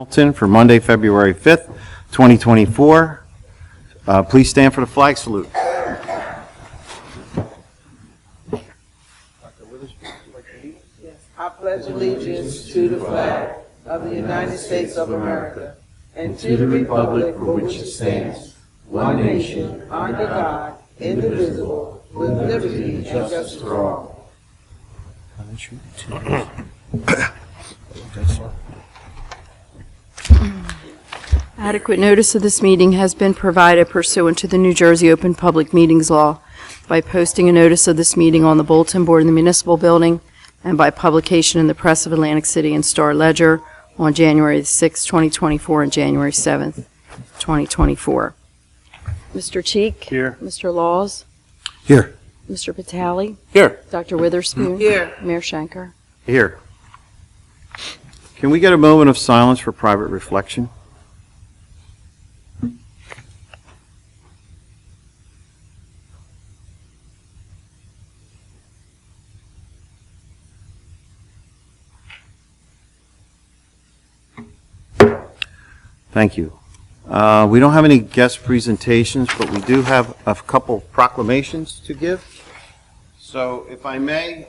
Hamilton for Monday, February 5th, 2024. Please stand for the flag salute. I pledge allegiance to the flag of the United States of America and to the republic for which it stands, one nation, under God, indivisible, with liberty and justice for all. Adequate notice of this meeting has been provided pursuant to the New Jersey Open Public Meetings Law by posting a notice of this meeting on the bulletin board in the municipal building and by publication in the Press of Atlantic City and Star Ledger on January 6, 2024 and January 7, 2024. Mr. Cheek? Here. Mr. Laws? Here. Mr. Patali? Here. Dr. Witherspoon? Here. Mayor Schenker? Here. Can we get a moment of silence for private reflection? Thank you. We don't have any guest presentations, but we do have a couple proclamations to give. So if I may,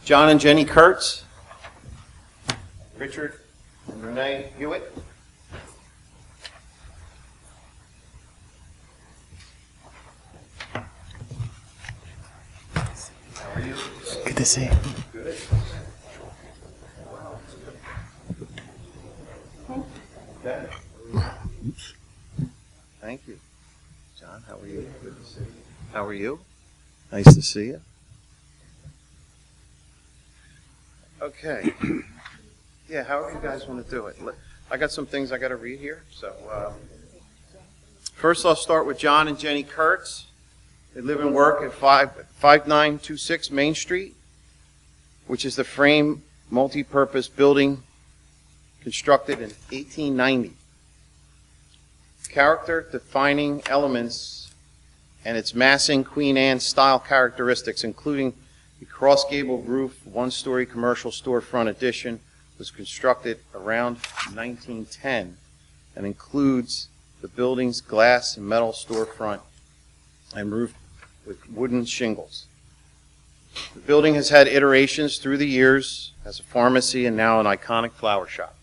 John and Jenny Kurtz, Richard and Renee Hewitt. How are you? Good to see you. Good. Okay. Thank you. John, how are you? Good to see you. How are you? Nice to see you. Okay. Yeah, however you guys want to do it. I got some things I got to read here. So first I'll start with John and Jenny Kurtz. They live and work at 5926 Main Street, which is the frame multi-purpose building constructed in 1890. Character-defining elements and its massing Queen Anne style characteristics, including the cross-gabled roof, one-story commercial storefront addition, was constructed around 1910 and includes the building's glass and metal storefront and roof with wooden shingles. The building has had iterations through the years as a pharmacy and now an iconic flower shop.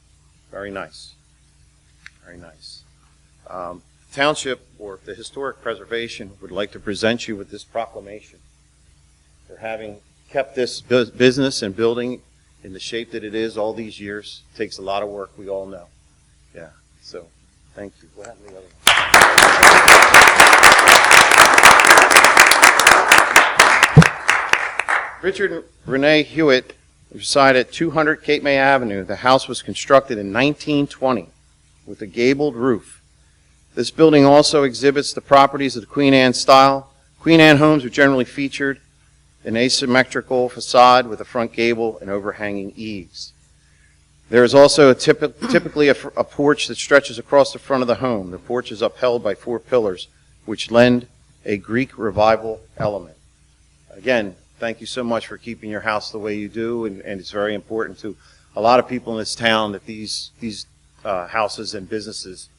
Very nice. Very nice. Township, or the Historic Preservation, would like to present you with this proclamation for having kept this business and building in the shape that it is all these years. It takes a lot of work, we all know. Yeah, so thank you. What happened to the other one? Richard and Renee Hewitt reside at 200 Cape May Avenue. The house was constructed in 1920 with a gabled roof. This building also exhibits the properties of the Queen Anne style. Queen Anne homes are generally featured an asymmetrical facade with a front gable and overhanging eaves. There is also typically a porch that stretches across the front of the home. The porch is upheld by 4 pillars, which lend a Greek revival element. Again, thank you so much for keeping your house the way you do, and it's very important to a lot of people in this town that these houses and businesses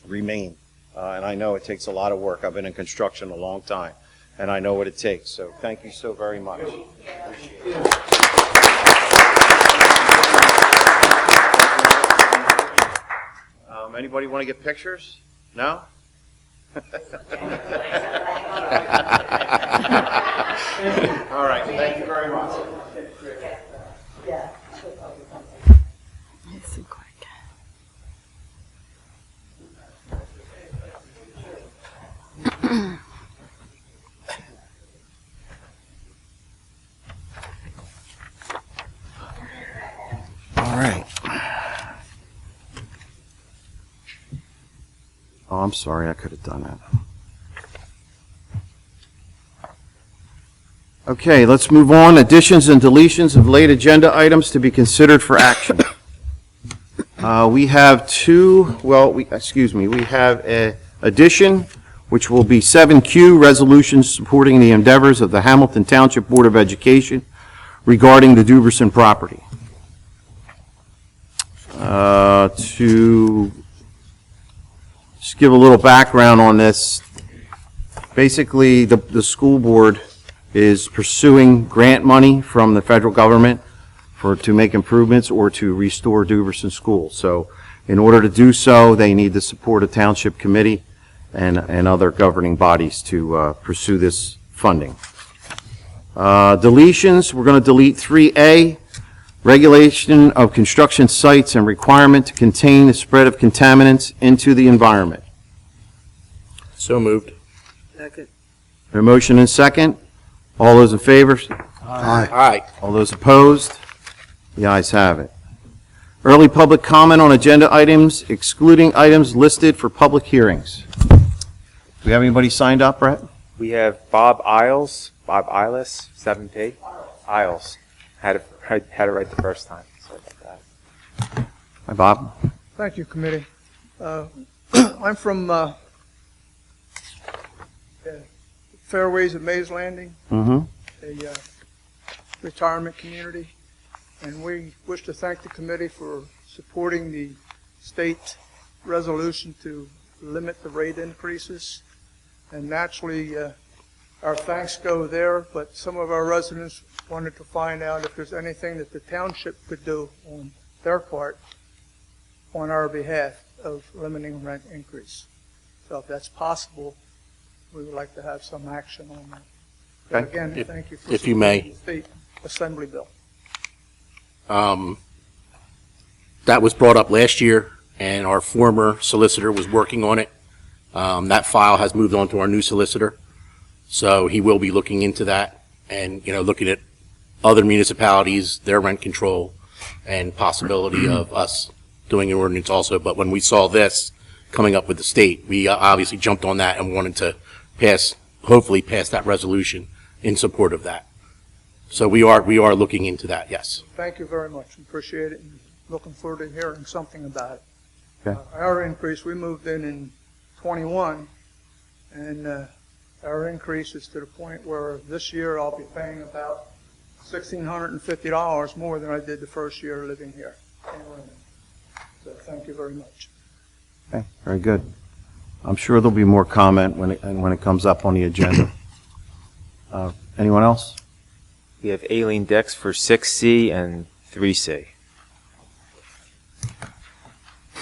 remain. And I know it takes a lot of work. I've been in construction a long time, and I know what it takes. So thank you so very much. Appreciate it. Anybody want to get pictures? No? All right, thank you very much. Nice and quick. All right. Oh, I'm sorry, I could have done that. Okay, let's move on. Additions and deletions of late agenda items to be considered for action. We have we have an addition, which will be 7Q, resolution supporting the endeavors of the Hamilton Township Board of Education regarding the Duberson property. to just give a little background on this. Basically, the school board is pursuing grant money from the federal government to make improvements or to restore Duverson School. So in order to do so, they need the support of Township Committee and other governing bodies to pursue this funding. Deletions, we're going to delete 3A, regulation of construction sites and requirement to contain the spread of contaminants into the environment. So moved. Second. A motion and second. All those in favor? Aye. All those opposed? The ayes have it. Early public comment on agenda items, excluding items listed for public hearings. Do we have anybody signed up, Brett? We have Bob Isles, 7P. Isles. Had it right the first time. Sorry about that. Hi, Bob. Thank you, committee. I'm from Fairways at Mays Landing, Mm-hmm. a retirement community, and we wish to thank the committee for supporting the state resolution to limit the rate increases. And naturally, our thanks go there, but some of our residents wanted to find out if there's anything that the township could do on their part on our behalf of limiting rent increase. So if that's possible, we would like to have some action on that. But Okay. again, If- thank you for if you may. supporting the state assembly bill. That was brought up last year, and our former solicitor was working on it. That file has moved on to our new solicitor, so he will be looking into that and, looking at other municipalities, their rent control, and possibility of us doing an ordinance also. But when we saw this coming up with the state, we obviously jumped on that and wanted to hopefully pass that resolution in support of that. So we are looking into that, yes. Thank you very much. Appreciate it, and looking forward to hearing something about it. Okay. Our increase, we moved in 21, and our increase is to the point where this year I'll be paying about $1,650 more than I did the first year living here. So thank you very much. Okay, very good. I'm sure there'll be more comment when it comes up on the agenda. Anyone else? We have Aileen Dix for 6C and 3C.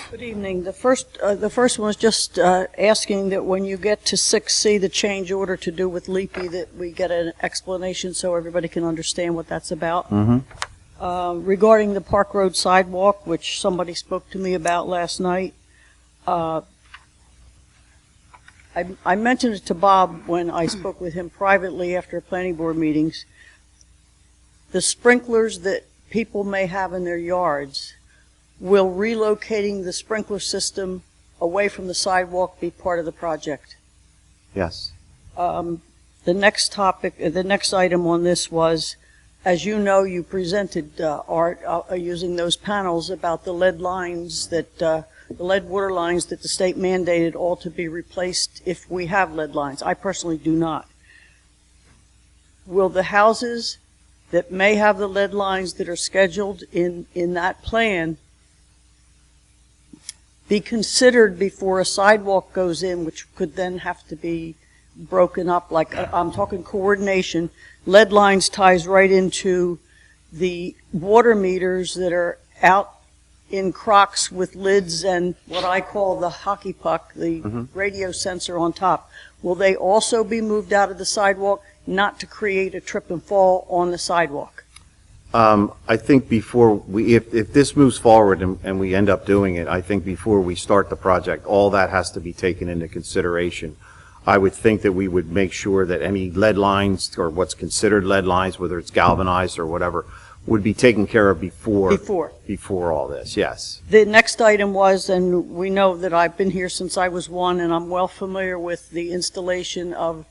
Good evening. The first one is just asking that when you get to 6C, the change order to do with Leapy, that we get an explanation so everybody can understand what that's about. Mm-hmm. Regarding the Park Road sidewalk, which somebody spoke to me about last night, I mentioned it to Bob when I spoke with him privately after planning board meetings. The sprinklers that people may have in their yards, will relocating the sprinkler system away from the sidewalk be part of the project? Yes. The next item on this was, as you know, you presented, Art, using those panels about the lead lines the lead water lines that the state mandated all to be replaced if we have lead lines. I personally do not. Will the houses that may have the lead lines that are scheduled in that plan be considered before a sidewalk goes in, which could then have to be broken up? Like, I'm talking coordination. Lead lines ties right into the water meters that are out in crocks with lids and what I call the hockey puck, the radio sensor on top. Will they also be moved out of the sidewalk, not to create a trip and fall on the sidewalk? I think if this moves forward and we end up doing it, I think before we start the project, all that has to be taken into consideration. I would think that we would make sure that any lead lines, or what's considered lead lines, whether it's galvanized or whatever, would be taken care of before all this, yes. The next item was, and we know that I've been here since I was 1, and I'm well familiar with the installation of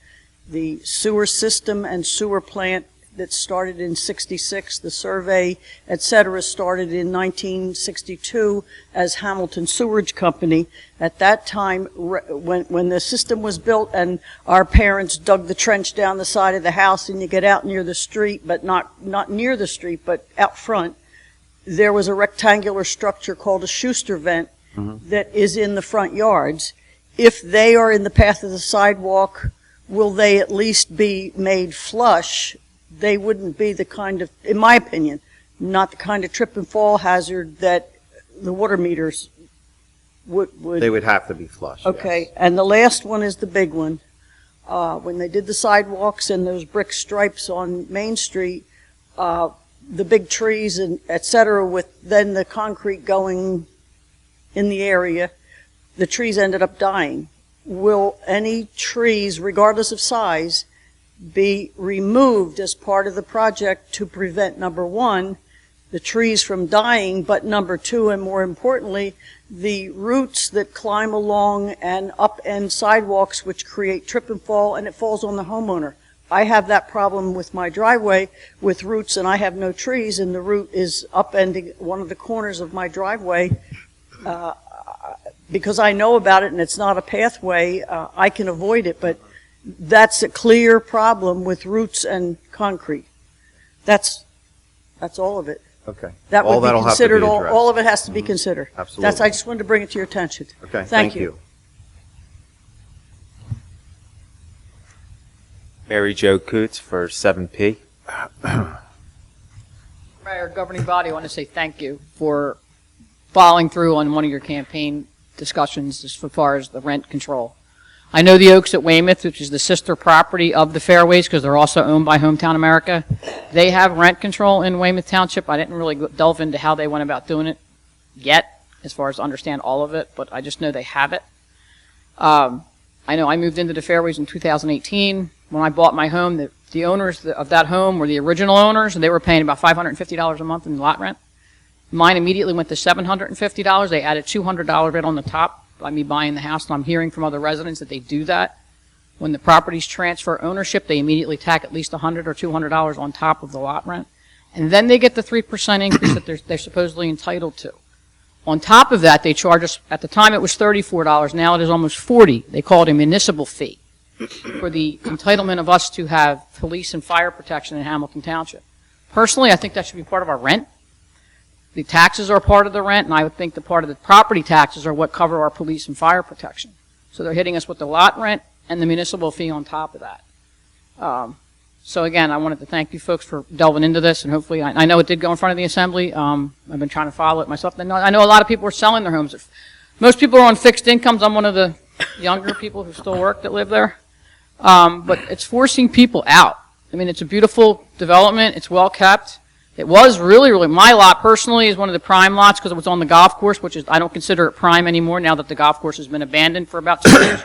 the sewer system and sewer plant that started in '66. The survey, et cetera, started in 1962 as Hamilton Sewerage Company. At that time, when the system was built and our parents dug the trench down the side of the house and you get out near the street, but not near the street, but out front, there was a rectangular structure called a Schuster vent that is in the front yards. If they are in the path of the sidewalk, will they at least be made flush? They wouldn't be the kind of, in my opinion, not the kind of trip and fall hazard that the water meters would. They would have to be flush. Okay, yes. and the last one is the big one. When they did the sidewalks and those brick stripes on Main Street, the big trees and et cetera, with then the concrete going in the area, the trees ended up dying. Will any trees, regardless of size, be removed as part of the project to prevent, number one, the trees from dying, but number two, and more importantly, the roots that climb along and upend sidewalks, which create trip and fall, and it falls on the homeowner? I have that problem with my driveway with roots, and I have no trees, and the root is upending one of the corners of my driveway. Because I know about it and it's not a pathway, I can avoid it, but that's a clear problem with roots and concrete. That's all of it. Okay. That All would be that'll have to be considered, addressed. all of it has to be considered. Absolutely. I just wanted to bring it to your attention. Okay, Thank you. Mary Jo Coots for 7P. Mayor, governing body, I want to say thank you for following through on one of your campaign discussions as far as the rent control. I know the Oaks at Weymouth, which is the sister property of the Fairways, because they're also owned by Hometown America. They have rent control in Weymouth Township. I didn't really delve into how they went about doing it yet, as far as understand all of it, but I just know they have it. I know I moved into the Fairways in 2018. When I bought my home, the owners of that home were the original owners, and they were paying about $550 a month in lot rent. Mine immediately went to $750. They added $200 right on the top by me buying the house, and I'm hearing from other residents that they do that. When the properties transfer ownership, they immediately tack at least $100 or $200 on top of the lot rent. And then they get the 3% increase that they're supposedly entitled to. On top of that, they charge us, at the time it was $34, now it is almost $40. They call it a municipal fee for the entitlement of us to have police and fire protection in Hamilton Township. Personally, I think that should be part of our rent. The taxes are part of the rent, and I would think the part of the property taxes are what cover our police and fire protection. So they're hitting us with the lot rent and the municipal fee on top of that. So again, I wanted to thank you folks for delving into this, and hopefully, I know it did go in front of the assembly. I've been trying to follow it myself. I know a lot of people are selling their homes. Most people are on fixed incomes. I'm one of the younger people who still work that live there. But it's forcing people out. I mean, it's a beautiful development. It's well kept. It was really, my lot personally is one of the prime lots because it was on the golf course, which is, I don't consider it prime anymore now that the golf course has been abandoned for about 2 years.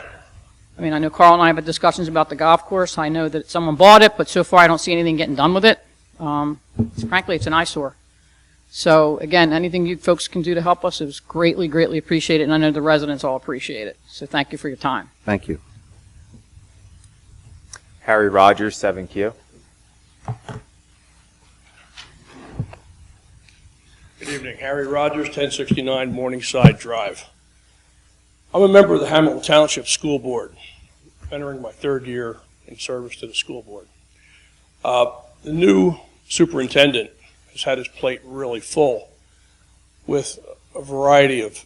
I mean, I know Carl and I have had discussions about the golf course. I know that someone bought it, but so far I don't see anything getting done with it. Frankly, it's an eyesore. So again, anything you folks can do to help us is greatly, greatly appreciated, and I know the residents all appreciate it. So thank you for your time. Thank you. Harry Rogers, 7Q. Good evening. Harry Rogers, 1069 Morningside Drive. I'm a member of the Hamilton Township School Board, entering my 3rd year in service to the school board. The new superintendent has had his plate really full with a variety of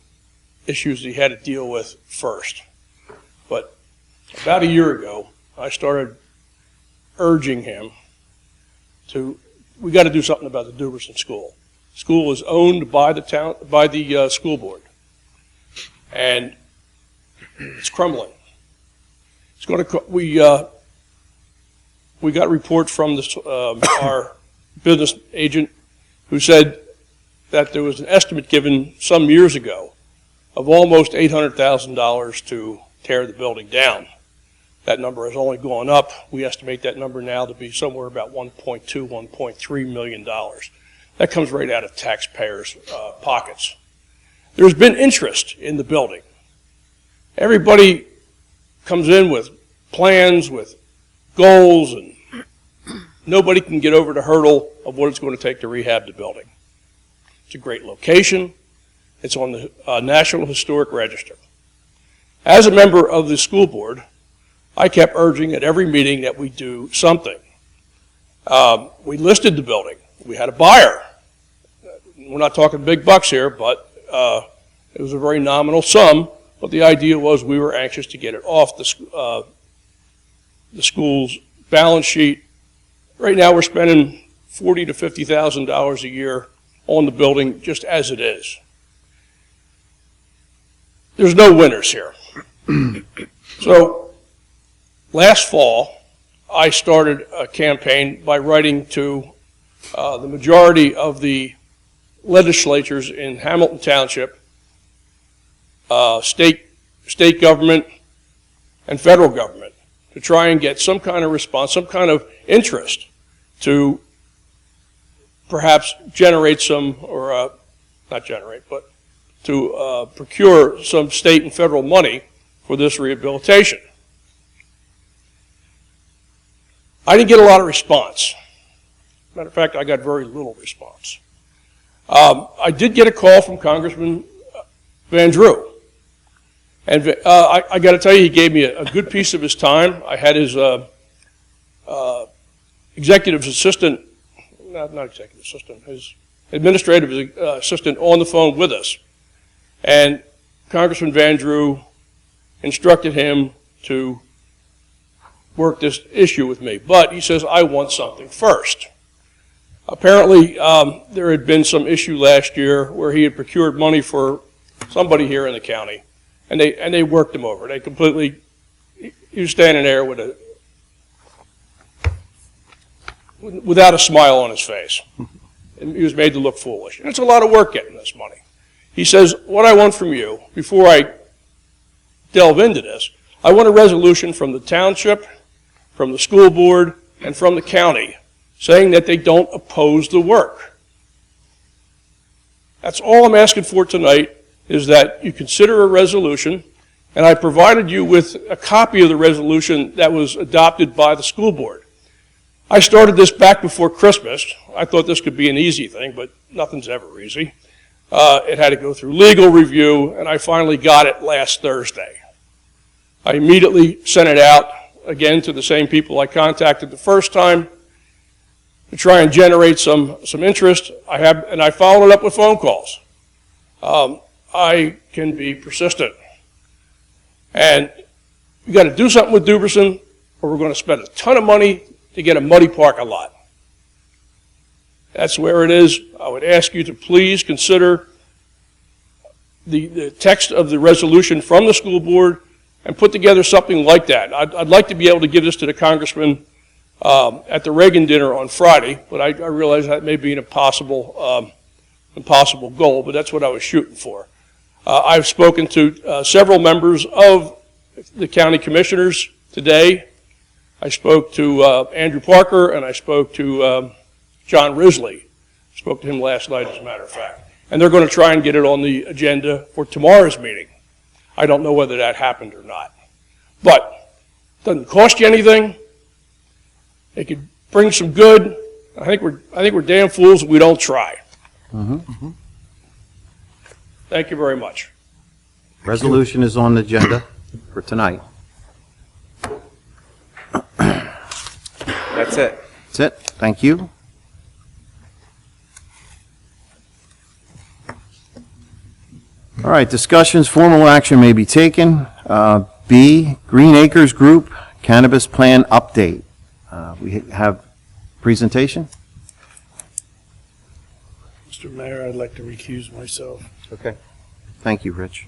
issues he had to deal with first. But about a year ago, I started urging him we got to do something about the Duberson School. School is owned by the school board, and it's crumbling. It's going to. We got reports from our business agent who said that there was an estimate given some years ago of almost $800,000 to tear the building down. That number has only gone up. We estimate that number now to be somewhere about $1.2, $1.3 million. That comes right out of taxpayers' pockets. There's been interest in the building. Everybody comes in with plans, with goals, and nobody can get over the hurdle of what it's going to take to rehab the building. It's a great location. It's on the National Historic Register. As a member of the school board, I kept urging at every meeting that we do something. We listed the building. We had a buyer. we're not talking big bucks here, but it was a very nominal sum. But the idea was we were anxious to get it off the school's balance sheet. Right now, we're spending $40,000 to $50,000 a year on the building just as it is. There's no winners here. So last fall, I started a campaign by writing to the majority of the legislatures in Hamilton Township, state government, and federal government to try and get some kind of response, some kind of interest to perhaps generate some, or not generate, but to procure some state and federal money for this rehabilitation. I didn't get a lot of response. Matter of fact, I got very little response. I did get a call from Congressman Van Drew. And I got to tell you, he gave me a good piece of his time. I had his executive assistant, not executive assistant, his administrative assistant on the phone with us. And Congressman Van Drew instructed him to work this issue with me. But he says, I want something first. Apparently, there had been some issue last year where he had procured money for somebody here in the county, and they worked him over. They completely, he was standing there with without a smile on his face. And he was made to look foolish. And it's a lot of work getting this money. He says, what I want from you, before I delve into this, I want a resolution from the township, from the school board, and from the county saying that they don't oppose the work. That's all I'm asking for tonight, is that you consider a resolution, and I provided you with a copy of the resolution that was adopted by the school board. I started this back before Christmas. I thought this could be an easy thing, but nothing's ever easy. It had to go through legal review, and I finally got it last Thursday. I immediately sent it out again to the same people I contacted the first time to try and generate some interest. And I followed it up with phone calls. I can be persistent. And you got to do something with Duberson, or we're going to spend a ton of money to get a muddy parking lot. That's where it is. I would ask you to please consider the text of the resolution from the school board and put together something like that. I'd like to be able to give this to the congressman at the Reagan dinner on Friday, but I realize that may be an impossible goal, but that's what I was shooting for. I've spoken to several members of the county commissioners today. I spoke to Andrew Parker, and I spoke to John Risley. Spoke to him last night, as a matter of fact. And they're going to try and get it on the agenda for tomorrow's meeting. I don't know whether that happened or not. But it doesn't cost you anything. It could bring some good. I think we're damn fools if we don't try. Mm-hmm. Thank you very much. Resolution is on the agenda for tonight. That's it. That's it. Thank you. All right, discussions, formal action may be taken. B, Green Acres Group Cannabis Plan Update. We have presentation. Mr. Mayor, I'd like to recuse myself. Okay. Thank you, Rich.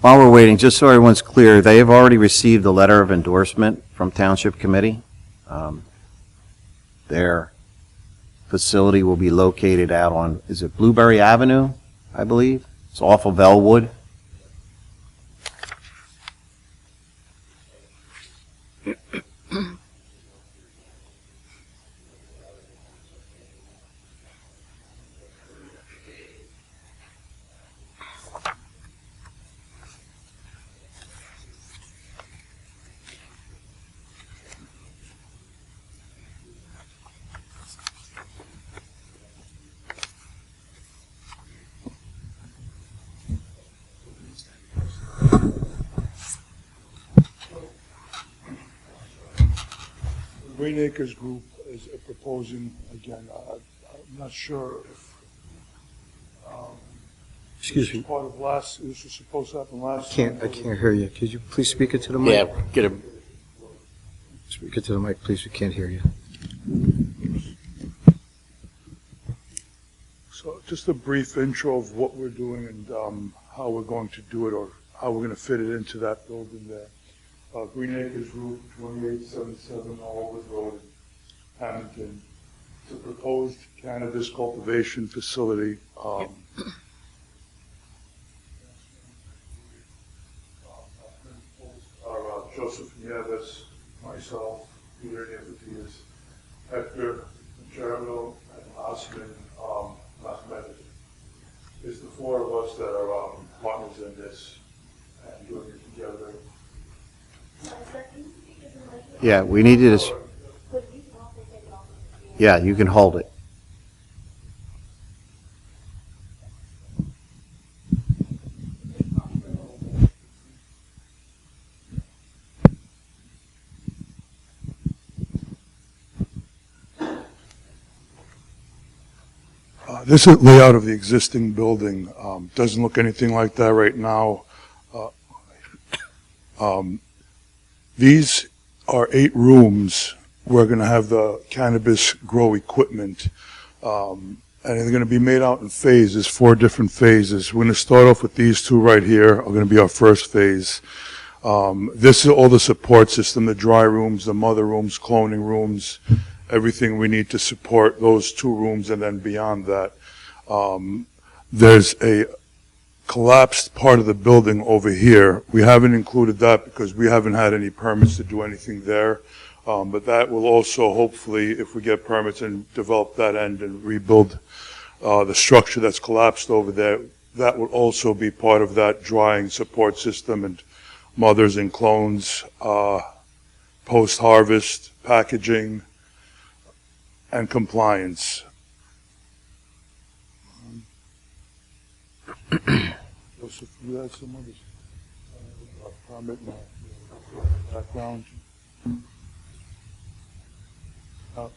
While we're waiting, just so everyone's clear, they have already received a letter of endorsement from Township Committee. Their facility will be located out on, is it Blueberry Avenue, I believe? It's off of Elwood. Green Acres Group is proposing, again, I'm not sure if, Excuse this me. was part of last, this was supposed to happen last. I can't hear you. Could you please speak into the mic? Yeah, get a, Speak into the mic, please. We can't hear you. So just a brief intro of what we're doing and how we're going to do it, or how we're going to fit it into that building there. Green Acres Group, 2877 Olive Road in Hamilton. It's a proposed cannabis cultivation facility. Joseph Nieves, myself, Peter Nicotias, Hector Gerardo, and Osman Mahmoud. It's the four of us that are partners in this and doing it together. Yeah, we need you to, yeah, you can hold it. This is layout of the existing building. Doesn't look anything like that right now. These are 8 rooms. We're going to have the cannabis grow equipment. And they're going to be made out in phases, 4 different phases. We're going to start off with these 2 right here, are going to be our first phase. This is all the support system, the dry rooms, the mother rooms, cloning rooms, everything we need to support those 2 rooms, and then beyond that. There's a collapsed part of the building over here. We haven't included that because we haven't had any permits to do anything there. But that will also, hopefully, if we get permits and develop that end and rebuild the structure that's collapsed over there, that will also be part of that drying support system and mothers and clones, post-harvest, packaging, and compliance. Joseph, you had some others? Permit and background. I'll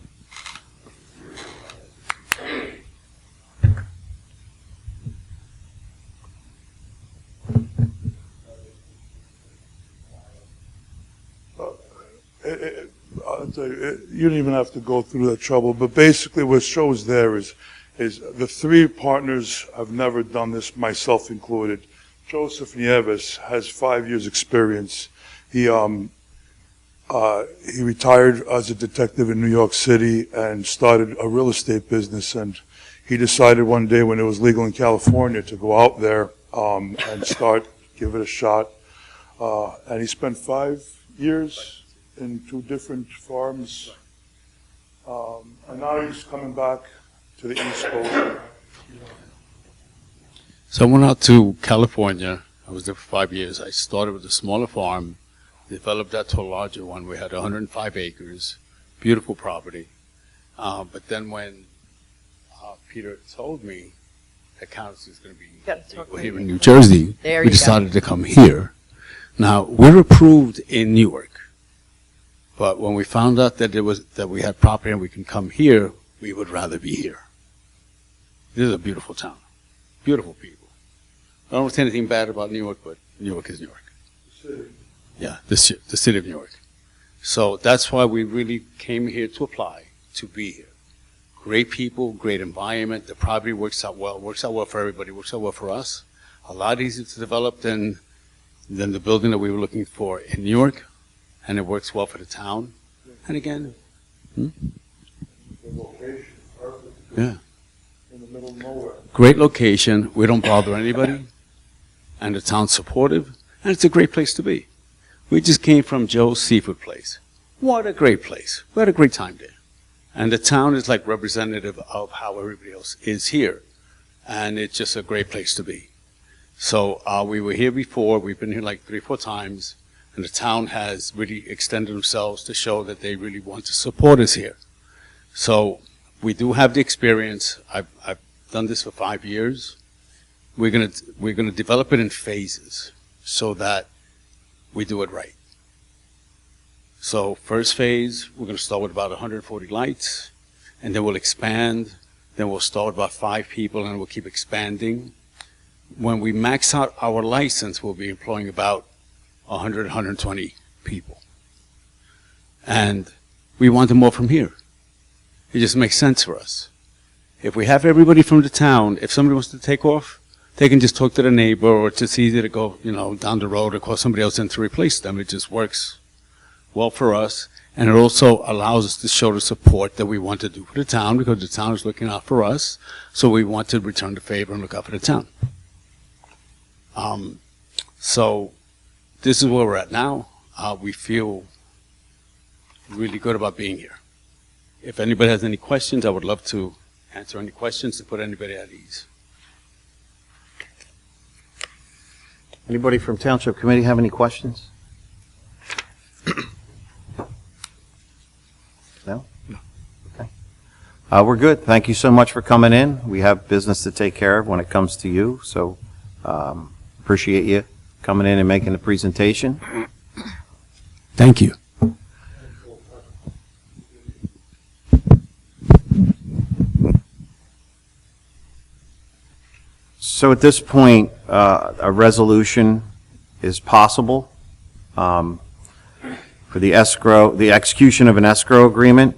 tell you, you don't even have to go through that trouble, but basically what shows there is the 3 partners have never done this, myself included. Joseph Nieves has 5 years experience. He retired as a detective in New York City and started a real estate business, and he decided one day when it was legal in California to go out there and give it a shot. And he spent 5 years in 2 different farms. And now he's coming back to the East Coast. So I went out to California. I was there for 5 years. I started with a smaller farm, developed that to a larger one. We had 105 acres, beautiful property. But then when Peter told me that cannabis is going to be here in New Jersey, we decided to come here. Now, we're approved in Newark. But when we found out that we had property and we can come here, we would rather be here. This is a beautiful town, beautiful people. I don't say anything bad about New York, but New York is New York. The city. Yeah, the city of New York. So that's why we really came here to apply, to be here. Great people, great environment. The property works out well for everybody, works out well for us. A lot easier to develop than the building that we were looking for in New York, and it works well for the town. And again, The location, perfect. yeah. In the middle of nowhere. Great location, we don't bother anybody, and the town's supportive, and it's a great place to be. We just came from Joe's Seafood Place. What a great place. We had a great time there. And the town is like representative of how everybody else is here. And it's just a great place to be. So we were here before. We've been here like 3 or 4 times. And the town has really extended themselves to show that they really want to support us here. So we do have the experience. I've done this for 5 years. We're gonna develop it in phases so that we do it right. So first phase, we're gonna start with about 140 lights, and then we'll expand. Then we'll start with about 5 people, and we'll keep expanding. When we max out our license, we'll be employing about 100, 120 people. And we want more from here. It just makes sense for us. If we have everybody from the town, if somebody wants to take off, they can just talk to the neighbor, or it's just easy to go, down the road or call somebody else in to replace them. It just works well for us. And it also allows us to show the support that we want to do for the town, because the town is looking out for us. So we want to return the favor and look out for the town. So this is where we're at now. We feel really good about being here. If anybody has any questions, I would love to answer any questions to put anybody at ease. Anybody from Township Committee have any questions? No? Okay. We're good. Thank you so much for coming in. We have business to take care of when it comes to you, so appreciate you coming in and making the presentation. Thank you. So at this point, a resolution is possible for the execution of an escrow agreement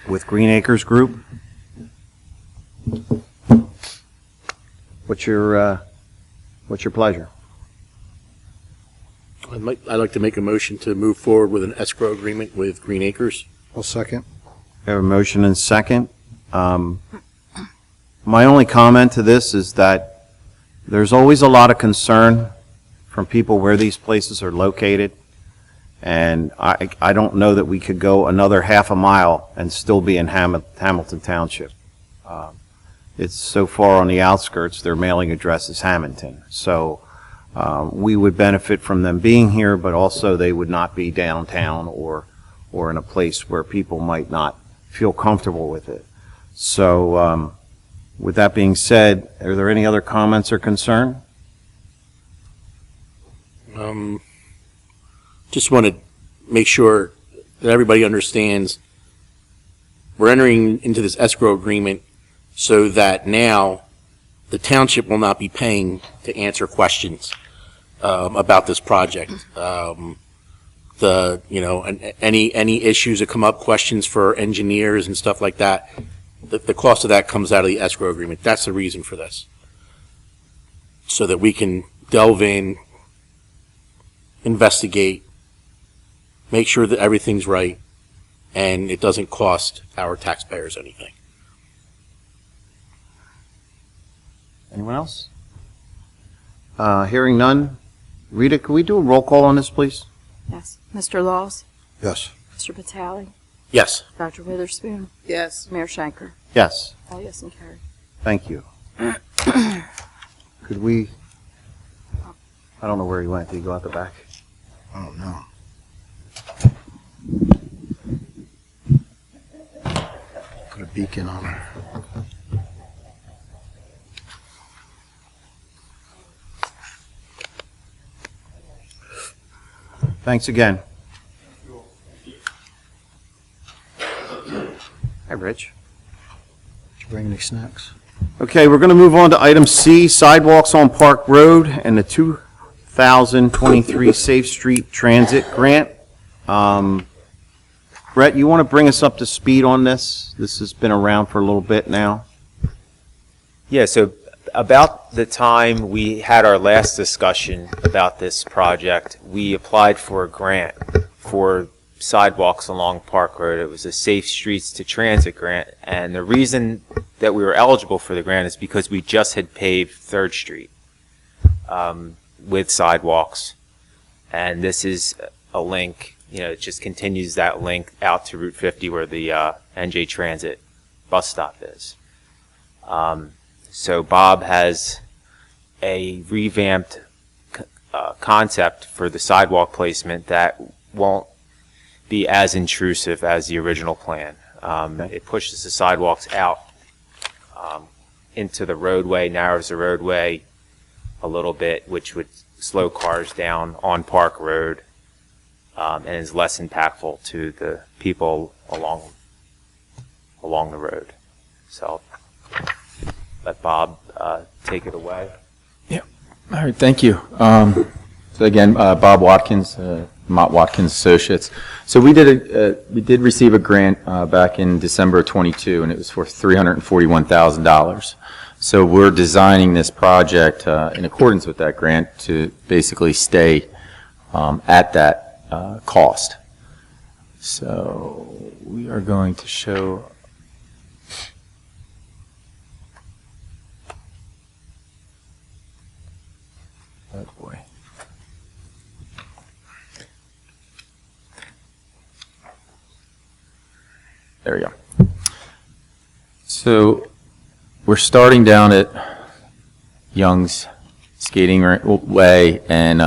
with Green Acres Group. What's your pleasure? I'd like to make a motion to move forward with an escrow agreement with Green Acres. I'll second. We have a motion and second. My only comment to this is that there's always a lot of concern from people where these places are located, and I don't know that we could go another half a mile and still be in Hamilton Township. It's so far on the outskirts, their mailing address is Hamilton. So we would benefit from them being here, but also they would not be downtown or in a place where people might not feel comfortable with it. So with that being said, are there any other comments or concern? Just want to make sure that everybody understands we're entering into this escrow agreement so that now the township will not be paying to answer questions about this project. Any issues that come up, questions for engineers and stuff like that, the cost of that comes out of the escrow agreement. That's the reason for this. So that we can delve in, investigate, make sure that everything's right, and it doesn't cost our taxpayers anything. Anyone else? Hearing none. Rita, could we do a roll call on this, please? Yes. Mr. Laws? Yes. Mr. Batali? Yes. Dr. Witherspoon? Yes. Mayor Shanker? Yes. All yes and carried. Thank you. Could we, I don't know where he went. Did he go out the back? Oh, no. Put a beacon on her. Thanks again. Hi, Rich. Did you bring any snacks? Okay, we're going to move on to item C, sidewalks on Park Road and the 2023 Safe Street Transit Grant. Brett, you want to bring us up to speed on this? This has been around for a little bit now. Yeah, so about the time we had our last discussion about this project, we applied for a grant for sidewalks along Park Road. It was a Safe Streets to Transit grant, and the reason that we were eligible for the grant is because we just had paved 3rd Street with sidewalks. And this is a link, it just continues that link out to Route 50 where the NJ Transit bus stop is. So Bob has a revamped concept for the sidewalk placement that won't be as intrusive as the original plan. It pushes the sidewalks out into the roadway, narrows the roadway a little bit, which would slow cars down on Park Road, and is less impactful to the people along the road. So I'll let Bob take it away. All right, thank you. So again, Bob Watkins, Mott Watkins Associates. So we did receive a grant back in December of 22, and it was for $341,000. So we're designing this project in accordance with that grant to basically stay at that cost. So we are going to show. Oh boy. There we go. So we're starting down at Young's Skating Way and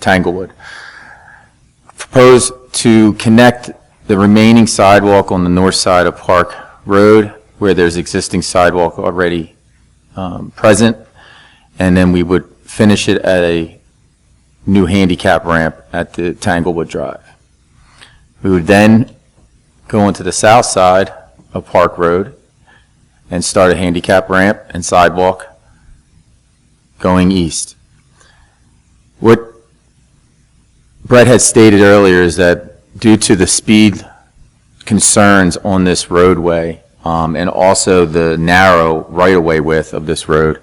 Tanglewood. Propose to connect the remaining sidewalk on the north side of Park Road, where there's existing sidewalk already present, and then we would finish it at a new handicap ramp at the Tanglewood Drive. We would then go into the south side of Park Road and start a handicap ramp and sidewalk going east. What Brett had stated earlier is that due to the speed concerns on this roadway and also the narrow right-of-way width of this road,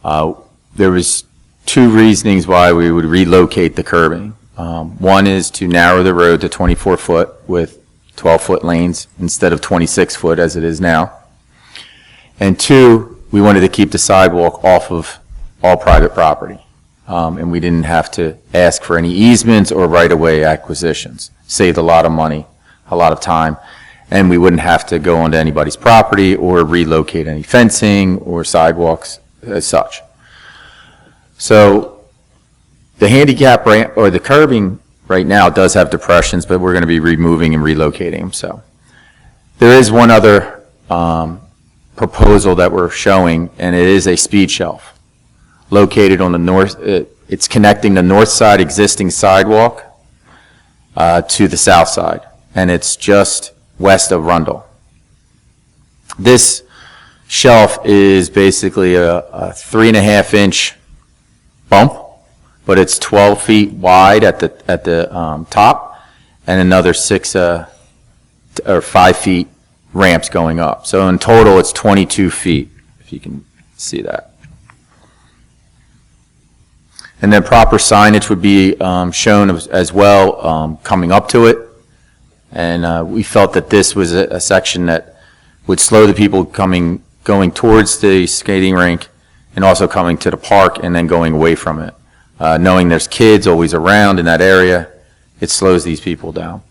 there was two reasonings why we would relocate the curbing. One is to narrow the road to 24 foot with 12-foot lanes instead of 26 foot as it is now. And two, we wanted to keep the sidewalk off of all private property. And we didn't have to ask for any easements or right-of-way acquisitions. Saved a lot of money, a lot of time, and we wouldn't have to go onto anybody's property or relocate any fencing or sidewalks as such. So the handicap ramp or the curbing right now does have depressions, but we're going to be removing and relocating them. So there is one other proposal that we're showing, and it is a speed shelf located on the north. It's connecting the north side existing sidewalk to the south side, and it's just west of Rundle. This shelf is basically a 3.5-inch bump, but it's 12 feet wide at the top, and another 6 or 5 feet ramps going up. So in total, it's 22 feet, if you can see that. And then proper signage would be shown as well coming up to it. And we felt that this was a section that would slow the people going towards the skating rink and also coming to the park and then going away from it. Knowing there's kids always around in that area, it slows these people down.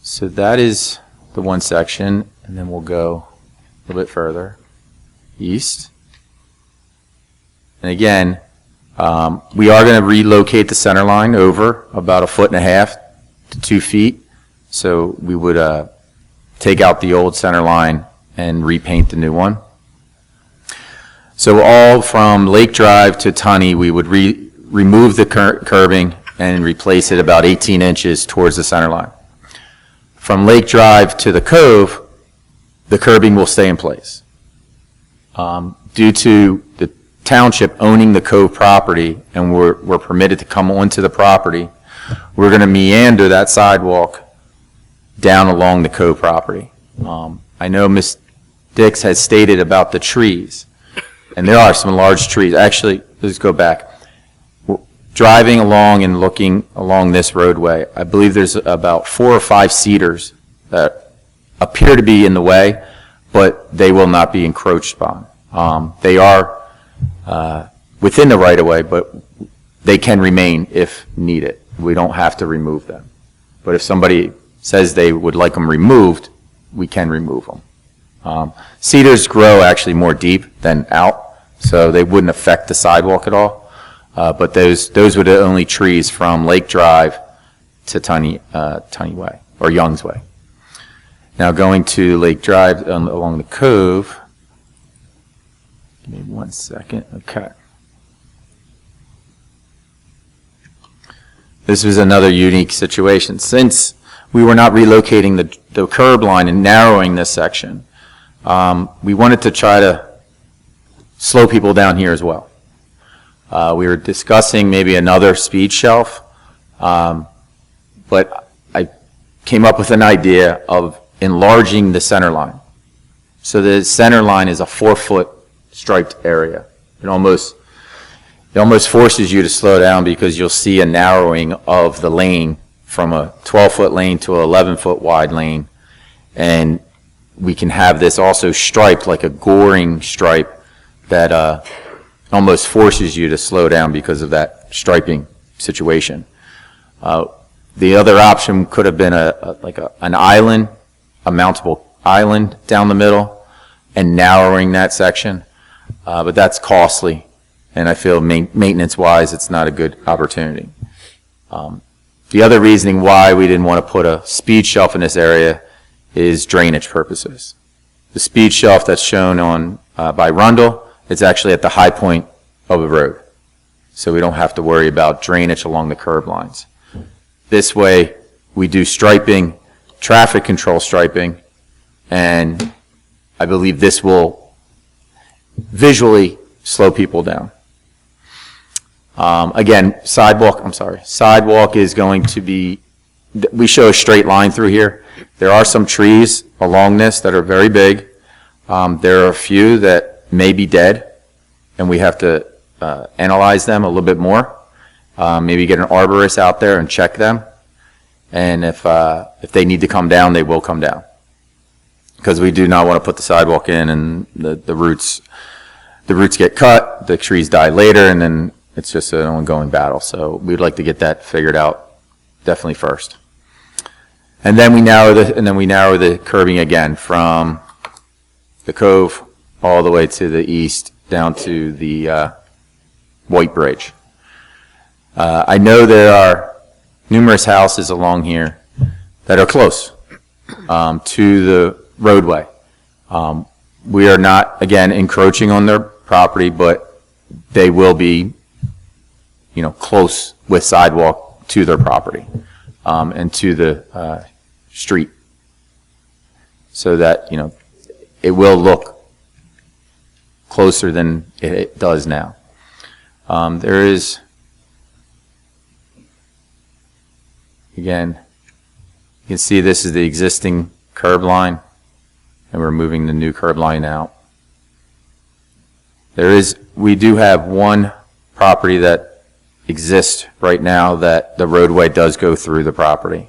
So that is the one section, and then we'll go a little bit further east. And again, we are going to relocate the center line over about 1.5 to 2 feet. So we would take out the old center line and repaint the new one. So all from Lake Drive to Tunney, we would remove the curbing and replace it about 18 inches towards the center line. From Lake Drive to the Cove, the curbing will stay in place. Due to the Township owning the Cove property and we're permitted to come onto the property, we're going to meander that sidewalk down along the Cove property. I know Ms. Dix has stated about the trees. And there are some large trees. Actually, let's go back. Driving along and looking along this roadway, I believe there's about 4 or 5 cedars that appear to be in the way, but they will not be encroached upon. They are within the right-of-way, but they can remain if needed. We don't have to remove them. But if somebody says they would like them removed, we can remove them. Cedars grow actually more deep than out, so they wouldn't affect the sidewalk at all. But those were the only trees from Lake Drive to Tiny Way, or Young's Way. Now going to Lake Drive along the Cove. Give me 1 second. Okay. This was another unique situation. Since we were not relocating the curb line and narrowing this section, we wanted to try to slow people down here as well. We were discussing maybe another speed shelf, but I came up with an idea of enlarging the center line. So the center line is a 4-foot striped area. It almost forces you to slow down because you'll see a narrowing of the lane from a 12-foot lane to an 11-foot wide lane. And we can have this also striped like a goring stripe that almost forces you to slow down because of that striping situation. The other option could have been an island, a mountable island down the middle and narrowing that section. But that's costly, and I feel maintenance-wise it's not a good opportunity. The other reasoning why we didn't want to put a speed shelf in this area is drainage purposes. The speed shelf that's shown on by Rundle, it's actually at the high point of the road, so we don't have to worry about drainage along the curb lines. This way, we do striping, traffic control striping, and I believe this will visually slow people down. Again, sidewalk is going to be, we show a straight line through here. There are some trees along this that are very big. There are a few that may be dead, and we have to analyze them a little bit more. Maybe get an arborist out there and check them. And if they need to come down, they will come down. Because we do not want to put the sidewalk in and the roots get cut, the trees die later, and then it's just an ongoing battle. So we'd like to get that figured out definitely first. And then we narrow the curbing again from the Cove all the way to the east down to the White Bridge. I know there are numerous houses along here that are close to the roadway. We are not, again, encroaching on their property, but they will be, close with sidewalk to their property and to the street, so that it will look closer than it does now. There is, again, you can see this is the existing curb line, and we're moving the new curb line out. We do have one property that exists right now that the roadway does go through the property.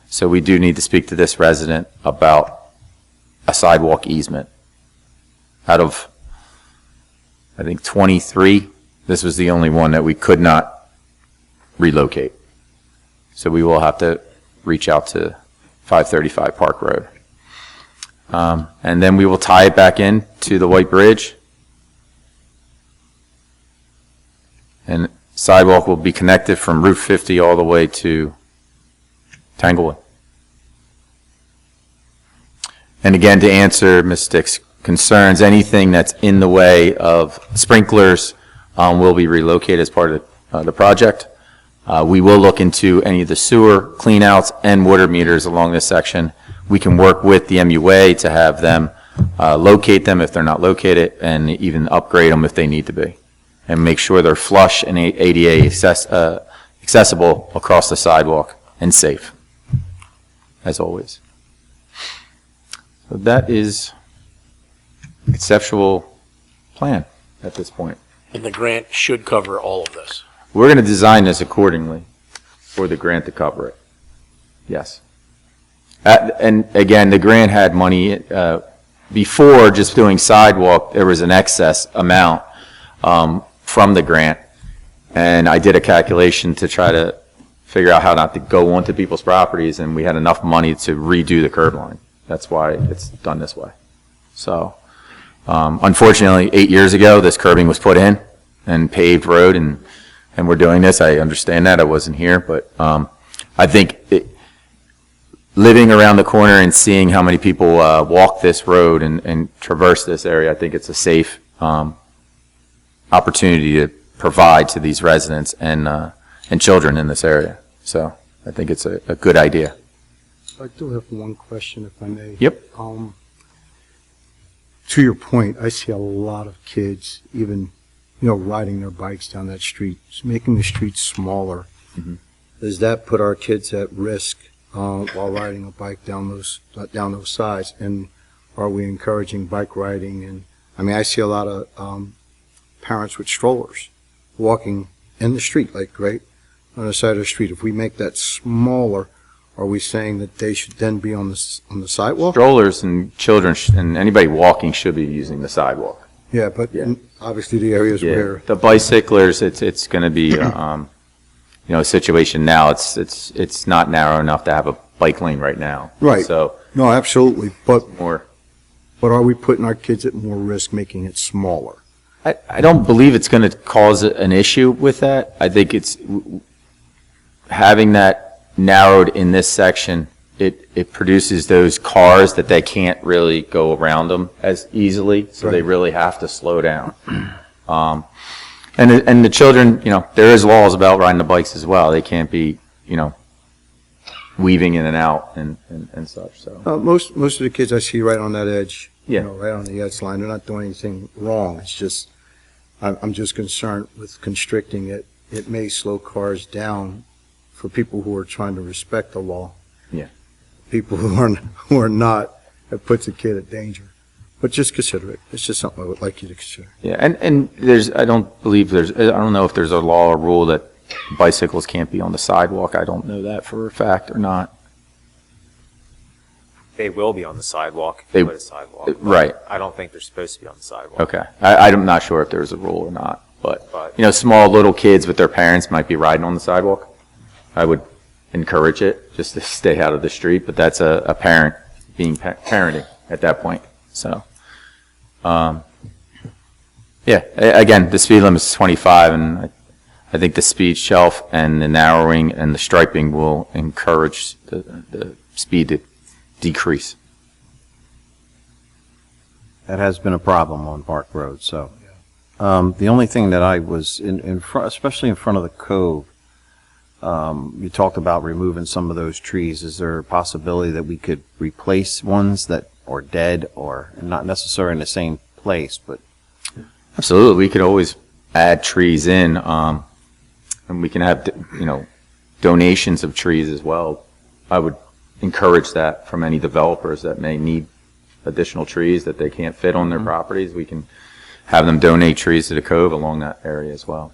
So we do need to speak to this resident about a sidewalk easement. Out of, I think, 23, this was the only one that we could not relocate. So we will have to reach out to 535 Park Road. And then we will tie it back in to the White Bridge. And sidewalk will be connected from Route 50 all the way to Tanglewood. And again, to answer Ms. Stick's concerns, anything that's in the way of sprinklers will be relocated as part of the project. We will look into any of the sewer cleanouts and water meters along this section. We can work with the MUA to have them locate them if they're not located, and even upgrade them if they need to be, and make sure they're flush and ADA accessible across the sidewalk and safe, as always. So that is the conceptual plan at this point. And the grant should cover all of this. We're going to design this accordingly for the grant to cover it. Yes. And again, the grant had money, before just doing sidewalk, there was an excess amount from the grant. And I did a calculation to try to figure out how not to go onto people's properties, and we had enough money to redo the curb line. That's why it's done this way. So, unfortunately, 8 years ago, this curbing was put in and paved road, and we're doing this. I understand that. I wasn't here, but I think living around the corner and seeing how many people walk this road and traverse this area, I think it's a safe opportunity to provide to these residents and children in this area. So I think it's a good idea. I do have one question, if I may. Yep. To your point, I see a lot of kids, even, riding their bikes down that street, just making the street smaller. Mhm. Does that put our kids at risk while riding a bike down those sides? And are we encouraging bike riding? And I see a lot of parents with strollers walking in the street, right on the side of the street. If we make that smaller, are we saying that they should then be on the sidewalk? Strollers and children and anybody walking should be using the sidewalk. Yeah, but obviously the areas where The bicyclers, it's going to be a situation now. It's not narrow enough to have a bike lane right now. Right. So no, absolutely. But more. are we putting our kids at more risk making it smaller? I don't believe it's going to cause an issue with that. I think it's having that narrowed in this section. It produces those cars that they can't really go around them as easily, so they really have to slow down. And the children, there is laws about riding the bikes as well. They can't be, weaving in and out and such. So Most of the kids I see right on that edge, Yeah. right on the edge line, they're not doing anything wrong. It's just, I'm just concerned with constricting it. It may slow cars down for people who are trying to respect the law. Yeah. People who are not, it puts a kid at danger. But just consider it. It's just something I would like you to consider. Yeah, and I don't know if there's a law or rule that bicycles can't be on the sidewalk. I don't know that for a fact or not. They will be on the sidewalk. They- put a sidewalk. but right. I don't think they're supposed to be on the sidewalk. Okay. I'm not sure if there's a rule or not, but, small little kids with their parents might be riding on the sidewalk. I would encourage it just to stay out of the street, but that's a parent being parenting at that point. So, again, the speed limit is 25, and I think the speed shelf and the narrowing and the striping will encourage the speed to decrease. That has been a problem on Park Road, so. The only thing that I was in front, especially in front of the Cove, you talked about removing some of those trees. Is there a possibility that we could replace ones that are dead or not necessarily in the same place, but? Absolutely. We could always add trees in, and we can have, donations of trees as well. I would encourage that from any developers that may need additional trees that they can't fit on their properties. We can have them donate trees to the Cove along that area as well.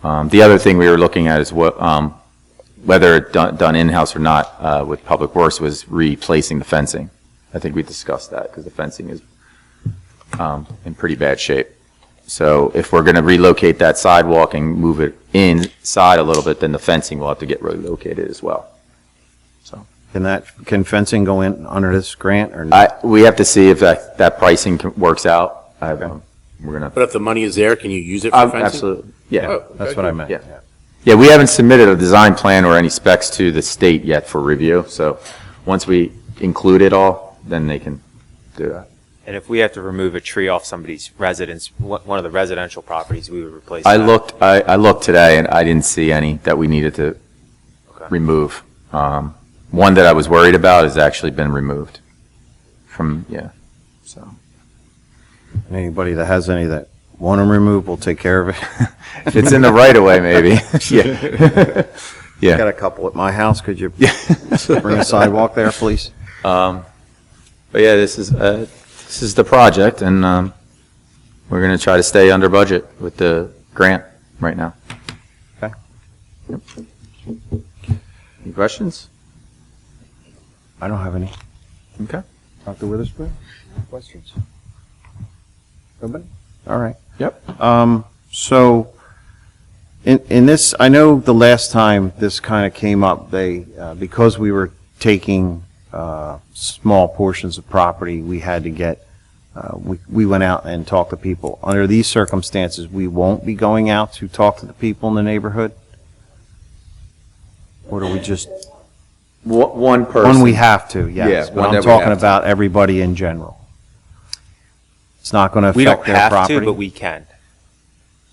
The other thing we were looking at is whether it done in-house or not with Public Works was replacing the fencing. I think we discussed that because the fencing is in pretty bad shape. So if we're going to relocate that sidewalk and move it inside a little bit, then the fencing will have to get relocated as well. So Can fencing go in under this grant or not? we have to see if that pricing works out. We're gonna. But if the money is there, can you use it for fencing? Absolutely. Yeah. Oh, That's okay. what I meant. Yeah. Yeah, we haven't submitted a design plan or any specs to the state yet for review. So once we include it all, then they can do that. And if we have to remove a tree off somebody's residence, one of the residential properties, we would replace I that. I looked today and I didn't see any that we needed to Okay. remove. One that I was worried about has actually been removed so. Anybody that has any that want them removed, we'll take care of it. If it's in the right of way, maybe. Yeah. Yeah. Got a couple at my house. Could you bring a sidewalk there, please? But yeah, this is the project, and we're going to try to stay under budget with the grant right now. Okay. Yep. Any questions? I don't have any. Okay. Dr. Witherspoon, questions? Nobody? All right. Yep. So In this, I know the last time this kind of came up, because we were taking small portions of property, we had to get, we went out and talked to people. Under these circumstances, we won't be going out to talk to the people in the neighborhood? Or do we just, One person. when we have to, yes. Yeah, But one I'm that we talking have to. about everybody in general. It's not going to We don't affect their have property? to, but we can.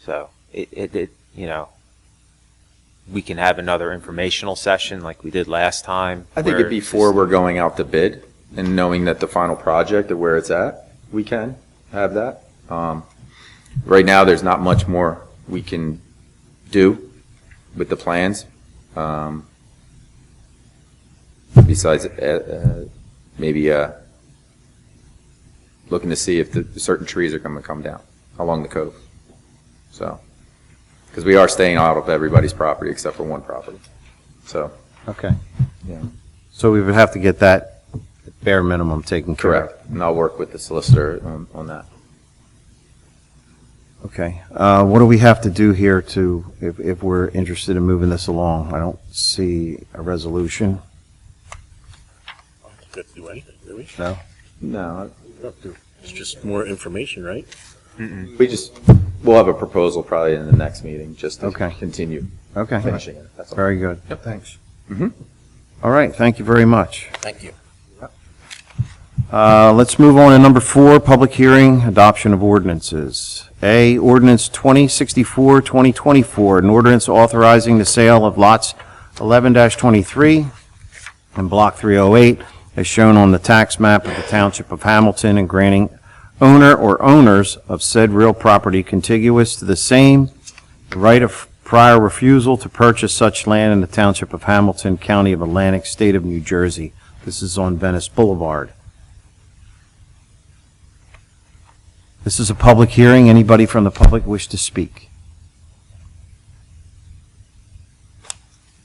So it you know, we can have another informational session like we did last time. I think where it before we're going out to bid and knowing that the final project of where it's at, we can have that. Right now, there's not much more we can do with the plans. Besides, maybe looking to see if the certain trees are going to come down along the cove. So, because we are staying out of everybody's property except for one property. So, Okay. yeah. So we would have to get that bare minimum taken care of? Correct. And I'll work with the solicitor on that. Okay. What do we have to do here to, if we're interested in moving this along? I don't see a resolution. We have to do anything, do we? No? No, It's just more information, right? we'll have a proposal probably in the next meeting, just to Okay. continue Okay. finishing it. That's all. Very good. Yep, thanks. All right. Thank you very much. Thank you. Let's move on to number 4, public hearing, adoption of ordinances. A, ordinance 2064-2024, an ordinance authorizing the sale of lots 11-23 and block 308 as shown on the tax map of the Township of Hamilton and granting owner or owners of said real property contiguous to the same the right of prior refusal to purchase such land in the Township of Hamilton, County of Atlantic, State of New Jersey. This is on Venice Boulevard. This is a public hearing. Anybody from the public wish to speak?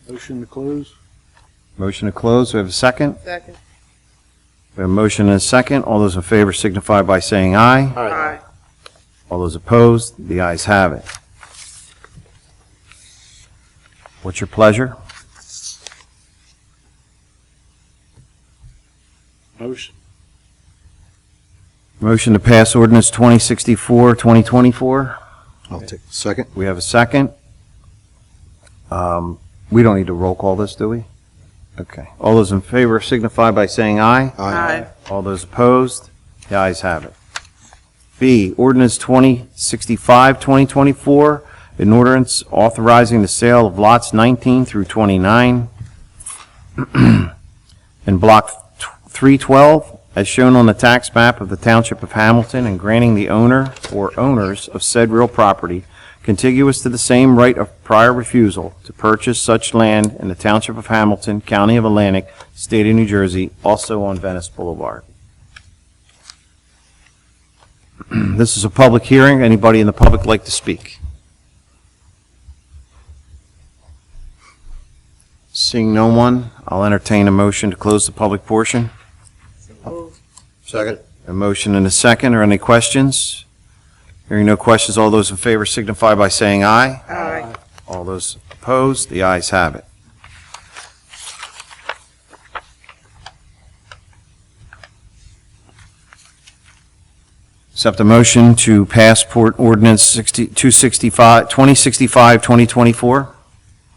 Motion to close? Motion to close. We have a second? Second. We have a motion and a second. All those in favor signify by saying aye. Aye. All those opposed, the ayes have it. What's your pleasure? Motion. Motion to pass ordinance 2064-2024. I'll take second. We have a second. We don't need to roll call this, do we? Okay. All those in favor signify by saying aye. Aye. All those opposed, the ayes have it. B, ordinance 2065-2024, an ordinance authorizing the sale of lots 19 through 29 in block 312 as shown on the tax map of the Township of Hamilton and granting the owner or owners of said real property contiguous to the same right of prior refusal to purchase such land in the Township of Hamilton, County of Atlantic, State of New Jersey, also on Venice Boulevard. This is a public hearing. Anybody in the public like to speak? Seeing no one, I'll entertain a motion to close the public portion. Second. A motion and a second. Are any questions? Hearing no questions, all those in favor signify by saying aye. Aye. All those opposed, the ayes have it. Accept a motion to pass Port Ordinance 2065-2024.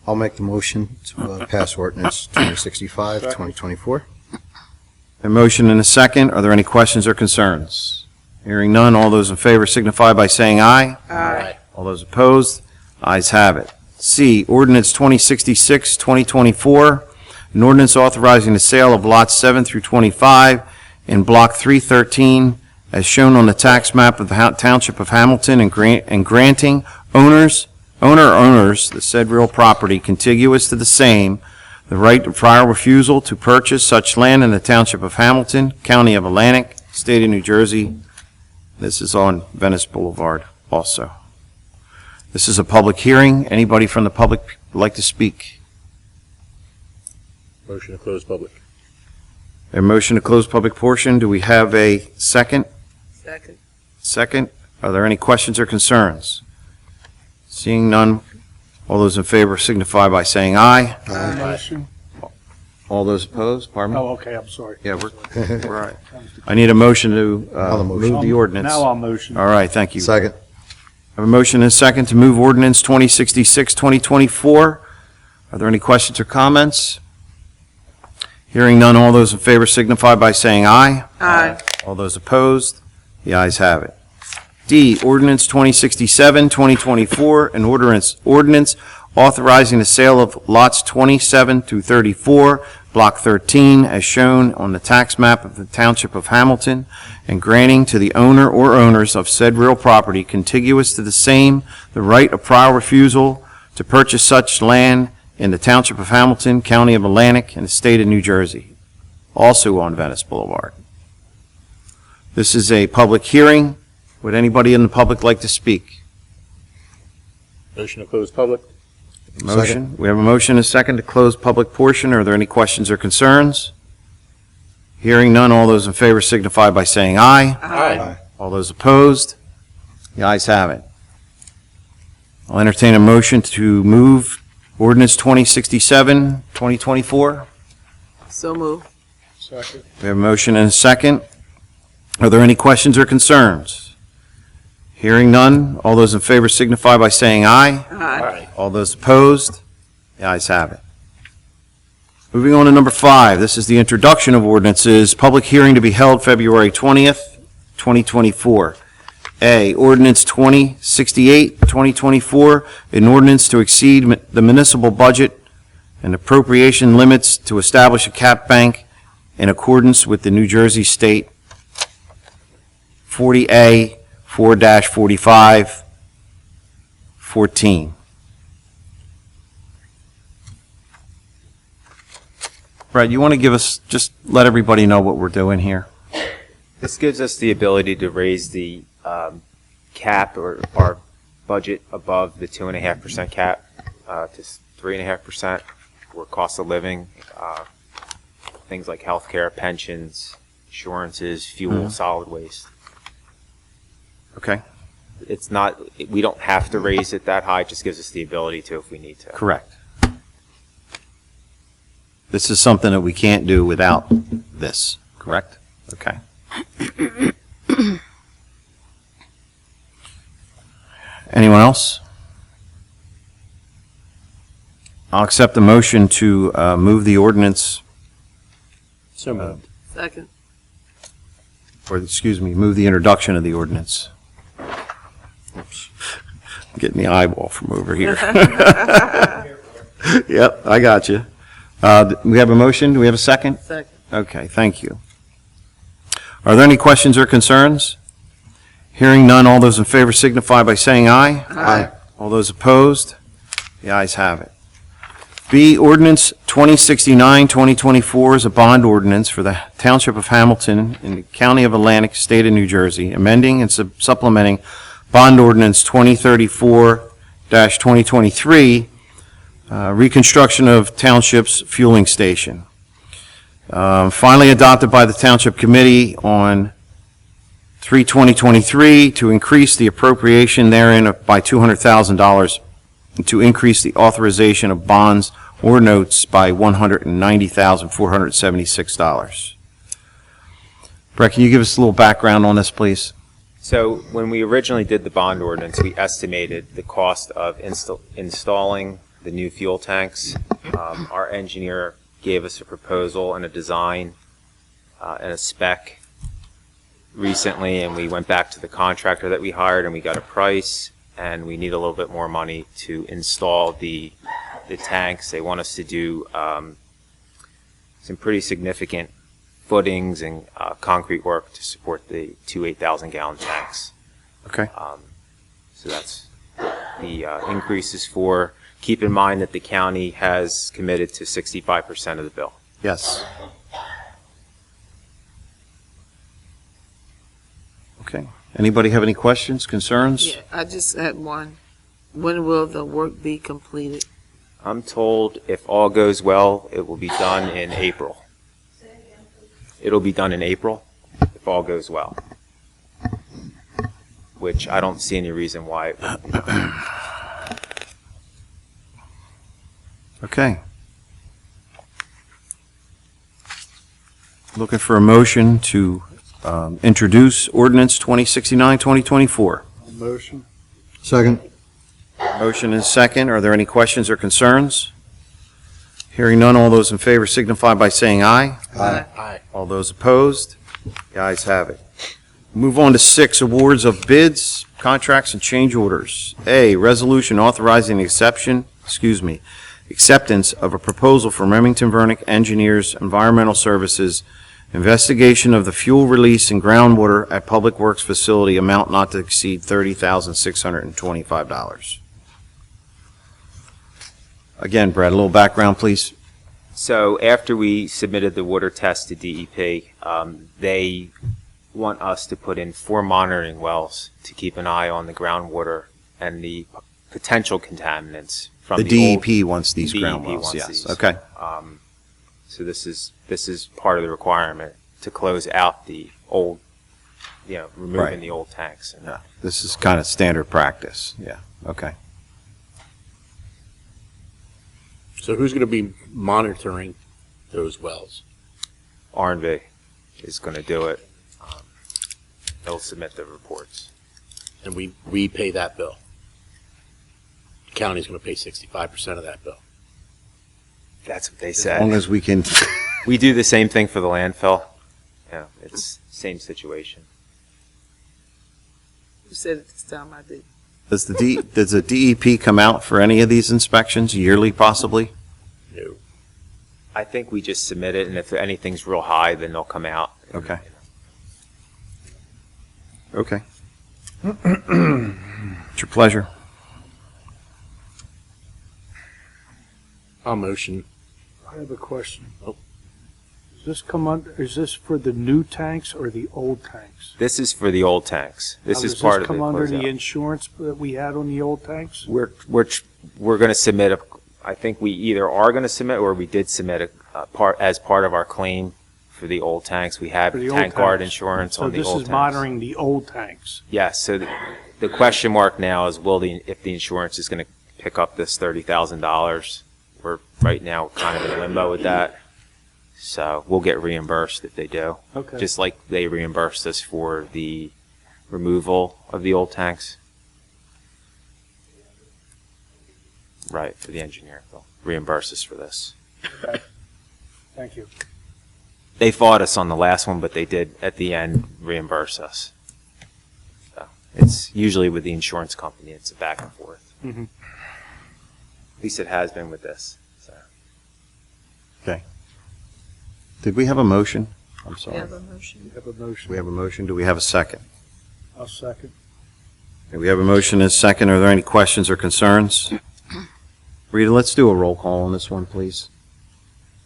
I'll make the motion to pass ordinance 2065, 2024. A motion and a second. Are there any questions or concerns? Hearing none, all those in favor signify by saying aye. Aye. All those opposed, ayes have it. C, ordinance 2066-2024, an ordinance authorizing the sale of lots 7 through 25 in block 313 as shown on the tax map of the Township of Hamilton and granting owners the said real property contiguous to the same the right of prior refusal to purchase such land in the Township of Hamilton, County of Atlantic, State of New Jersey. This is on Venice Boulevard also. This is a public hearing. Anybody from the public would like to speak? Motion to close public. A motion to close public portion. Do we have a second? Second. Second. Are there any questions or concerns? Seeing none, All those in favor signify by saying aye. Motion. All those opposed, pardon me? Oh, okay, I'm sorry. Yeah, we're all right. I need a motion to I'll motion. move the ordinance. Now I'll motion. All right, thank you. Second. I have a motion and a second to move ordinance 2066, 2024. Are there any questions or comments? Hearing none, all those in favor signify by saying aye. Aye. All those opposed, the ayes have it. D, ordinance 2067, 2024, an ordinance authorizing the sale of lots 27 through 34, Block 13, as shown on the tax map of the Township of Hamilton, and granting to the owner or owners of said real property contiguous to the same the right of prior refusal to purchase such land in the Township of Hamilton, County of Atlantic, and the State of New Jersey, also on Venice Boulevard. This is a public hearing. Would anybody in the public like to speak? Motion to close public? Motion. We have a motion and a second to close public portion. Are there any questions or concerns? Hearing none, all those in favor signify by saying aye. Aye. All those opposed? The ayes have it. I'll entertain a motion to move ordinance 2067, 2024. So move. Second. We have a motion and a second. Are there any questions or concerns? Hearing none, all those in favor signify by saying aye. Aye. All those opposed? The ayes have it. Moving on to number 5, this is the introduction of ordinances, public hearing to be held February 20th, 2024. A, ordinance 2068, 2024, an ordinance to exceed the municipal budget and appropriation limits to establish a cap bank in accordance with the New Jersey State 40A 4-45 14. Brett, you want to give us, just let everybody know what we're doing here? This gives us the ability to raise the cap or our budget above the 2.5% cap to 3.5% for cost of living, things like healthcare, pensions, insurances, fuel, solid waste. Okay, It's not, we don't have to raise it that high, it just gives us the ability to if we need to. correct. This is something that we can't do without this, correct? Okay. Anyone else? I'll accept the motion to move the ordinance, So moved. Second. or excuse me, move the introduction of the ordinance. Oops. I'm getting the eyeball from over here. Yep, I got you. We have a motion. Do we have a second? Second. Okay, thank you. Are there any questions or concerns? Hearing none, all those in favor signify by saying aye. Aye. All those opposed? The ayes have it. B, ordinance 2069, 2024 is a bond ordinance for the Township of Hamilton in the County of Atlantic, State of New Jersey, amending and supplementing bond ordinance 2034-2023, reconstruction of Township's fueling station. Finally adopted by the Township Committee on 3/2023 to increase the appropriation therein by $200,000 and to increase the authorization of bonds or notes by $190,476. Brett, can you give us a little background on this, please? So when we originally did the bond ordinance, we estimated the cost of installing the new fuel tanks. Our engineer gave us a proposal and a design and a spec recently, and we went back to the contractor that we hired and we got a price, and we need a little bit more money to install the tanks. They want us to do some pretty significant footings and concrete work to support the two 8,000-gallon tanks. Okay. So that's the increases for. Keep in mind that the county has committed to 65% of the bill. Yes. Okay. Anybody have any questions, concerns? Yeah, I just had one. When will the work be completed? I'm told if all goes well, it will be done in April. It'll be done in April, if all goes well. Which I don't see any reason why it wouldn't be done. Okay. Looking for a motion to introduce ordinance 2069, 2024. Motion. Second. Motion is second. Are there any questions or concerns? Hearing none, all those in favor signify by saying aye. Aye. All those opposed? The ayes have it. Move on to 6, awards of bids, contracts, and change orders. A, resolution authorizing acceptance of a proposal from Remington Vernick Engineers Environmental Services, investigation of the fuel release in groundwater at Public Works Facility, amount not to exceed $30,625. Again, Brad, a little background, please. So after we submitted the water test to DEP, they want us to put in 4 monitoring wells to keep an eye on the groundwater and the potential contaminants from The old- DEP wants these DEP ground wells, wants yes. these. Okay. So this is part of the requirement to close out the old, removing Right. the old tanks. And, Yeah, this is kind of standard practice, yeah, okay. So who's going to be monitoring those wells? R&V is going to do it. They'll submit the reports. And we pay that bill. The county's going to pay 65% of that bill. That's what they As said. long as we can, We do the same thing for the landfill. Yeah, it's same situation. You said it this time, I did. does the DEP come out for any of these inspections yearly, possibly? No. I think we just submit it, and if anything's real high, then they'll come out. Okay. Okay. It's your pleasure. I'll motion. I have a question. Oh. Is this for the new tanks or the old tanks? This is for the old tanks. This Now, is does part of come the under closeout. the insurance that we had on the old tanks? We're going to submit I think we either are going to submit or we did submit as part of our claim for the old tanks. We have For the old tank guard tanks. insurance So on the this old is tanks. monitoring the old tanks. Yes. So the question mark now is if the insurance is going to pick up this $30,000. We're right now kind of in limbo with that. So we'll get reimbursed if they do. Okay. Just like they reimbursed us for the removal of the old tanks. Right, for the engineer. They'll reimburse us for this. Thank you. They fought us on the last one, but they did, at the end, reimburse us. So it's usually with the insurance company, it's a back and forth. Mhm. At least it has been with this. So. Okay. Did we have a motion? I'm sorry. Have a motion. We have a motion. Do we have a second? I'll second. Okay, we have a motion and a second. Are there any questions or concerns? Rita, let's do a roll call on this one, please.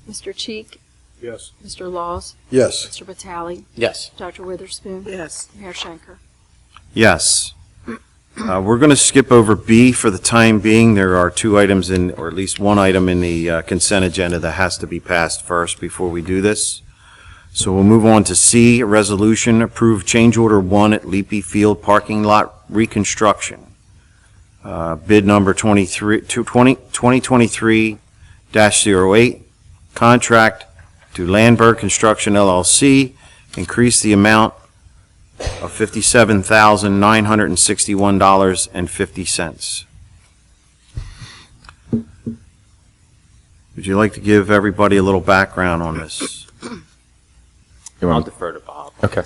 Mr. Cheek? Yes. Mr. Laws? Yes. Mr. Vitale? Yes. Dr. Witherspoon? Yes. Mayor Schenker? Yes. We're going to skip over B for the time being. There are 2 items or at least 1 item in the consent agenda that has to be passed first before we do this. So we'll move on to C, a resolution, approve change order 1 at Leapy Field parking lot reconstruction. Bid number 2023-08, contract to Landberg Construction LLC, increase the amount of $57,961.50. Would you like to give everybody a little background on this? I'll defer to Bob. Okay.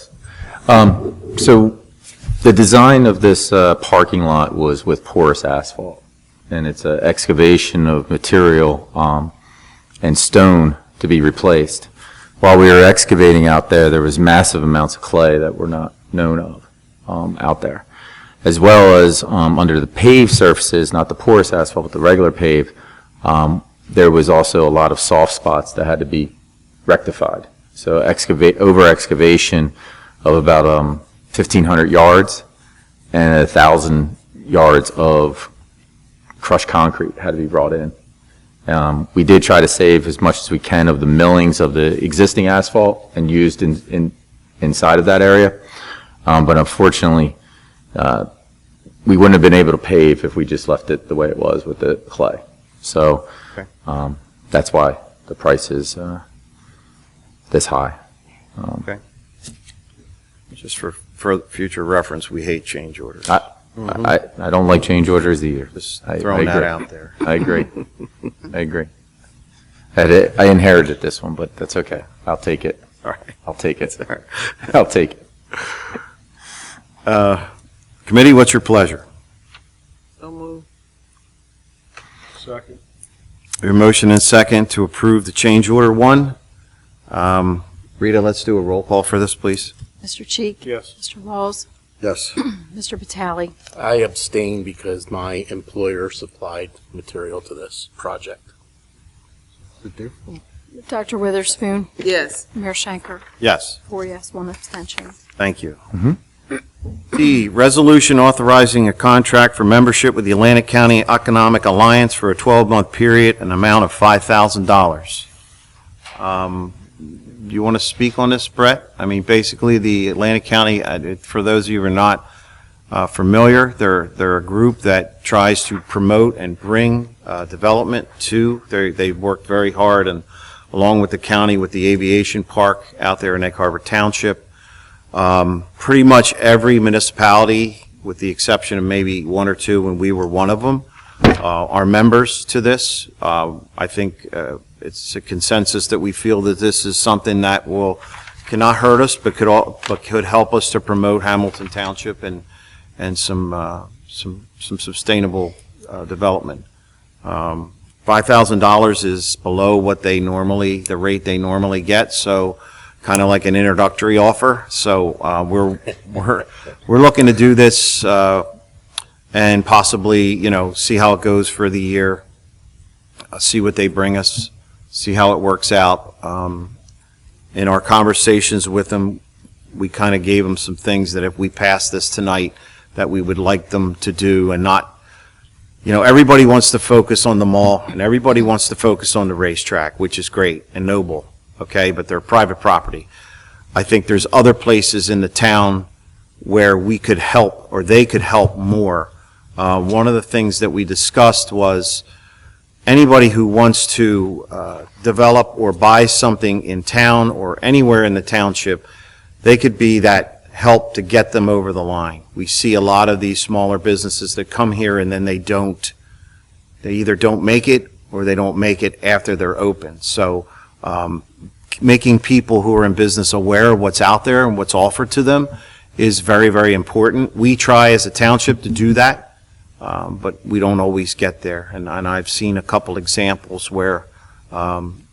So the design of this parking lot was with porous asphalt, and it's an excavation of material and stone to be replaced. While we were excavating out there was massive amounts of clay that were not known of out there, as well as under the paved surfaces, not the porous asphalt, but the regular pave, there was also a lot of soft spots that had to be rectified. So over excavation of about 1,500 yards and 1,000 yards of crushed concrete had to be brought in. We did try to save as much as we can of the millings of the existing asphalt and used inside of that area. But unfortunately, we wouldn't have been able to pave if we just left it the way it was with the clay. So Okay. that's why the price is this high. Just for future reference, we hate change orders. I don't like change orders either. Just I throwing that agree. out there. I agree. I agree. I inherited this one, but that's okay. I'll take it. All right. I'll take it. I'll take it. Committee, what's your pleasure? So moved. Second. Your motion and second to approve the change order one. Rita, let's do a roll call for this, please. Mr. Cheek? Yes. Mr. Walls? Yes. Mr. Vitale? I abstain because my employer supplied material to this project. Dr. Witherspoon? Yes. Mayor Schenker? Yes. 4 yes, 1 abstention. Thank you. D, resolution authorizing a contract for membership with the Atlantic County Economic Alliance for a 12-month period, an amount of $5,000. Do you want to speak on this, Brett? I mean, basically, the Atlantic County, for those of you who are not familiar, they're a group that tries to promote and bring development to. They've worked very hard, and along with the county, with the aviation park out there in Egg Harbor Township. Pretty much every municipality, with the exception of maybe one or two, and we were one of them, are members to this. I think it's a consensus that we feel that this is something that cannot hurt us, but could help us to promote Hamilton Township and some sustainable development. $5,000 is below what the rate they normally get, so kind of like an introductory offer. So we're looking to do this and possibly, see how it goes for the year, see what they bring us, see how it works out. In our conversations with them, we kind of gave them some things that if we pass this tonight, that we would like them to do, and not, everybody wants to focus on the mall and everybody wants to focus on the racetrack, which is great and noble, okay, but they're private property. I think there's other places in the town where we could help, or they could help more. One of the things that we discussed was anybody who wants to develop or buy something in town or anywhere in the township, they could be that help to get them over the line. We see a lot of these smaller businesses that come here and then they either don't make it or they don't make it after they're open. So making people who are in business aware of what's out there and what's offered to them is very, very important. We try as a township to do that, but we don't always get there. And I've seen a couple examples where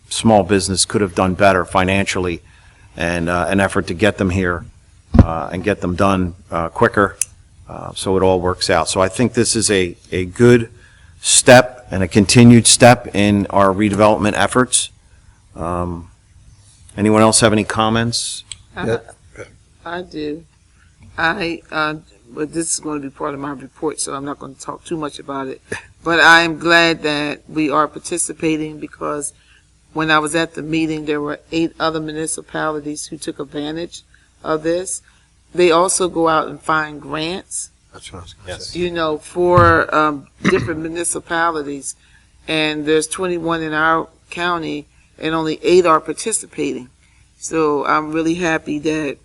small business could have done better financially, and an effort to get them here and get them done quicker, so it all works out. So I think this is a good step and a continued step in our redevelopment efforts. Anyone else have any comments? I do. But this is going to be part of my report, so I'm not going to talk too much about it. But I am glad that we are participating, because when I was at the meeting, there were 8 other municipalities who took advantage of this. They also go out and find grants, That's what I was going to say. for different municipalities. And there's 21 in our county, and only 8 are participating. So I'm really happy that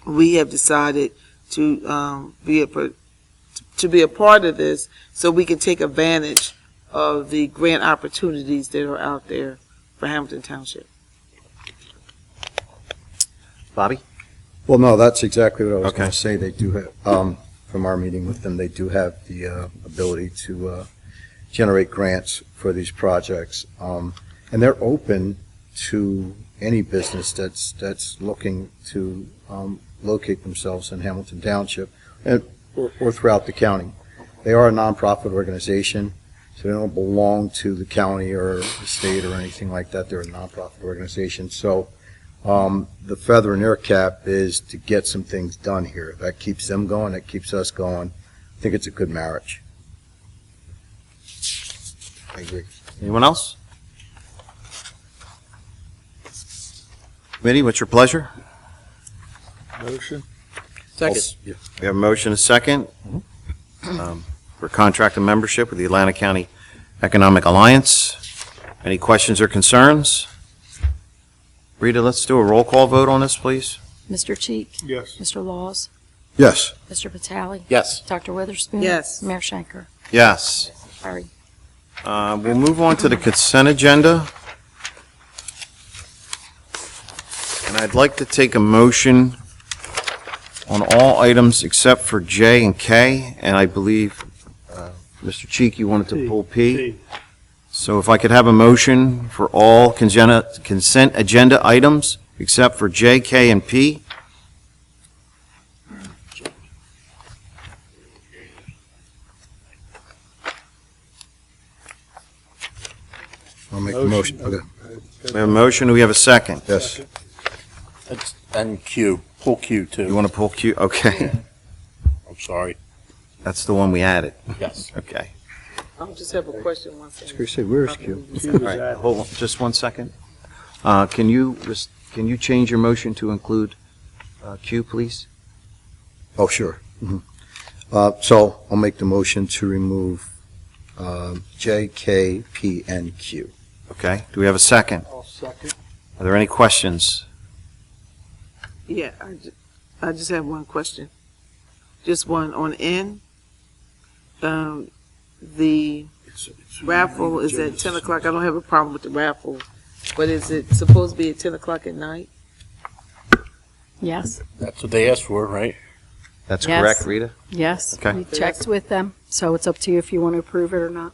we have decided to be a part of this, so we can take advantage of the grant opportunities that are out there for Hamilton Township. Bobby? Well, no, that's exactly what I was Okay. going to say. They do have, from our meeting with them, they do have the ability to generate grants for these projects. And they're open to any business that's looking to locate themselves in Hamilton Township or throughout the county. They are a nonprofit organization, so they don't belong to the county or the state or anything like that. They're a nonprofit organization. So the feather in their cap is to get some things done here. That keeps them going. That keeps us going. I think it's a good marriage. I agree. Anyone else? Committee, what's your pleasure? Motion. Second. We have a motion, a second, for contract and membership with the Atlantic County Economic Alliance. Any questions or concerns? Rita, let's do a roll call vote on this, please. Mr. Cheek? Yes. Mr. Laws? Yes. Mr. Vitale? Yes. Dr. Witherspoon? Yes. Mayor Shanker? Yes. Carried. We'll move on to the consent agenda. And I'd like to take a motion on all items except for J and K, and I believe, Mr. Cheek, you wanted to pull P. So if I could have a motion for all consent agenda items except for J, K, and P. I'll make the motion. Okay. We have a motion, do we have a second? Yes. And Q, pull Q too. You want to pull Q? Okay. I'm sorry. That's the one we added. Yes. Okay. I just have a question one I was second. going to say, where's Q? All right, hold on, just 1 second. Can you change your motion to include Q, please? Oh, sure. So I'll make the motion to remove J, K, P, and Q. Okay, do we have a second? I'll second. Are there any questions? Yeah, I just have one question. Just one on N. The raffle is at 10 o'clock. I don't have a problem with the raffle, but is it supposed to be at 10 o'clock at night? Yes. That's what they asked for, right? That's Yes. correct, Rita? Yes. Okay. We checked with them, so it's up to you if you want to approve it or not.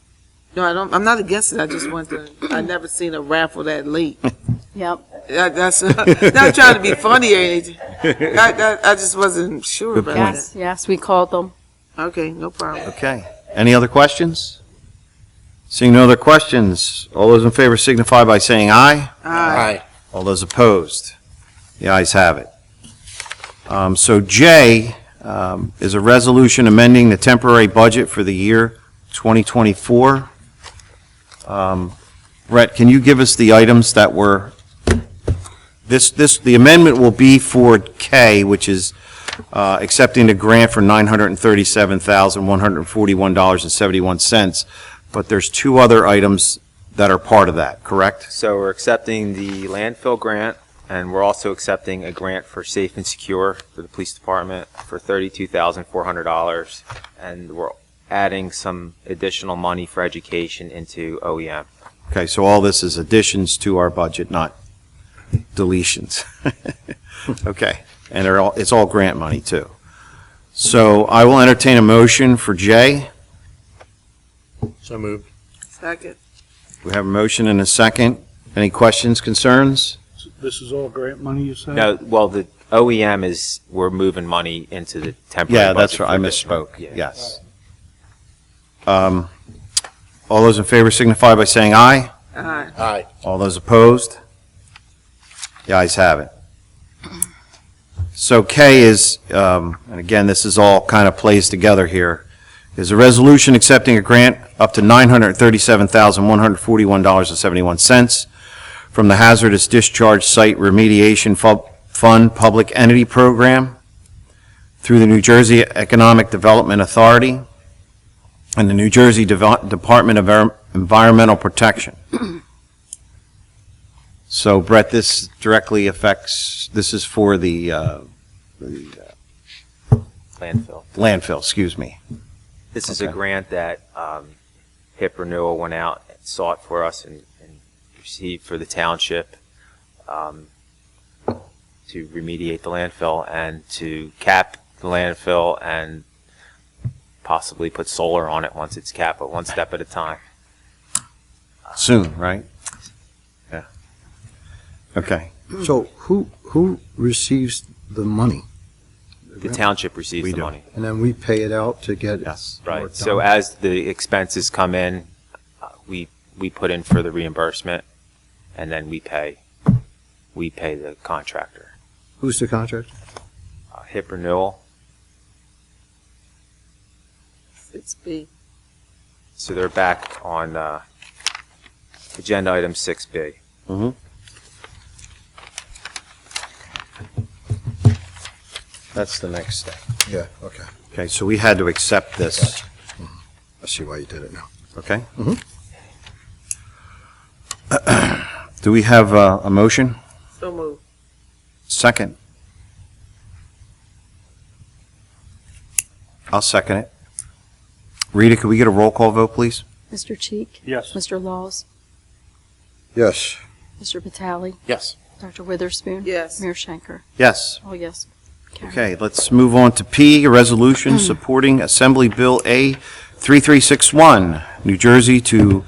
No, I don't. I'm not against it. I just want to. I never seen a raffle that late. Yep. That's not trying to be funny or anything. I just wasn't sure Good about point. Yes, yes, we called them. that. Okay, no problem. Okay. Any other questions? Seeing no other questions, all those in favor signify by saying aye. Aye. All those opposed? The ayes have it. So J is a resolution amending the temporary budget for the year 2024. Brett, can you give us the items that were, the amendment will be for K, which is accepting the grant for $937,141.71, but there's two other items that are part of that, correct? So we're accepting the landfill grant, and we're also accepting a grant for Safe and Secure for the police department for $32,400, and we're adding some additional money for education into OEM. Okay, so all this is additions to our budget, not deletions. Okay, and it's all grant money, too. So I will entertain a motion for J. So moved. Second. We have a motion and a second. Any questions, concerns? This is all grant money, you said? No, well, the OEM is, we're moving money into the temporary Yeah, that's budget right, I for this one. misspoke, Yeah. yes. All those in favor signify by saying aye. Aye. Aye. All those opposed? The ayes have it. So K is, and again, this is all kind of plays together here, is a resolution accepting a grant up to $937,141.71 from the Hazardous Discharge Site Remediation Fund Public Entity Program through the New Jersey Economic Development Authority and the New Jersey Department of Environmental Protection. So Brett, this directly affects, this is for the landfill, excuse me. This is a Okay. grant that HIP Renewal went out and sought for us and received for the township to remediate the landfill and to cap the landfill and possibly put solar on it once it's capped, but one step at a time. Soon, right? Yeah. Okay. So who receives the money? The township receives We the do. money. And then we pay it out to get Yes. more Right, so done? as the expenses come in, we put in for the reimbursement, and then we pay the contractor. Who's the contractor? HIP Renewal, 6B. so they're back on agenda item 6B. That's the next step. Yeah, okay. Okay, so we had to accept this, I see why you did it now. okay? Do we have a motion? So moved. Second. I'll second it. Rita, could we get a roll call vote, please? Mr. Cheek? Yes. Mr. Laws? Yes. Mr. Vitale? Yes. Dr. Witherspoon? Yes. Mayor Schenker? Yes. Oh, yes. Carried. Okay, let's move on to P, a resolution supporting Assembly Bill A 3361, New Jersey, to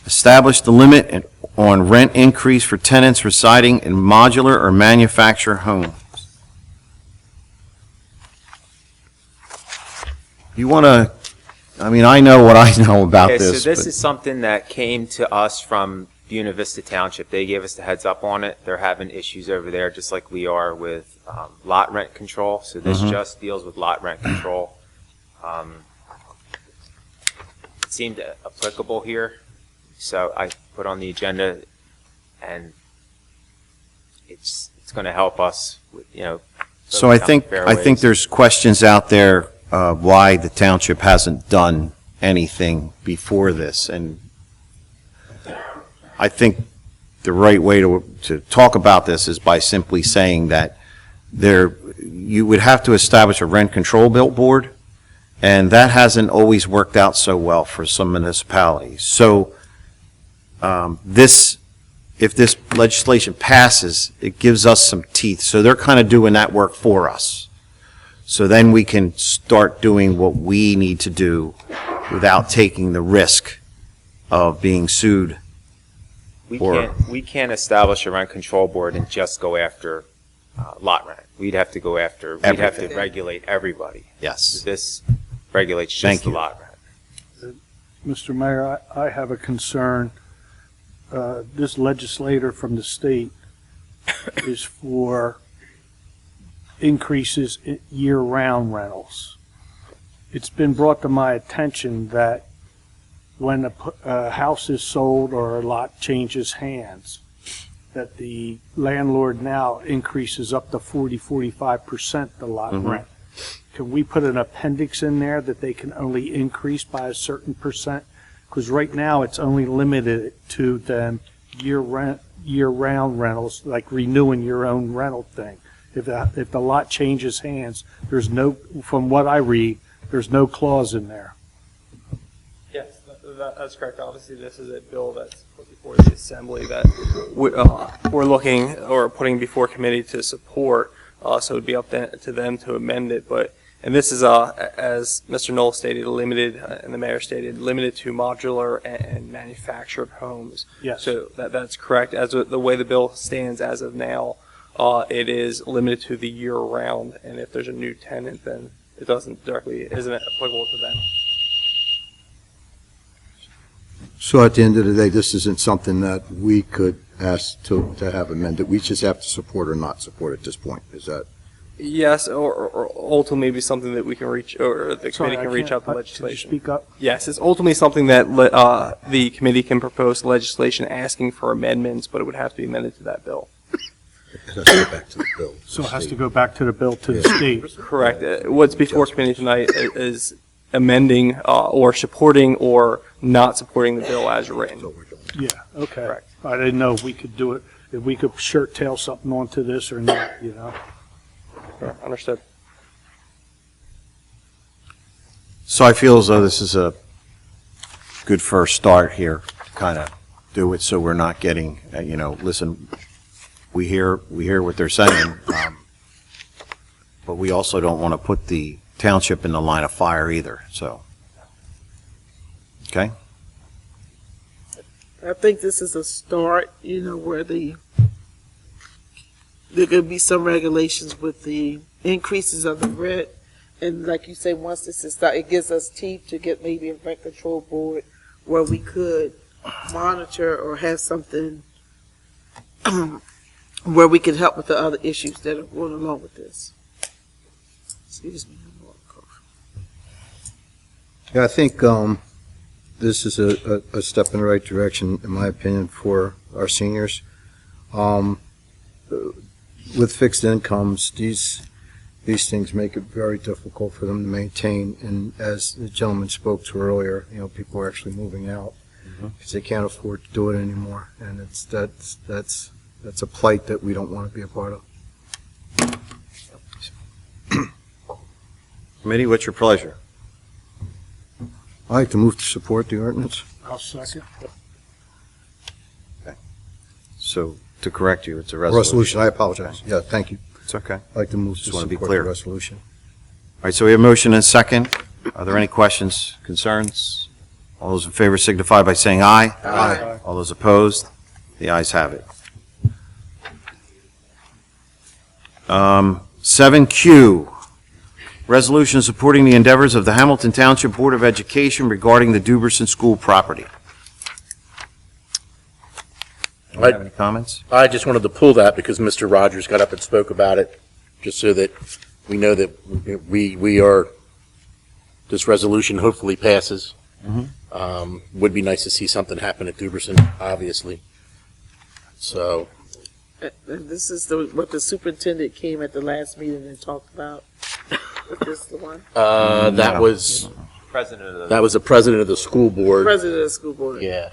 establish the limit on rent increase for tenants residing in modular or manufactured homes. You want to, I mean, I know what I know about Okay, this. so this but- is something that came to us from Buena Vista Township. They gave us the heads up on it. They're having issues over there, just like we are with lot rent control. So this just deals with lot rent control. It seemed applicable here, so I put on the agenda, and it's going to help us with, So I down think, the I think fairways. there's questions out there why the township hasn't done anything before this. And I think the right way to talk about this is by simply saying that you would have to establish a rent control board, and that hasn't always worked out so well for some municipalities. So if this legislation passes, it gives us some teeth. So they're kind of doing that work for us. So then we can start doing what we need to do without taking the risk of being sued. We can't establish a rent control board and just go after lot rent. We'd have to go after, we'd have to regulate everybody. Yes. This regulates Thank just the you. lot rent. Mr. Mayor, I have a concern. This legislator from the state is for increases in year-round rentals. It's been brought to my attention that when a house is sold or a lot changes hands, that the landlord now increases up to 45% the lot rent. Can we put an appendix in there that they can only increase by a certain percent? Because right now, it's only limited to the year-round rentals, like renewing your own rental thing. If the lot changes hands, there's no, from what I read, there's no clause in there. Yes, that's correct. Obviously, this is a bill that's put before the Assembly that we're looking or putting before committee to support. So it would be up to them to amend it. And this is, as Mr. Knoll stated, limited, and the mayor stated, limited to modular and manufactured homes. Yes. So that's correct. As the way the bill stands as of now, it is limited to the year round. And if there's a new tenant, then it isn't applicable to them. So at the end of the day, this isn't something that we could ask to have amended. We just have to support or not support at this point. Is that? Yes, or ultimately be something that we can reach, or the committee can reach out to legislation. Speak up. Yes, it's ultimately something that the committee can propose legislation asking for amendments, but it would have to be amended to that bill. It has to go back to the bill. So it has to go back to the bill to the state. Correct. What's before committee tonight is amending or supporting or not supporting the bill as written. Yeah, okay. Correct. I didn't know if we could do it, if we could shirt tail something onto this or not, Understood. So I feel as though this is a good first start here to kind of do it so we're not getting, listen, we hear what they're saying, but we also don't want to put the township in the line of fire either, so. Okay? I think this is a start, where there could be some regulations with the increases of the rent. And like you say, once this is started, it gives us teeth to get maybe a rent control board where we could monitor or have something where we could help with the other issues that are going along with this. Excuse me. Yeah, I think this is a step in the right direction, in my opinion, for our seniors. With fixed incomes, these things make it very difficult for them to maintain. And as the gentleman spoke to earlier, people are actually moving out. because they can't afford to do it anymore. And that's a plight that we don't want to be a part of. Committee, what's your pleasure? I'd like to move to support the ordinance. I'll second. So, to correct you, it's a resolution. Resolution, I apologize. Yeah, thank you. It's okay. I'd like to move to Just wanna be support clear. the resolution. All right, so we have a motion and a second. Are there any questions, concerns? All those in favor signify by saying aye. Aye. All those opposed? The ayes have it. 7Q, resolution supporting the endeavors of the Hamilton Township Board of Education regarding the Duberson School property. Have any comments? I just wanted to pull that because Mr. Rogers got up and spoke about it, just so that we know that we are, this resolution hopefully passes. Would be nice to see something happen at Duberson, obviously. So, This is what the superintendent came at the last meeting and talked about. Is this the one? that was the president of the school board. President of the school board. Yeah.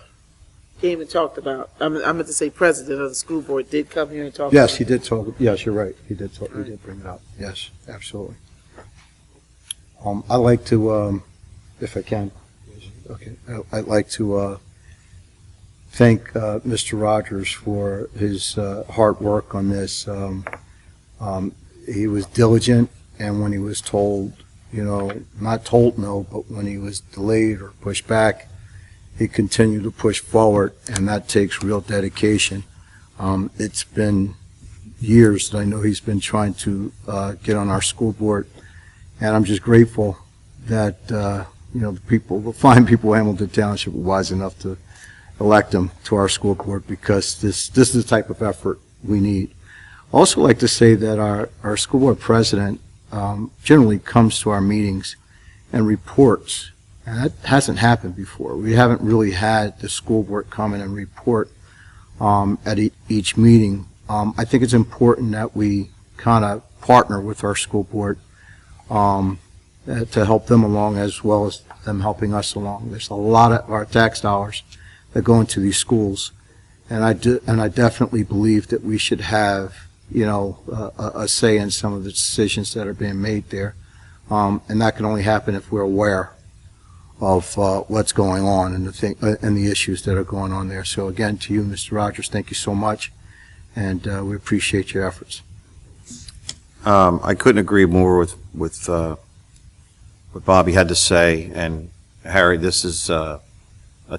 Came and talked about, I meant to say president of the school board did come here and talk. Yes, about he did talk, yes, you're right. He did talk, he did bring it up. Yes, absolutely. I'd like to, if I can, okay, I'd like to thank Mr. Rogers for his hard work on this. He was diligent, and when he was told, not told no, but when he was delayed or pushed back, he continued to push forward, and that takes real dedication. It's been years that I know he's been trying to get on our school board, and I'm just grateful that, the fine people of Hamilton Township were wise enough to elect him to our school board, because this is the type of effort we need. I also like to say that our school board president generally comes to our meetings and reports. And that hasn't happened before. We haven't really had the school board come in and report at each meeting. I think it's important that we kind of partner with our school board to help them along, as well as them helping us along. There's a lot of our tax dollars that go into these schools, and I definitely believe that we should have a say in some of the decisions that are being made there, and that can only happen if we're aware of what's going on and the issues that are going on there. So again, to you, Mr. Rogers, thank you so much, and we appreciate your efforts. I couldn't agree more with what Bobby had to say. And Harry, this is a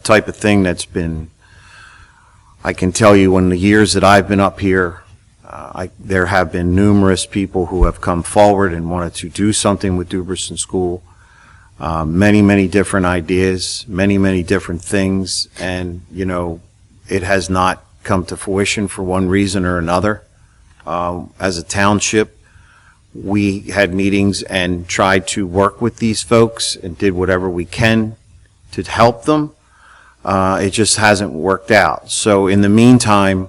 type of thing that's been, I can tell you, in the years that I've been up here, there have been numerous people who have come forward and wanted to do something with Duberson School. Many different ideas, many different things, and, it has not come to fruition for one reason or another. As a township, we had meetings and tried to work with these folks and did whatever we can to help them. It just hasn't worked out. So in the meantime,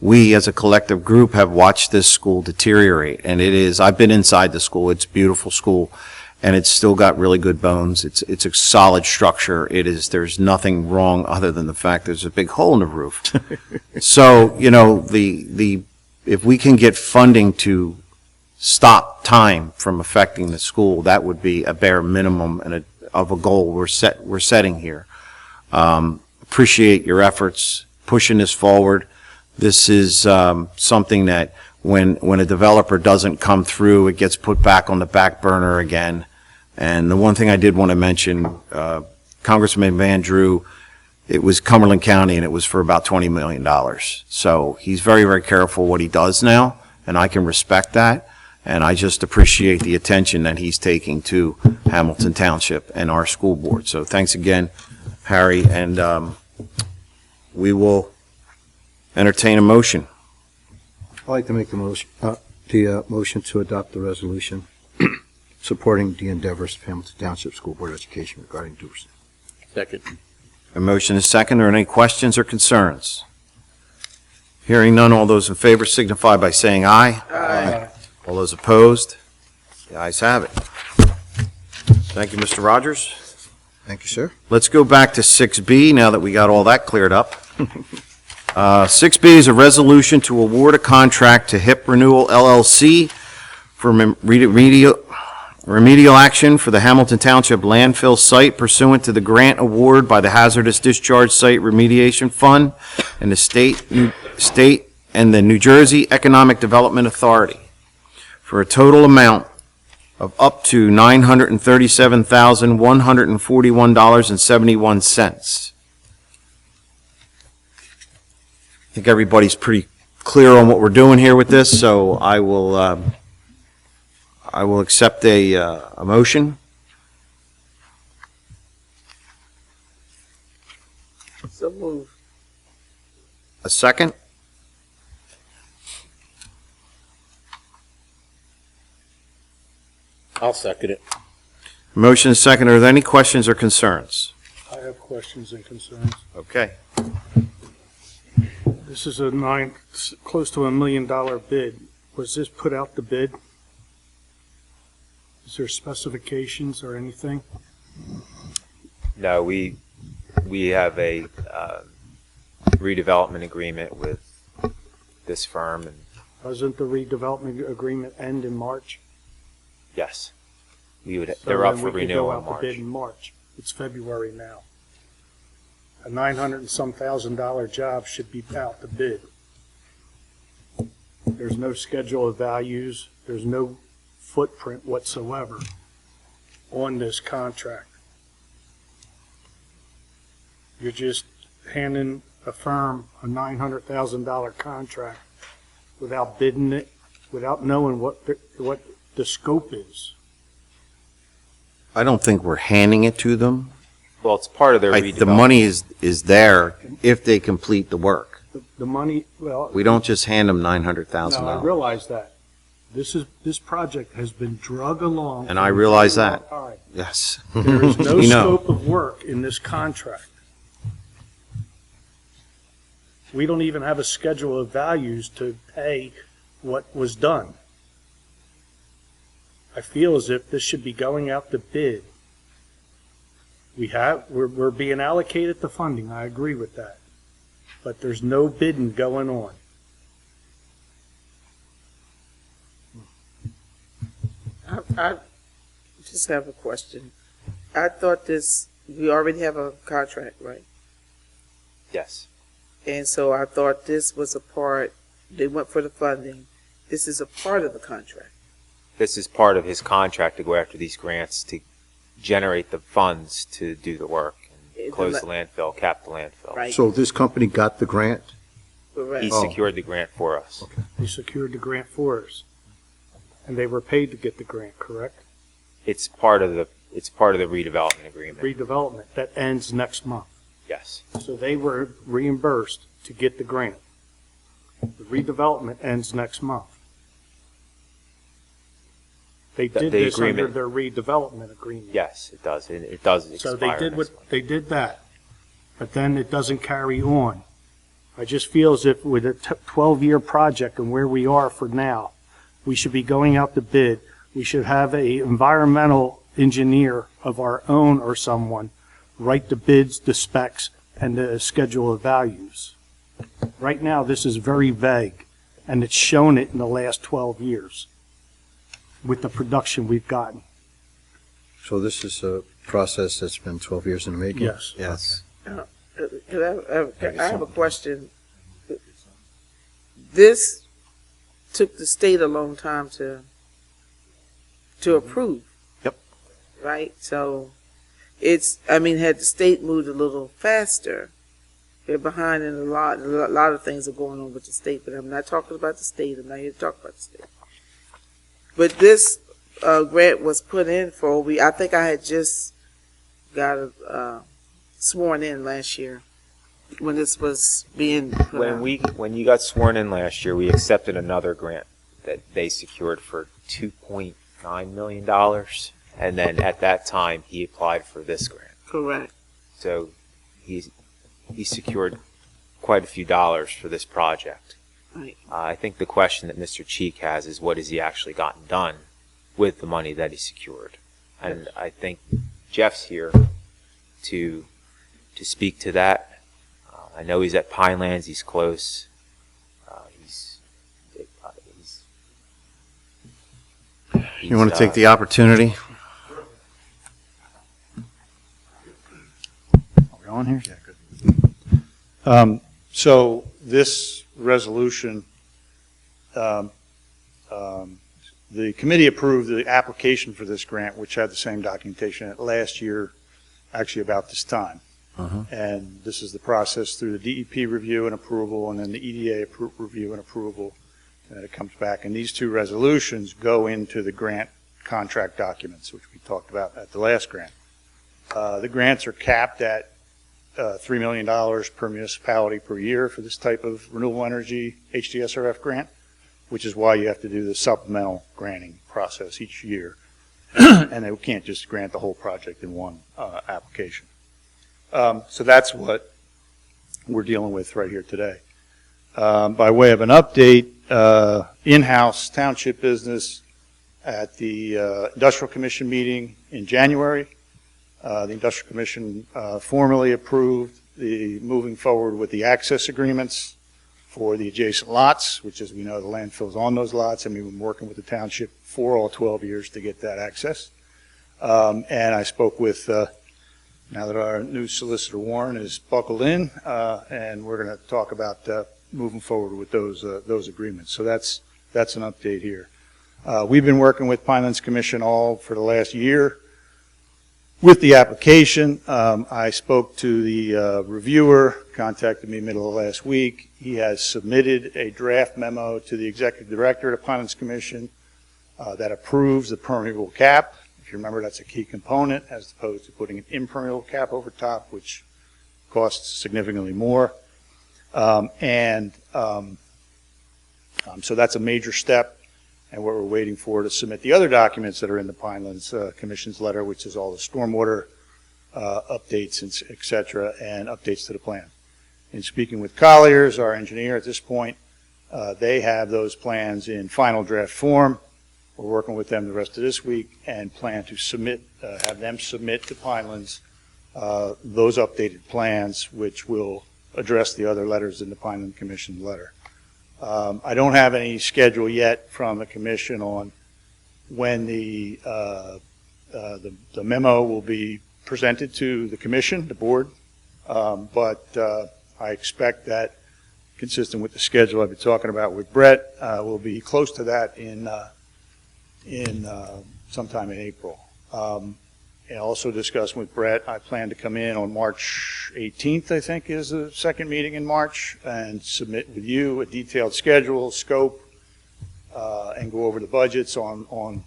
we as a collective group have watched this school deteriorate, and I've been inside the school, it's a beautiful school, and it's still got really good bones. It's a solid structure. There's nothing wrong other than the fact there's a big hole in the roof. So, if we can get funding to stop time from affecting the school, that would be a bare minimum of a goal we're setting here. Appreciate your efforts pushing this forward. This is something that when a developer doesn't come through, it gets put back on the back burner again. And the one thing I did want to mention, Congressman Van Drew, it was Cumberland County, and it was for about $20 million. So he's very careful what he does now, and I can respect that. And I just appreciate the attention that he's taking to Hamilton Township and our school board. So thanks again, Harry, and we will entertain a motion. I'd like to make the motion to adopt the resolution supporting the endeavors of Hamilton Township School Board of Education regarding Duberson. Second. A motion is second. Are there any questions or concerns? Hearing none, all those in favor signify by saying aye. Aye. All those opposed? The ayes have it. Thank you, Mr. Rogers. Thank you, sir. Let's go back to 6B now that we got all that cleared up. 6B is a resolution to award a contract to HIP Renewal LLC for remedial action for the Hamilton Township landfill site pursuant to the grant award by the Hazardous Discharge Site Remediation Fund and the state and the New Jersey Economic Development Authority for a total amount of up to $937,141.71. I think everybody's pretty clear on what we're doing here with this, so I will accept a motion. So move. A second? I'll second it. Motion is second. Are there any questions or concerns? I have questions and concerns. Okay. This is close to $1 million bid. Was this put out to bid? Is there specifications or anything? No, we have a redevelopment agreement with this firm, and Doesn't the redevelopment agreement end in March? yes, they're So up then for we could renewal go in out to March. bid in March. It's February now. A $900 and some thousand job should be out to bid. There's no schedule of values. There's no footprint whatsoever on this contract. You're just handing a firm a $900,000 contract without bidding it, without knowing what the scope is. I don't think we're handing it to them. Well, it's part of their redevelopment. The money is there if they complete the work. The money, well. We don't just hand them No, I $900,000. realize that. This project has been drug along. And I realize that. All right. Yes. There is no We know. scope of work in this contract. We don't even have a schedule of values to pay what was done. I feel as if this should be going out to bid. We're being allocated the funding, I agree with that. But there's no bidding going on. I just have a question. I thought we already have a contract, right? Yes. And so I thought this was a part, they went for the funding. This is a part of the contract. This is part of his contract to go after these grants to generate the funds to do the work and close the landfill, cap the landfill. Right. So this company got the grant? Correct. He secured the grant for us. They secured the grant for us. And they were paid to get the grant, correct? It's part of the redevelopment agreement. Redevelopment, that ends next month. Yes. So they were reimbursed to get the grant. The redevelopment ends next month. They did the this under agreement- their redevelopment agreement. Yes, it does. It does So expire they did next month. they did that, but then it doesn't carry on. I just feel as if with a 12-year project and where we are for now, we should be going out to bid. We should have a environmental engineer of our own or someone write the bids, the specs, and the schedule of values. Right now, this is very vague, and it's shown it in the last 12 years with the production we've gotten. So this is a process that's been 12 years in the making? Yes. Yes. I have a question. This took the state a long time to approve. Yep. Right? So had the state moved a little faster, they're behind in a lot of things are going on with the state, but I'm not talking about the state. I'm not here to talk about the state. But this grant was put in for, I think I had just got sworn in last year when this was being put out. When you got sworn in last year, we accepted another grant that they secured for $2.9 million. And then at that time, he applied for this grant. Correct. So he secured quite a few dollars for this project. Right. I think the question that Mr. Cheek has is what has he actually gotten done with the money that he secured? And I think Jeff's here to speak to that. I know he's at Pinelands. He's close. You want to take the opportunity? Are we on here? Yeah, good. So this resolution, the committee approved the application for this grant, which had the same documentation last year, actually about this time. And this is the process through the DEP review and approval, and then the EDA review and approval, and it comes back. And these two resolutions go into the grant contract documents, which we talked about at the last grant. The grants are capped at $3 million per municipality per year for this type of renewable energy HDSRF grant, which is why you have to do the supplemental granting process each year. And they can't just grant the whole project in one application. So that's what we're dealing with right here today. By way of an update, in-house township business at the Industrial Commission meeting in January. The Industrial Commission formally approved the moving forward with the access agreements for the adjacent lots, which, as we know, the landfill's on those lots, and we've been working with the township for all 12 years to get that access. And I spoke with, now that our new solicitor Warren is buckled in, and we're going to talk about moving forward with those agreements. So that's an update here. We've been working with Pinelands Commission all for the last year with the application. I spoke to the reviewer, contacted me middle of last week. He has submitted a draft memo to the executive director of the Pinelands Commission that approves the permeable cap. If you remember, that's a key component as opposed to putting an impermeable cap over top, which costs significantly more. So that's a major step, and what we're waiting for to submit the other documents that are in the Pinelands Commission's letter, which is all the stormwater updates, and et cetera, and updates to the plan. In speaking with Colliers, our engineer at this point, they have those plans in final draft form. We're working with them the rest of this week and plan to submit, have them submit to Pinelands those updated plans, which will address the other letters in the Pineland Commission letter. I don't have any schedule yet from the Commission on when the memo will be presented to the Commission, the Board, but I expect that, consistent with the schedule I've been talking about with Brett, we'll be close to that in sometime in April. And also discussing with Brett, I plan to come in on March 18th, I think is the second meeting in March, and submit with you a detailed schedule, scope, and go over the budgets on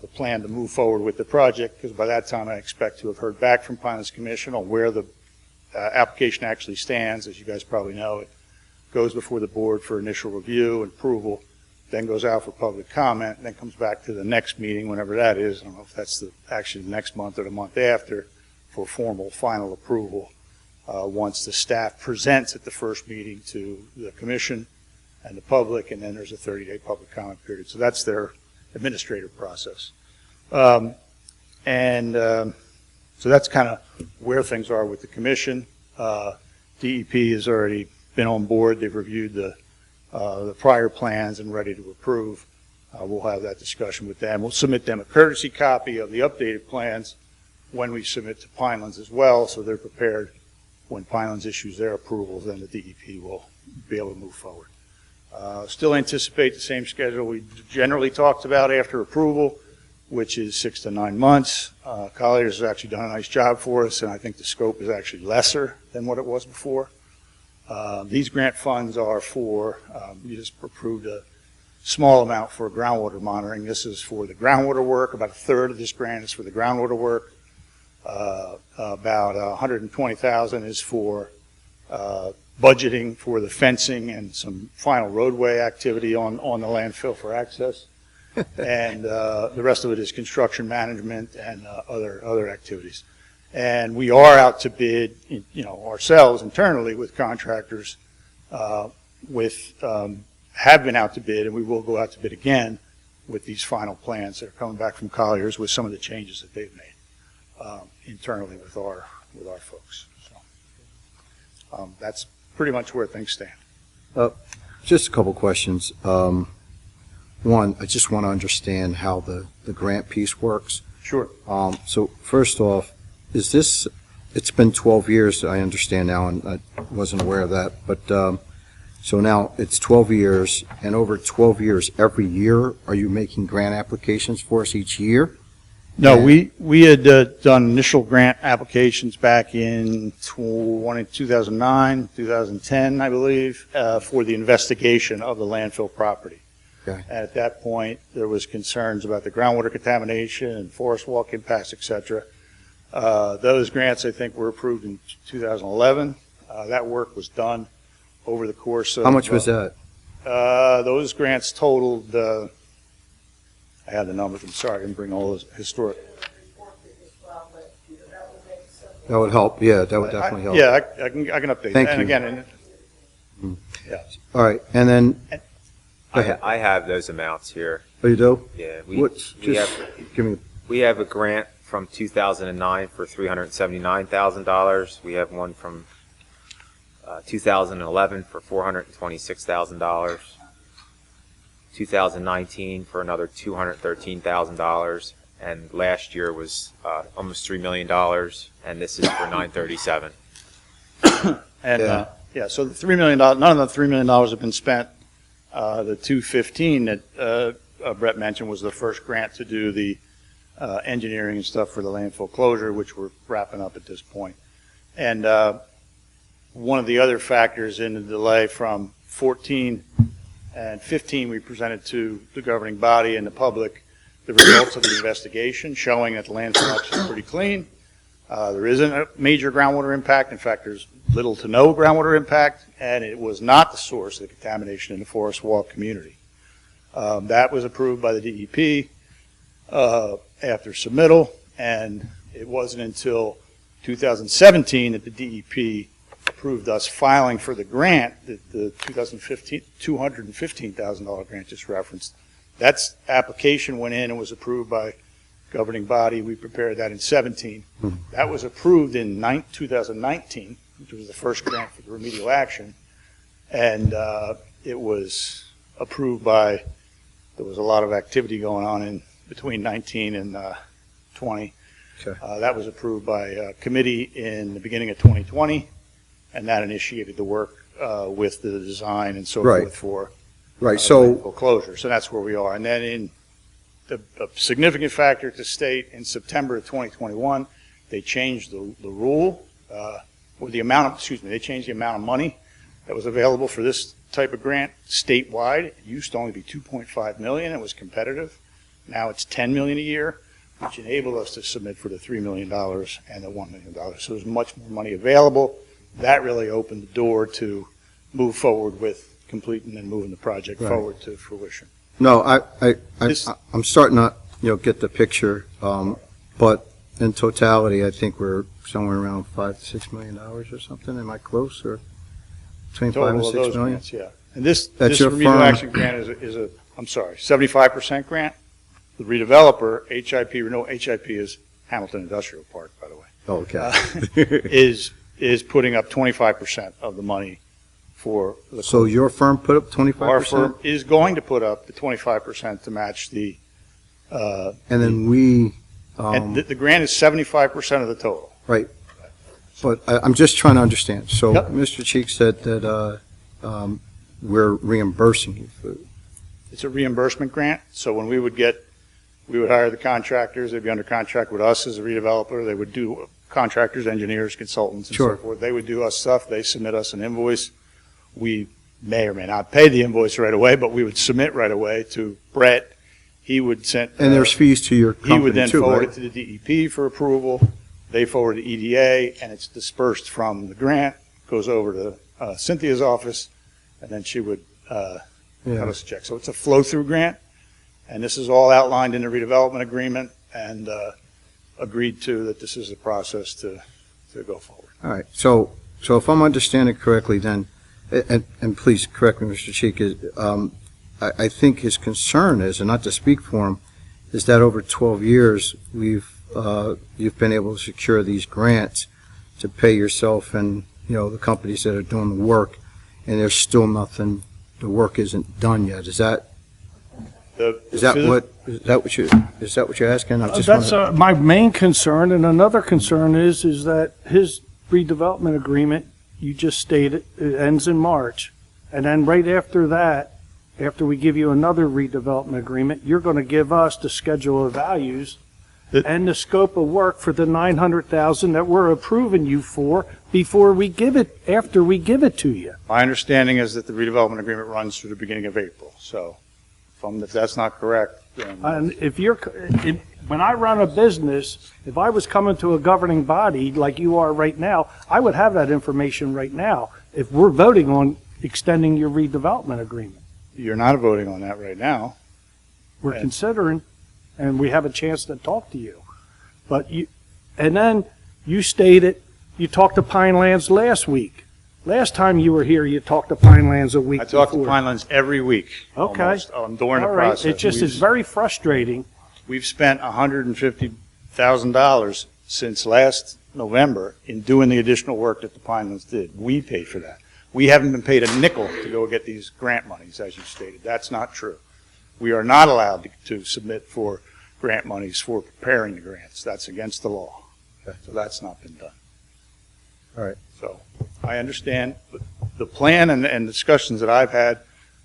the plan to move forward with the project, because by that time I expect to have heard back from Pinelands Commission on where the application actually stands. As you guys probably know, it goes before the board for initial review and approval, then goes out for public comment, and then comes back to the next meeting, whenever that is. I don't know if that's actually the next month or the month after, for formal final approval once the staff presents at the first meeting to the commission and the public, and then there's a 30-day public comment period. So that's their administrative process. So that's kind of where things are with the commission. DEP has already been on board. They've reviewed the prior plans and ready to approve. We'll have that discussion with them. We'll submit them a courtesy copy of the updated plans when we submit to Pinelands as well, so they're prepared when Pinelands issues their approval, then the DEP will be able to move forward. Still anticipate the same schedule we generally talked about after approval, which is 6 to 9 months. Colliers has actually done a nice job for us, and I think the scope is actually lesser than what it was before. These grant funds are for, you just approved a small amount for groundwater monitoring. This is for the groundwater work. About a third of this grant is for the groundwater work. About $120,000 is for budgeting for the fencing and some final roadway activity on the landfill for access. And the rest of it is construction management and other activities. And we are out to bid, ourselves internally with contractors, have been out to bid, and we will go out to bid again with these final plans that are coming back from Colliers with some of the changes that they've made internally with our with our folks. So, that's pretty much where things stand. Just a couple questions. One, I just want to understand how the grant piece works. Sure. So first off, it's been 12 years, I understand now, and I wasn't aware of that, but, so now it's 12 years, and over 12 years, every year, are you making grant applications for us each year? No, we had done initial grant applications back in 2009, 2010, I believe, for the investigation of the landfill property. Okay. And at that point, there was concerns about the groundwater contamination and forest walk impacts, et cetera. Those grants, I think, were approved in 2011. That work was done over the course of... How much was that? Those grants totaled, I had the numbers, I'm sorry, I didn't bring all those historic. That would help, yeah, that would definitely help. Yeah, I can update. Thank and you. Again, yeah. All right, and then, go ahead. I have those amounts here. Oh, you do? Yeah, we have a grant from 2009 for $379,000. We have one from 2011 for $426,000. 2019 for another $213,000, and last year was almost $3 million, and this is for $937. And so the $3 million, none of the $3 million have been spent. The $215 that Brett mentioned was the first grant to do the engineering and stuff for the landfill closure, which we're wrapping up at this point. And one of the other factors in the delay from 14 and 15, we presented to the governing body and the public the results of the investigation, showing that the landfill actually is pretty clean. There isn't a major groundwater impact. In fact, there's little to no groundwater impact, and it was not the source of the contamination in the forest walk community. That was approved by the DEP after submittal, and it wasn't until 2017 that the DEP approved us filing for the grant, the 2015 $215,000 grant just referenced. That application went in and was approved by governing body. We prepared that in 17. That was approved in 2019, which was the first grant for the remedial action, and it was approved by, there was a lot of activity going on in between 19 and 20. Okay. That was approved by committee in the beginning of 2020, and that initiated the work with the design and so Right. forth for so, landfill closure. So that's where we are. And then in a significant factor to state, in September of 2021, they changed the rule, or the amount of, they changed the amount of money that was available for this type of grant statewide. It used to only be $2.5 million. It was competitive. Now it's $10 million a year, which enabled us to submit for the $3 million and the $1 million. So there's much more money available. That really opened the door to move forward with completing and moving the project Right. forward to fruition. no, I'm starting to, get the picture, but in totality, I think we're somewhere around $5 to $6 million or something. Am I close, or between 5 and Total of 6 those million? grants, yeah. And this your remedial firm? action grant is a 75% grant. The redeveloper, HIP is Hamilton Industrial Park, by the way, Oh, okay. is putting up 25% of the money for the. So your firm put up 25%? Our firm is going to put up the 25% to match the. And then we, And the grant is 75% of the total. right. But I'm just trying to understand. So Yep. Mr. Cheek said that we're reimbursing you for, It's a reimbursement grant, so when we would hire the contractors, they'd be under contract with us as a redeveloper, they would do contractors, engineers, consultants, and so Sure. forth. They would do us stuff, they submit us an invoice. We may or may not pay the invoice right away, but we would submit right away to Brett. He would send. and there's fees to your He would company then too, forward right? it to the DEP for approval. They forward to EDA, and it's dispersed from the grant, goes over to Cynthia's office, and then she would cut us a check. So it's a flow-through grant, and this is all outlined in the redevelopment agreement and agreed to that this is the process to go forward. All right. So if I'm understanding correctly, then, and please correct me, Mr. Cheek, I think his concern is, and not to speak for him, is that over 12 years, you've been able to secure these grants to pay yourself and, the companies that are doing the work, and there's still nothing, the work isn't done yet. Is that what you're asking? I just That's wanna- my main concern, and another concern is that his redevelopment agreement, you just stated, it ends in March. And then right after that, after we give you another redevelopment agreement, you're going to give us the schedule of values and the scope of work for the 900,000 that we're approving you for before we give it, after we give it to you. My understanding is that the redevelopment agreement runs through the beginning of April, so if that's not correct, then... And when I run a business, if I was coming to a governing body like you are right now, I would have that information right now if we're voting on extending your redevelopment agreement. You're not voting on that right now. We're considering, and we have a chance to talk to you. And then you stated, you talked to Pinelands last week. Last time you were here, you talked to Pinelands a week I talk to before. Pinelands every week. Okay. Almost, during the All right. process. It just is very frustrating. We've spent $150,000 since last November in doing the additional work that the Pinelands did. We paid for that. We haven't been paid a nickel to go get these grant monies, as you stated. That's not true. We are not allowed to submit for grant monies for preparing the grants. That's against the law. So that's not been done. All right. So I understand the plan and discussions that I've had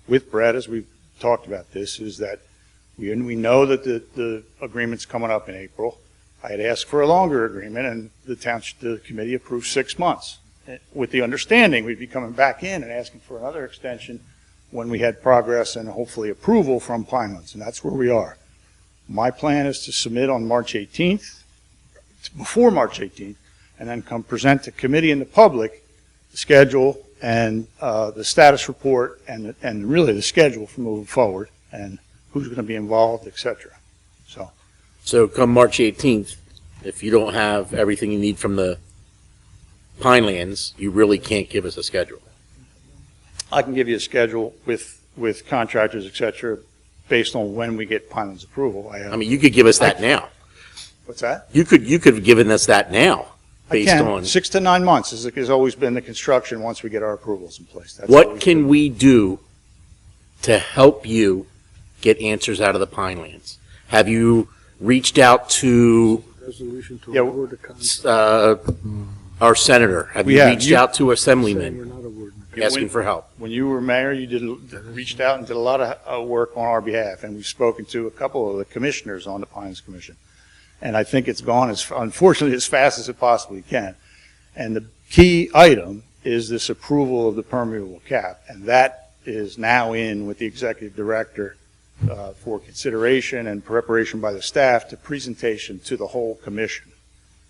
with Brett as we've talked about this is that we know that the agreement's coming up in April. I had asked for a longer agreement, and the committee approved 6 months with the understanding we'd be coming back in and asking for another extension when we had progress and hopefully approval from Pinelands, and that's where we are. My plan is to submit on March 18th, before March 18th, and then come present to committee and the public the schedule and the status report and really the schedule for moving forward and who's going to be involved, et cetera. So come March 18th, if you don't have everything you need from the Pinelands, you really can't give us a schedule. I can give you a schedule with contractors, et cetera, based on when we get Pinelands approval. I mean, you could give us that now. What's that? You could have given us that now, based I can. on 6 to 9 months has always been the construction once we get our approvals in place. That's what always can been- we do to help you get answers out of the Pinelands? Have you reached out to Resolution to Yeah, award the contract. our senator? Have We you have. reached You- out to assemblymen We're not awarding it. asking for help? When you were mayor, you reached out and did a lot of work on our behalf, and we've spoken to a couple of the commissioners on the Pines Commission. And I think it's gone, unfortunately, as fast as it possibly can. And the key item is this approval of the permeable cap, and that is now in with the executive director for consideration and preparation by the staff to presentation to the whole commission.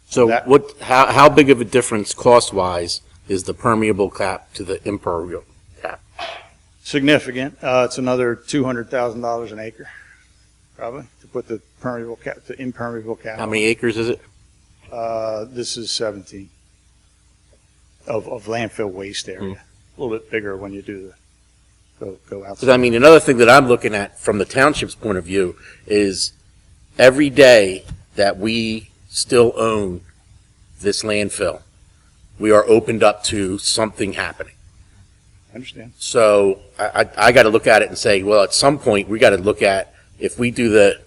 So That- how big of a difference cost-wise is the permeable cap to the impermeable cap? Significant. It's another $200,000 an acre, probably, to put the permeable cap, the impermeable cap. How many acres is it? This is 17 of landfill waste area. A little bit bigger when you do go outside. Because, I mean, another thing that I'm looking at from the township's point of view is every day that we still own this landfill, we are opened up to something happening. I understand. So I got to look at it and say, well, at some point, we got to look at if we do the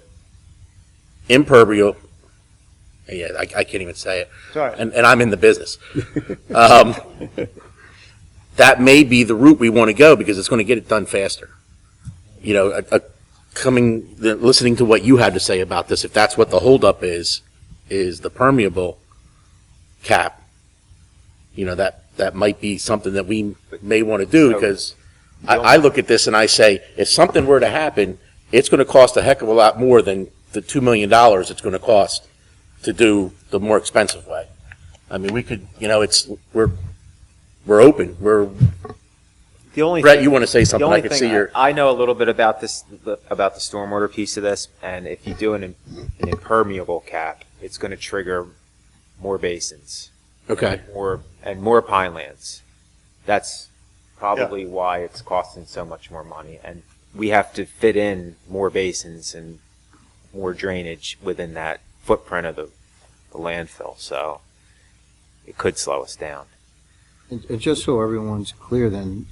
impermeable, yeah, I can't even say it, Sorry. and I'm in the business. That may be the route we want to go because it's going to get it done faster. You know, listening to what you had to say about this, if that's what the holdup is the permeable cap. You know, that might be something that we may want to do because I look at this and I say, if something were to happen, it's going to cost a heck of a lot more than the $2 million it's going to cost to do the more expensive way. I mean, we could, you know, we're open. The only Brett, thing- you want to say the something? only I can thing see your. I know a little bit about this, about the stormwater piece of this, and if you do an impermeable cap, it's going to trigger more basins. Okay. And more pinelands. That's probably why it's costing so much more money, and we have to fit in more basins and more drainage within that footprint of the landfill. So it could slow us down. And just so everyone's clear then,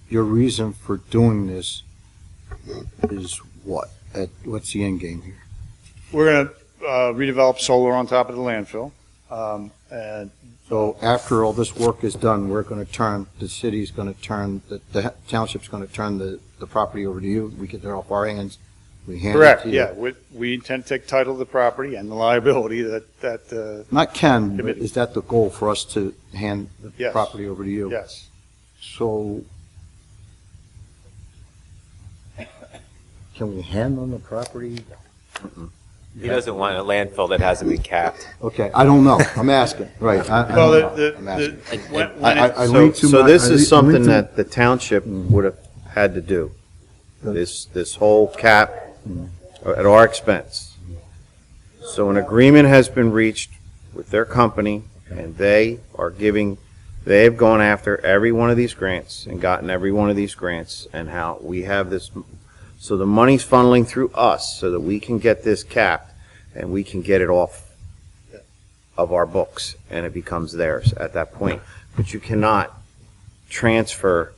your reason for doing this is what? What's the end game here? We're going to redevelop solar on top of the landfill. And So after all this work is done, the city's going to turn, the township's going to turn the property over to you. We get it off our hands. We hand it correct, to you. yeah. We intend to take title of the property and the liability that Not can, but Committee. is that the goal for us to hand the Yes. property over to you? yes. So can we hand on the property? He doesn't want a landfill that hasn't been capped. Okay, I don't know. I'm asking, right. I Well, don't know. I'm asking. I So, read too so much- this I is read something too- that the township would have had to do. This whole cap at our expense. So an agreement has been reached with their company, and they have gone after every one of these grants and gotten every one of these grants, and how we have this, so the money's funneling through us so that we can get this capped and we can get it off of our books, and it becomes theirs at that point. But you cannot transfer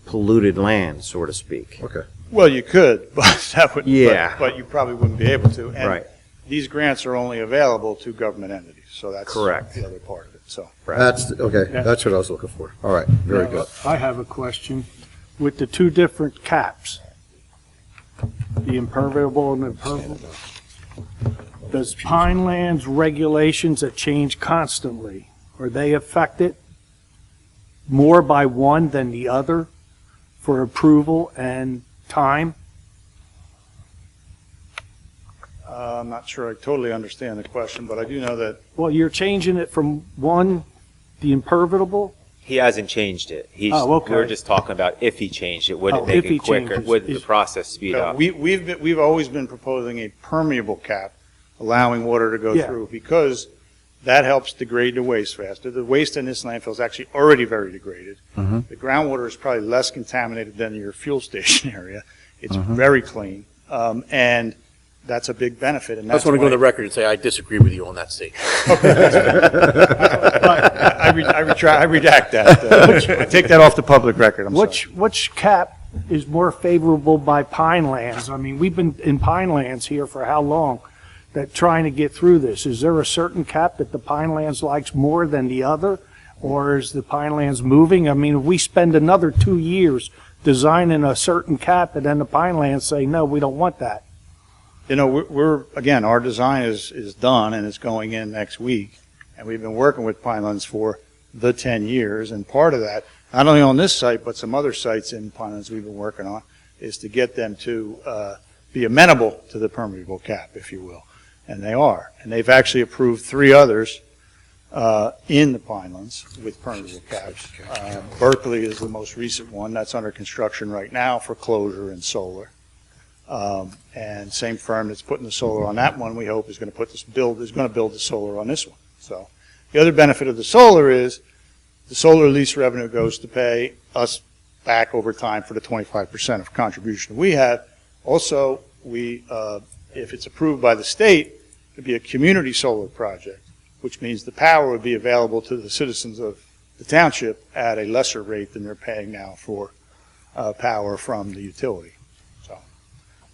polluted land, so to speak. Okay. Well, you could, but that would, Yeah. but you probably wouldn't be able to. And Right. these grants are only available to government entities, so that's Correct. the other part of it, so. That's, okay, that's what I was looking for. All right, very Now, good. I have a question. With the two different caps, the impermeable and impermeable, does Pineland's regulations that change constantly, are they affected more by one than the other for approval and time? I'm not sure I totally understand the question, but I do know that, Well, you're changing it from one, the impermeable. He hasn't changed it. Oh, okay. We were just talking about if he changed it, would Oh, it make if he it quicker? changes. Would the process speed up? we've always been proposing a permeable cap, allowing water to go Yeah. through, because that helps degrade the waste faster. The waste in this landfill is actually already very degraded. The groundwater is probably less contaminated than your fuel station area. It's very clean, and that's a big benefit. And I just want to go on the record and say I disagree with you on that statement. I redact that. I take that off the public record. I'm sorry. Which cap is more favorable by Pinelands? I mean, we've been in Pinelands here for how long, that trying to get through this. Is there a certain cap that the Pinelands likes more than the other? Or is the Pinelands moving? I mean, if we spend another 2 years designing a certain cap and then the Pinelands say, no, we don't want that. You know, we're again, our design is done and it's going in next week. And we've been working with Pinelands for the 10 years. And part of that, not only on this site, but some other sites in Pinelands we've been working on, is to get them to be amenable to the permeable cap, if you will. And they are. And they've actually approved 3 others in the Pinelands with permeable caps. Berkeley is the most recent one. That's under construction right now for closure and solar. And same firm that's putting the solar on that one, we hope is going to build the solar on this one. So the other benefit of the solar is the solar lease revenue goes to pay us back over time for the 25% of contribution we have. Also, if it's approved by the state, it'd be a community solar project, which means the power would be available to the citizens of the township at a lesser rate than they're paying now for power from the utility. So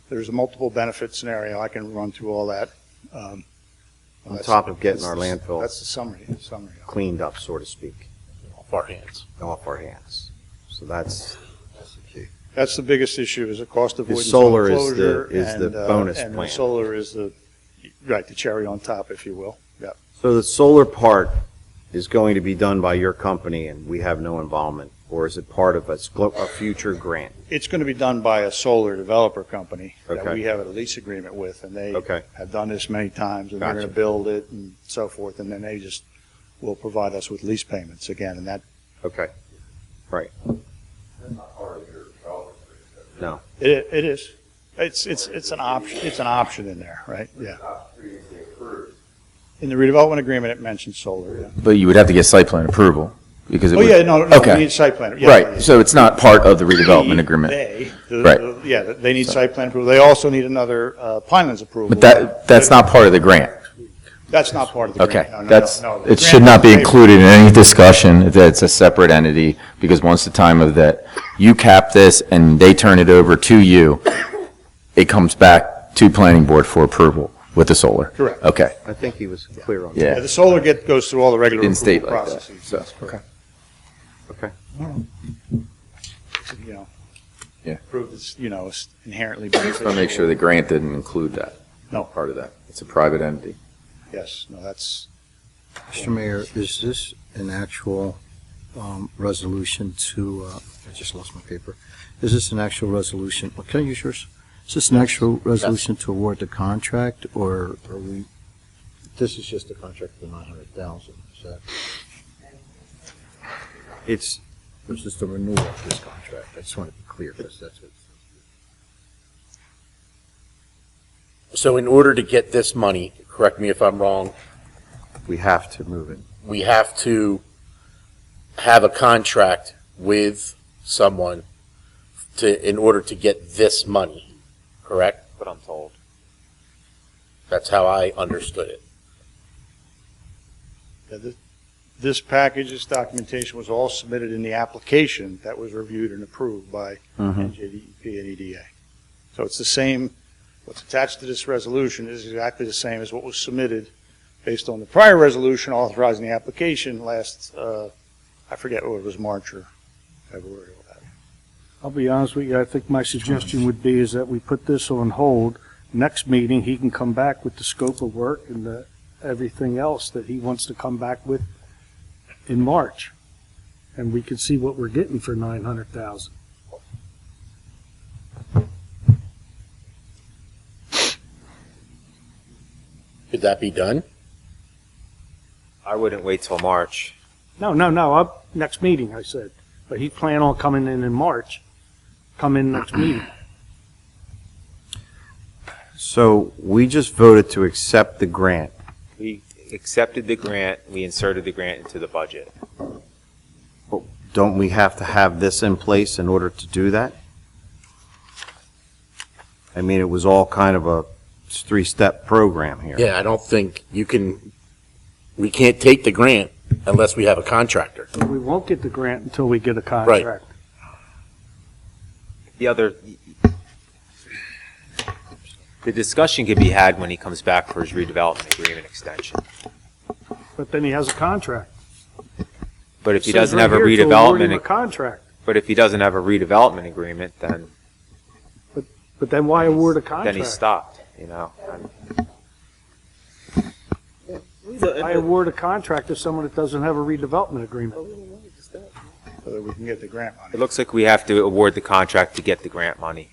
there's a multiple benefit scenario. I can run through all that. On top of getting our landfill That's the summary. cleaned up, so to speak, Off our hands. off our hands. So that's That's the biggest issue, is the cost avoidance. solar on is the- closure, is the and, bonus and plan. the solar is the cherry on top, if you will. Yeah. So the solar part is going to be done by your company and we have no involvement? Or is it part of a future grant? It's going to be done by a solar developer company that Okay. we have a lease agreement with, and they Okay. have done this many times, and they're Gotcha. going to build it and so forth, and then they just will provide us with lease payments again, and that. Okay, right. No. It is. It's an option. It's an option in there, right? Yeah. In the redevelopment agreement, it mentions solar. Yeah. But you would have to get site plan approval because it Oh would. yeah, no, Okay. we need site plan. Yeah, Right, so it's not part of the redevelopment agreement. Right. They need site plan approval. They also need another Pinelands approval. But that's not part of the grant. That's not part of the Okay, grant. No, no, that's, no, no. The it grant should not be is paid- included in any discussion that it's a separate entity, because once the time of that, you cap this and they turn it over to you, it comes back to planning board for approval with the solar. Correct. Okay, I think he was clear on that. Yeah, yeah. the solar goes through all the regular Didn't state approval like that, processes. so, That's correct. Okay. You know. Yeah. Prove it's, it's inherently Just beneficial. want to make sure the grant didn't include that. No. Part of that. It's a private entity. Yes, no, that's, Mr. Mayor, is this an actual resolution to, I just lost my paper. Is this an actual resolution, can I use yours? Is this an actual resolution to award the contract, or are we, this is just a contract for 900,000, is that? It's, Or is this the renewal of this contract? I just want to be clear, because that's what. So in order to get this money, correct me if I'm wrong, we have to move it. we have to have a contract with someone in order to get this money, correct? What I'm told. That's how I understood it. this package, this documentation was all submitted in the application that was reviewed and approved by NJDEP and EDA. So it's the same, what's attached to this resolution is exactly the same as what was submitted based on the prior resolution authorizing the application last, I forget what it was, March or February. I'll be honest with you, I think my suggestion would be is that we put this on hold. Next meeting, he can come back with the scope of work and everything else that he wants to come back with in March. And we can see what we're getting for 900,000. Could that be done? I wouldn't wait till March. No, next meeting, I said. But he planned on coming in March. Come in next meeting. So we just voted to accept the grant. We accepted the grant, we inserted the grant into the budget. Don't we have to have this in place in order to do that? I mean, it was all kind of a three-step program here. Yeah, I don't think we can't take the grant unless we have a contractor. We won't get the grant until we get a contract. The discussion could be had when he comes back for his redevelopment agreement extension. But then he has a contract. But if he Says doesn't right have a here to award him redevelopment, a contract. but if he doesn't have a redevelopment agreement, then But then why award a contract? he's stopped, you know. I award a contract to someone that doesn't have a redevelopment agreement. So that we can get the grant money. It looks like we have to award the contract to get the grant money.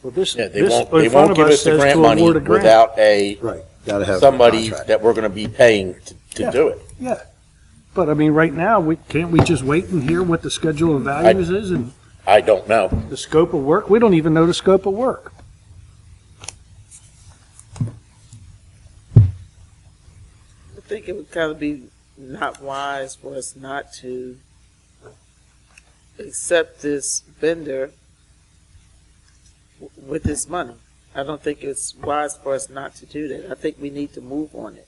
Well, this, Yeah, they this won't, in they front won't of give us us the says grant to money award a grant. without a, Right, gotta have a somebody contract. that we're gonna be paying to do it. Yeah, but I mean, right now, can't we just wait and hear what the schedule of values is and I don't know. the scope of work? We don't even know the scope of work. I think it would kind of be not wise for us not to accept this vendor with this money. I don't think it's wise for us not to do that. I think we need to move on it.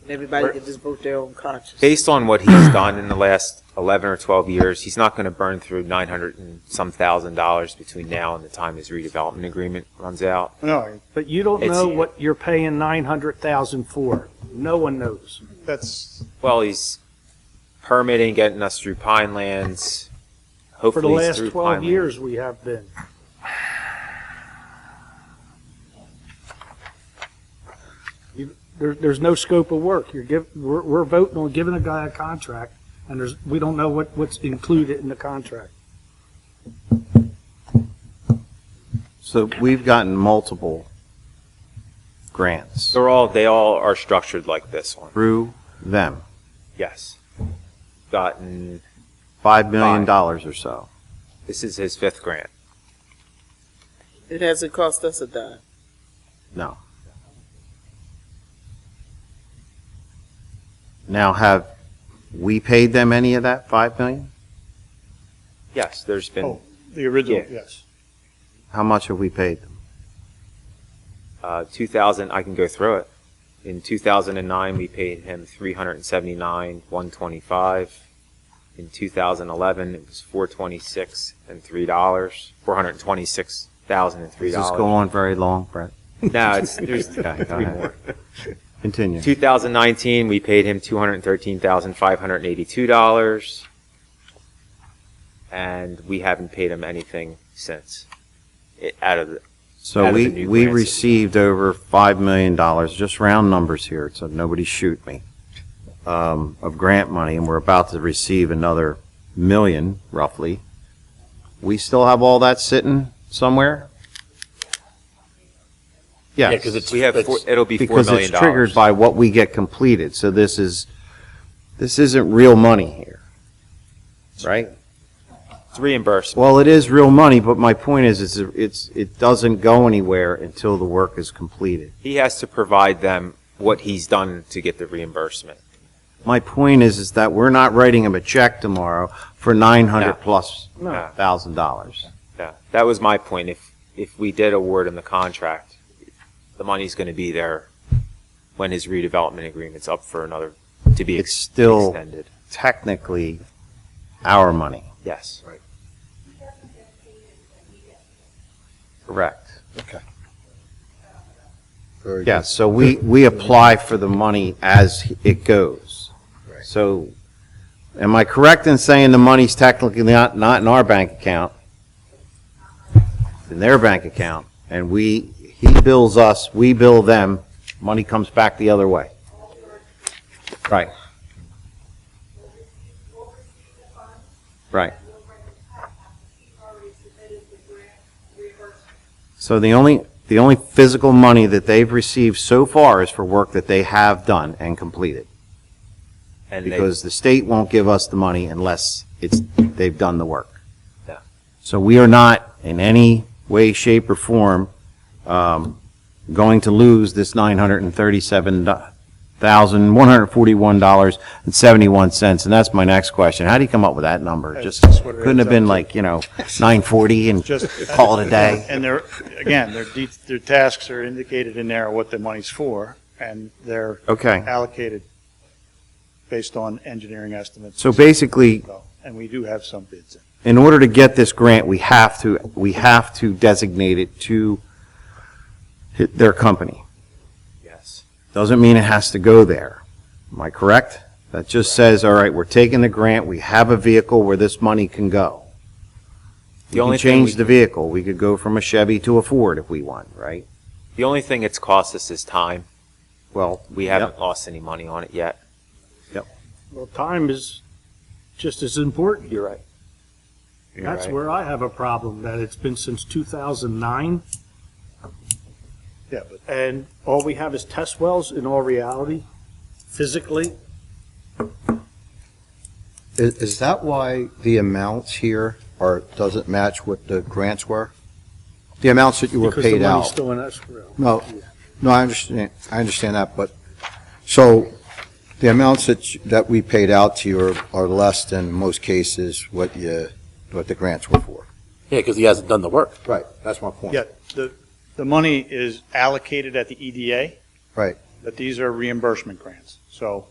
And everybody can just vote their own conscience. Based on what he's done in the last 11 or 12 years, he's not going to burn through $900 and some $1,000 between now and the time his redevelopment agreement runs out. No, But you don't know what you're paying 900,000 for. No one knows. that's, Well, he's permitting, getting us through Pinelands. For Hopefully the he's last through 12 Pinelands. years, we have been. There's no scope of work. We're voting on giving a guy a contract, and we don't know what's included in the contract. So we've gotten multiple grants They all are structured like this one. through them, Yes. Gotten, $5 million or so. this is his 5th grant. It hasn't cost us a dime. No. Now, have we paid them any of that 5 million? Yes, there's been oh, the original, Yeah. yes. How much have we paid them? 2,000, I can go through it. In 2009, we paid him $379,125. In 2011, it was $426 and $3. $426,003. Does this go on very long, Brett? No, there's Okay, go three ahead. more. Continue. 2019, we paid him $213,582, and we haven't paid him anything since. Out of the So out of the we new we grants. received over $5 million, just round numbers here, so nobody shoot me, of grant money, and we're about to receive another million, roughly. We still have all that sitting somewhere? Yes. Yeah, 'cause it's- We have it'll be $4 Because million. it's triggered by what we get completed, so this isn't real money here, right? It's reimbursed. Well, it is real money, but my point is, it doesn't go anywhere until the work is completed. He has to provide them what he's done to get the reimbursement. My point is that we're not writing him a check tomorrow for $900+ No. $1,000. Yeah, that was my point. If we did award him the contract, the money's going to be there when his redevelopment agreement's up for another, to be It's still extended. technically our money. Yes. Right. Correct. Okay. Very good. Yes, so we apply for the money as it goes. Right. So, am I correct in saying the money's technically not in our bank account? It's in their bank account, and he bills us, we bill them, money comes back the other way. Right. Right. So the only physical money that they've received so far is for work that they have done and completed. And Because the state won't give us the money unless they've done the work. Yeah. So we are not in any way, shape, or form going to lose this $937,141.71, and that's my next question. How do you come up with that number? Just That's what it couldn't have ends been up like, 940 and call it a day? And their tasks are indicated in there what the money's for, and they're Okay. allocated based on engineering estimates. So basically, And we do have some bids in. in order to get this grant, we have to designate it to their company. Yes. Doesn't mean it has to go there. Am I correct? That just says, all right, we're taking the grant, we have a vehicle where this money can go. The We only can thing change we- the vehicle. We could go from a Chevy to a Ford if we want, right? The only thing it's cost us is time. Well, We haven't lost any money on it yet. Well, time is just as important. You're right. That's where I have a problem, that it's been since 2009, Yeah, but and all we have is test wells in all reality, physically. Is that why the amounts here doesn't match what the grants were? The amounts that you were Because paid the money's out? still in escrow. No, I understand that, but, so, the amounts that we paid out to you are less than, in most cases, what the grants were for. Yeah, because he hasn't done the work. Right, that's my point. yeah, the money is allocated at the EDA. Right. But these are reimbursement grants. So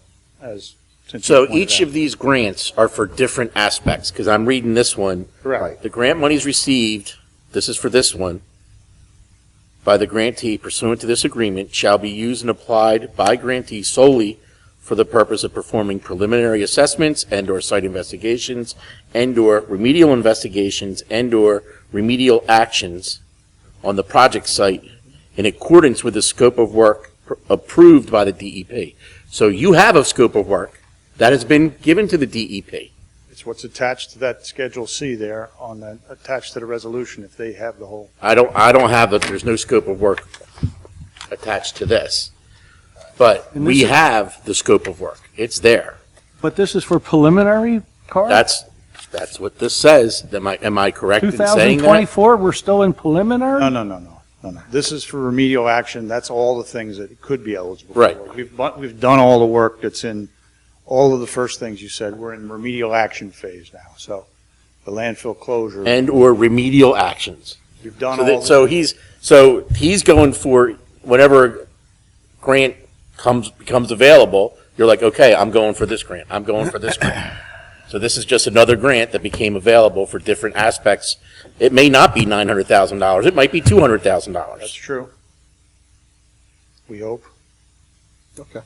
since So you pointed each out. of these grants are for different aspects, because I'm reading this one. Correct. The grant monies received, this is for this one, by the grantee pursuant to this agreement shall be used and applied by grantee solely for the purpose of performing preliminary assessments and/or site investigations and/or remedial investigations and/or remedial actions on the project site in accordance with the scope of work approved by the DEP. So you have a scope of work that has been given to the DEP. It's what's attached to that Schedule C there attached to the resolution if they have the whole. I don't have that, there's no scope of work attached to this. But And we this is- have the scope of work. It's there. But this is for preliminary, Carl? That's what this says. Am I correct in saying that? 2024, we're still in preliminary? No. This is for remedial action. That's all the things that it could be eligible for. Right. We've done all the work that's in, all of the first things you said. We're in remedial action phase now. So the landfill closure. And/or remedial actions. We've done So all. that- so he's going for whatever grant becomes available, you're like, okay, I'm going for this grant, I'm going for this grant. So this is just another grant that became available for different aspects. It may not be $900,000, it might be $200,000. That's true. We hope. Okay.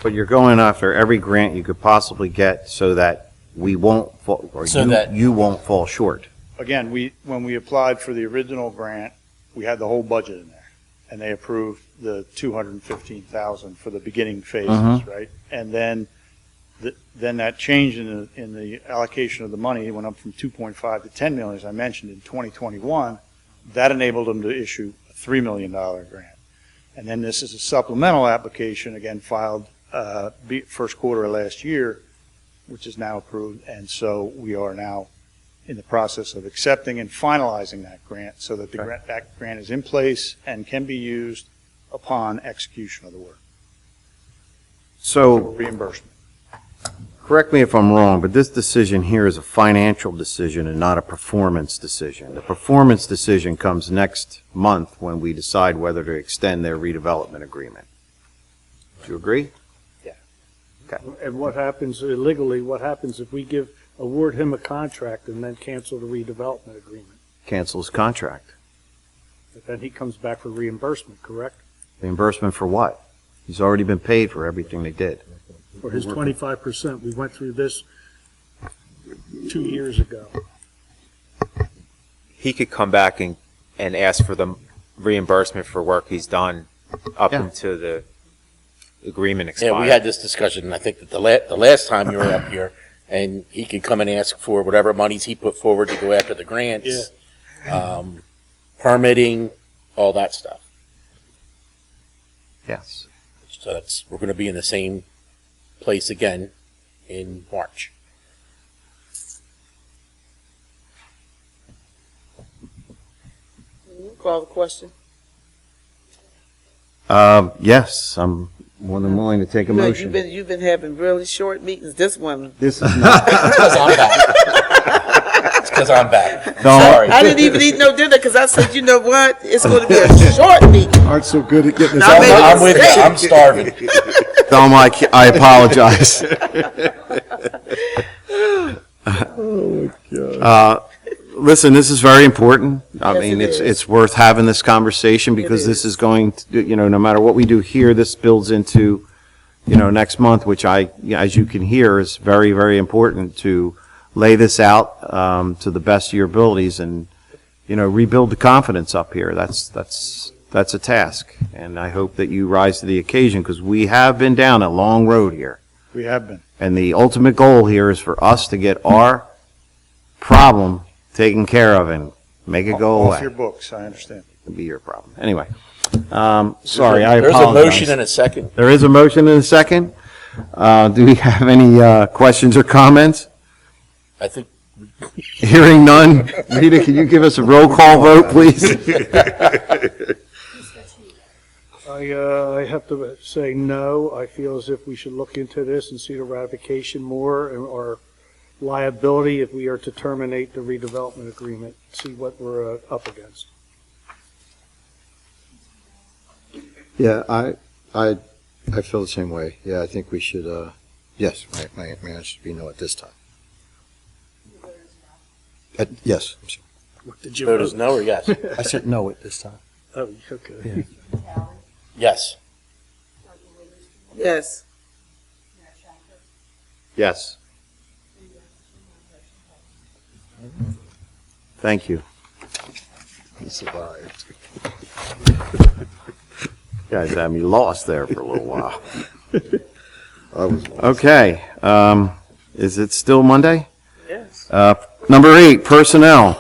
But you're going after every grant you could possibly get so that we won't fall, or So that- you won't fall short. Again, when we applied for the original grant, we had the whole budget in there, and they approved the 215,000 for the beginning phases, right? And then that change in the allocation of the money, it went up from 2.5 to 10 million, as I mentioned, in 2021. That enabled them to issue a $3 million grant. And then this is a supplemental application, again, filed first quarter of last year, which is now approved. And so we are now in the process of accepting and finalizing that grant so that that grant is in place and can be used upon execution of the work. So, Reimbursement. correct me if I'm wrong, but this decision here is a financial decision and not a performance decision. The performance decision comes next month when we decide whether to extend their redevelopment agreement. Do you agree? And what happens legally, what happens if we award him a contract and then cancel the redevelopment agreement? Cancel his contract. But then he comes back for reimbursement, correct? Reimbursement for what? He's already been paid for everything they did. For his 25%. We went through this 2 years ago. He could come back and ask for the reimbursement for work he's done up Yeah. until the agreement expires. Yeah, we had this discussion, and I think that the last time you were up here, and he could come and ask for whatever monies he put forward to go after the grants, permitting, all that stuff. Yes. So we're going to be in the same place again in March. Call the question. Yes, I'm more than willing to take a motion. You've been having really short meetings. This one. This is not. It's because I'm back. It's because I'm back. No. Sorry. I didn't even eat no dinner because I said, you know what? It's going to be a short meeting. Aren't so good at getting us Now, out. maybe I'm with you. I'm starving. Thelma, I apologize. Oh, my God. Listen, this is very important. I Yes, mean, it it's is. worth having this conversation because this is going to, no matter what we do here, this builds into, next month, which as you can hear, is very, very important to lay this out to the best of your abilities and, rebuild the confidence up here. That's a task, and I hope that you rise to the occasion because we have been down a long road here. We have been. And the ultimate goal here is for us to get our problem taken care of and make it go away. Off your books, I understand. It'll be your problem. Anyway, sorry, I There's apologize. a motion and a second. There is a motion and a second. Do we have any questions or comments? I think Hearing none. Rita, can you give us a roll call vote, please? I have to say no. I feel as if we should look into this and see the ratification more or liability if we are to terminate the redevelopment agreement, see what we're up against. Yeah, I feel the same way. Yeah, I think we should, yes, my answer should be no at this time. Yes, I'm sorry. Did you vote is no or yes? I said no at this time. Oh, okay. Yes. Yes. Yes. Thank you. He survived. Guys had me lost there for a little while. I was lost. Okay, is it still Monday? Yes. Number 8, personnel.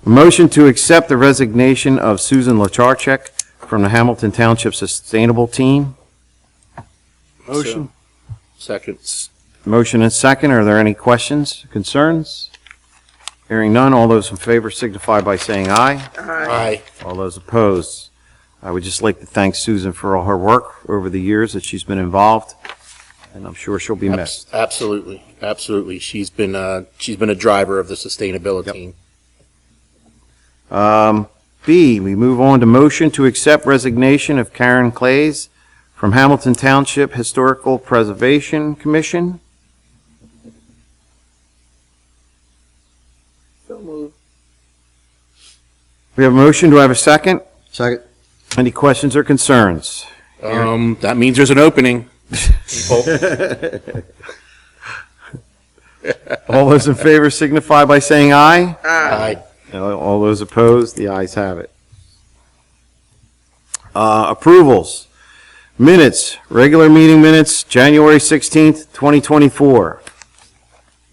Motion to accept the resignation of Susan Lacharchek from the Hamilton Township Sustainable Team. Motion. Second. Motion and second. Are there any questions, concerns? Hearing none, all those in favor signify by saying aye. Aye. All those opposed. I would just like to thank Susan for all her work over the years that she's been involved, and I'm sure she'll be missed. Absolutely, absolutely. She's been a driver of the sustainability team. B, we move on to motion to accept resignation of Karen Clays from Hamilton Township Historical Preservation Commission. So moved. We have a motion. Do I have a second? Second. Any questions or concerns? That means there's an opening. All those in favor signify by saying aye. Aye. All those opposed, the ayes have it. Approvals. Minutes, regular meeting minutes, January 16th, 2024.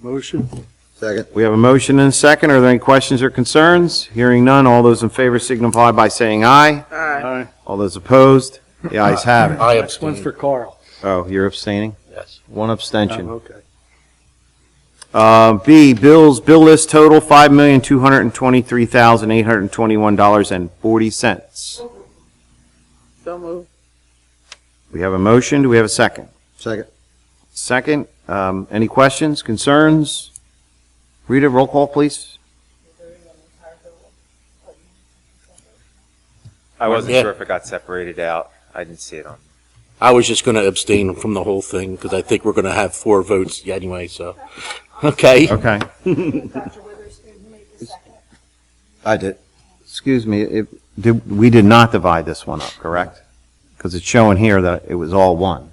Motion? Second. We have a motion and a second. Are there any questions or concerns? Hearing none, all those in favor signify by saying aye. Aye. All those opposed, the ayes have it. I Next one's abstain. for Carl. Oh, you're abstaining? Yes. One abstention. Okay. B, bills, bill list total, $5,223,821.40. So moved. We have a motion. Do we have a second? Second. Second. Any questions, concerns? Rita, roll call, please. I wasn't Yeah. sure if it got separated out. I didn't see it on. I was just going to abstain from the whole thing because I think we're going to have 4 votes anyway, so. Okay. Okay. I did. Excuse me, we did not divide this one up, correct? Because it's showing here that it was all one.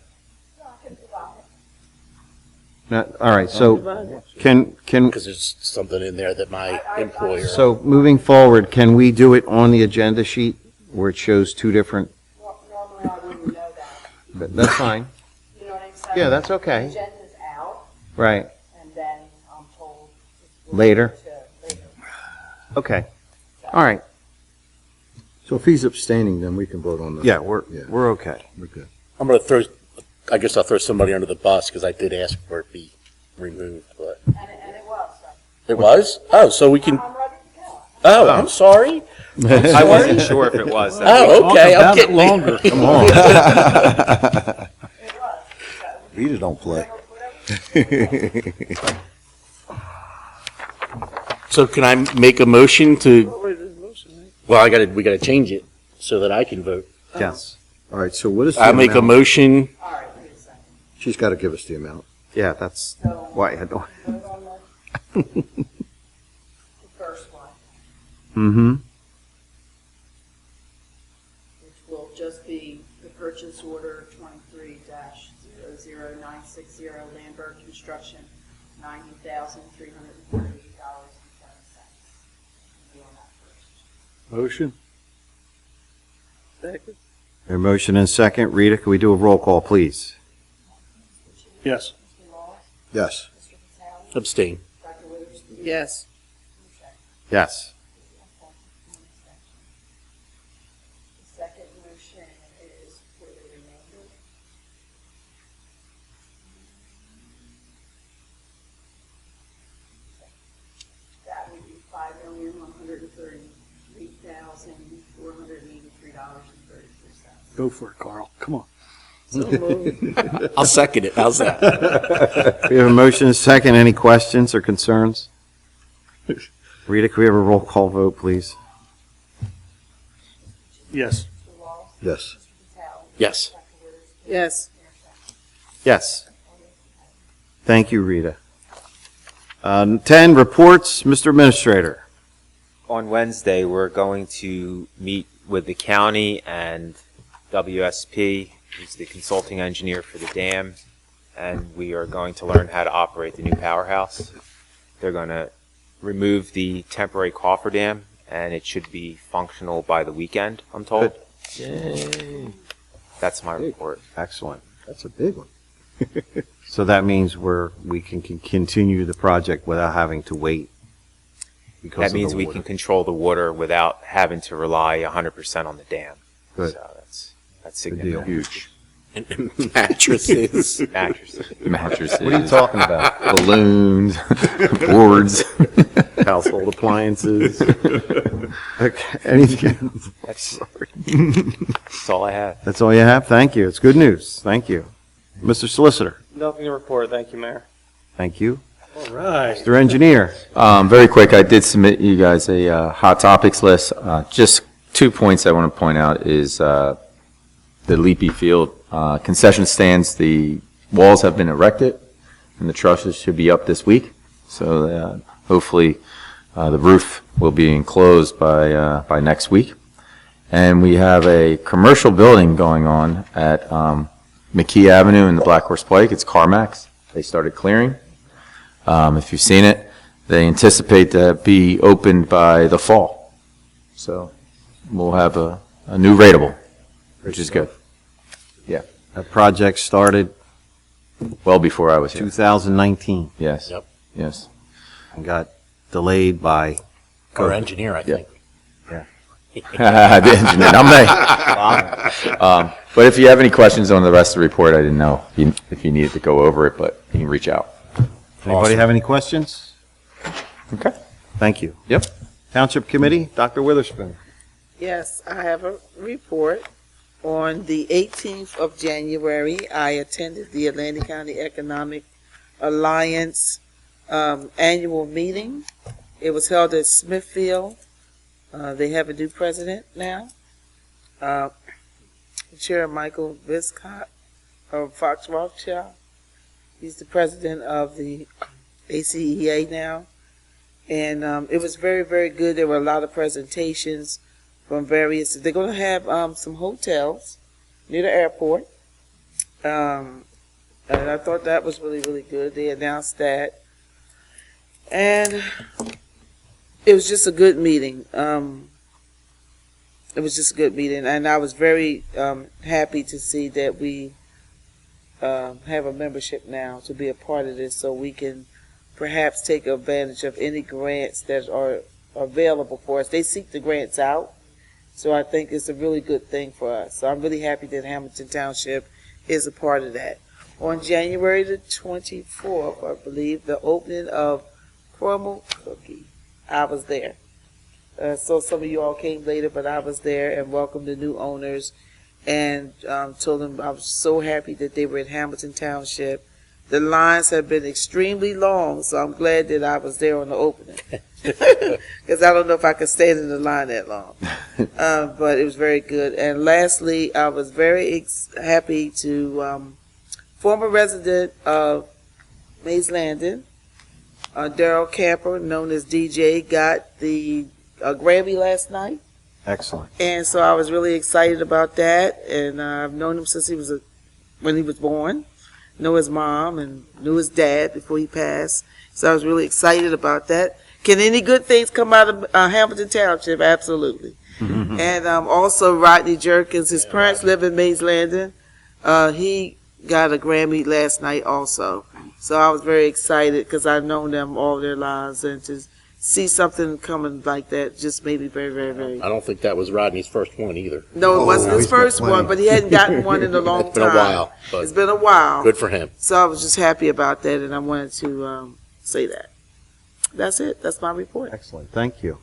All right, so can, Because there's something in there that my employer. so moving forward, can we do it on the agenda sheet where it shows 2 different? Normally, I wouldn't know that. But that's fine. You know what I'm saying? Yeah, that's okay. The agenda's out, Right, and then I'm told. later? Later. Okay, all right. So if he's abstaining, then we can vote on the. Yeah, we're okay. We're good. I'm going to throw, I guess I'll throw somebody under the bus because I did ask for it to be removed, but. And it was, so It was? Oh, so we can, I'm ready to go. oh, I'm sorry. I wasn't sure if it was. Oh, okay, I'm getting longer. Come on. It was. Rita don't play. So can I make a motion to, well, we gotta change it so that I can vote. Yes, All right, so what is the I make a amount? motion, All right, wait a second. She's got to give us the amount. yeah, that's why I don't. Vote on the first one, Mm-hmm. which will just be the purchase order 23-00960 Lambert Construction, $90,338.07. Be on that first. Motion? Second. A motion and second. Rita, can we do a roll call, please? Yes. Mr. Laws? Yes. Mr. Patel? abstain. Dr. Witherspoon? Yes. Yes. The second motion is for the remainder. That would be $5,133,483.33. Go for it, Carl. Come on. So moved. I'll second it, how's that? We have a motion and second. Any questions or concerns? Rita, can we have a roll call vote, please? Yes. Mr. Laws? Yes. Mr. Patel? Yes. Dr. Witherspoon? Yes. Yes. Thank you, Rita. 10, reports. Mr. Administrator. On Wednesday, we're going to meet with the county and WSP, who's the consulting engineer for the dam, and we are going to learn how to operate the new powerhouse. They're going to remove the temporary coffer dam, and it should be functional by the weekend, I'm told. Yay. That's my report. Excellent. That's a big one. So that means we can continue the project without having to wait. Because That of the means we water. can control the water without having to rely 100% on the dam. Good. So that's Good deal. significant. Huge. And mattresses. Mattresses. Mattresses. What are you talking about? Balloons, boards. Household appliances. Okay, anything else? That's all I have. That's all you have? Thank you. It's good news. Thank you. Mr. Solicitor, Nothing to report, thank you, Mayor. thank you. All right. Mr. Engineer, Very quick, I did submit you guys a hot topics list. Just 2 points I want to point out is the Leapy Field concession stands. The walls have been erected, and the trusses should be up this week. So hopefully the roof will be enclosed by next week. And we have a commercial building going on at McKee Avenue in the Black Horse Pike. It's CarMax. They started clearing. If you've seen it, they anticipate to be opened by the fall. So we'll have a new rateable, which is good. Yeah. That project started Well before I was here. 2019 Yes. Yep. Yes. and got delayed by Our engineer, I think. The engineer, not me. But if you have any questions on the rest of the report, I didn't know if you needed to go over it, but you can reach out. Anybody Awesome. have any questions? Okay. Thank you. Yep. Township Committee, Dr. Witherspoon. Yes, I have a report. On the 18th of January, I attended the Atlantic County Economic Alliance annual meeting. It was held at Smithfield. They have a new president now. Chair Michael Viscott of Fox Rothschild. He's the president of the ACEA now. And it was very, very good. There were a lot of presentations from various. They're going to have some hotels near the airport. And I thought that was really, really good. They announced that. And it was just a good meeting. It was just a good meeting. And I was very happy to see that we have a membership now to be a part of this, so we can perhaps take advantage of any grants that are available for us. They seek the grants out, so I think it's a really good thing for us. So I'm really happy that Hamilton Township is a part of that. On January the 24th, I believe, the opening of Crumble Cookie, I was there. So some of you all came later, but I was there and welcomed the new owners and told them I was so happy that they were in Hamilton Township. The lines have been extremely long, so I'm glad that I was there on the opening. Because I don't know if I could stand in the line that long. But it was very good. And lastly, I was very happy to, former resident of Mays Landing, Daryl Camper, known as DJ, got the Grammy last night. Excellent. And so I was really excited about that. And I've known him since when he was born. Know his mom and knew his dad before he passed. So I was really excited about that. Can any good things come out of Hamilton Township? Absolutely. And also Rodney Jerkins, his parents live in Mays Landing. He got a Grammy last night also. So I was very excited because I've known them all their lives, and to see something coming like that just made me very, very, very. I don't think that was Rodney's first one either. No, it wasn't his first one, but he hadn't gotten one in a long time. It's been a while, but it's been a while. good for him. So I was just happy about that, and I wanted to say that. That's it. That's my report. Excellent. Thank you.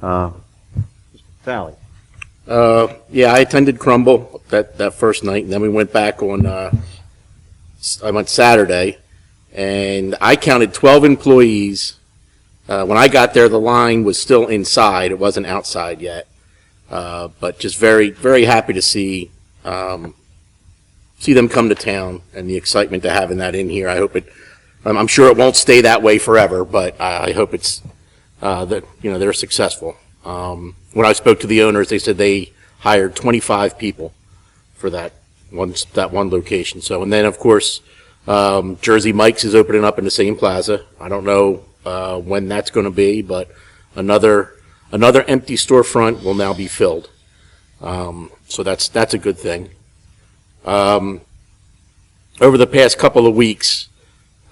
Mr. Talley. Yeah, I attended Crumble that first night, and then we went back on, I went Saturday, and I counted 12 employees. When I got there, the line was still inside. It wasn't outside yet. But just very, very happy to see them come to town and the excitement to having that in here. I hope I'm sure it won't stay that way forever, but I hope it's, that, they're successful. When I spoke to the owners, they said they hired 25 people for that one location. So, and then of course, Jersey Mike's is opening up in the same plaza. I don't know when that's going to be, but another empty storefront will now be filled. So that's a good thing. Over the past couple of weeks,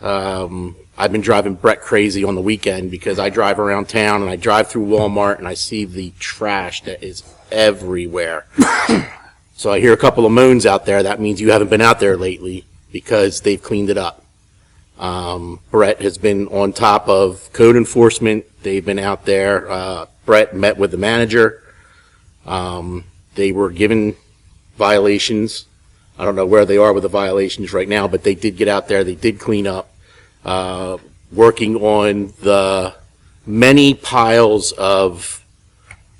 I've been driving Brett crazy on the weekend because I drive around town and I drive through Walmart and I see the trash that is everywhere. So I hear a couple of moans out there. That means you haven't been out there lately because they've cleaned it up. Brett has been on top of code enforcement. They've been out there. Brett met with the manager. They were given violations. I don't know where they are with the violations right now, but they did get out there. They did clean up, working on the many piles of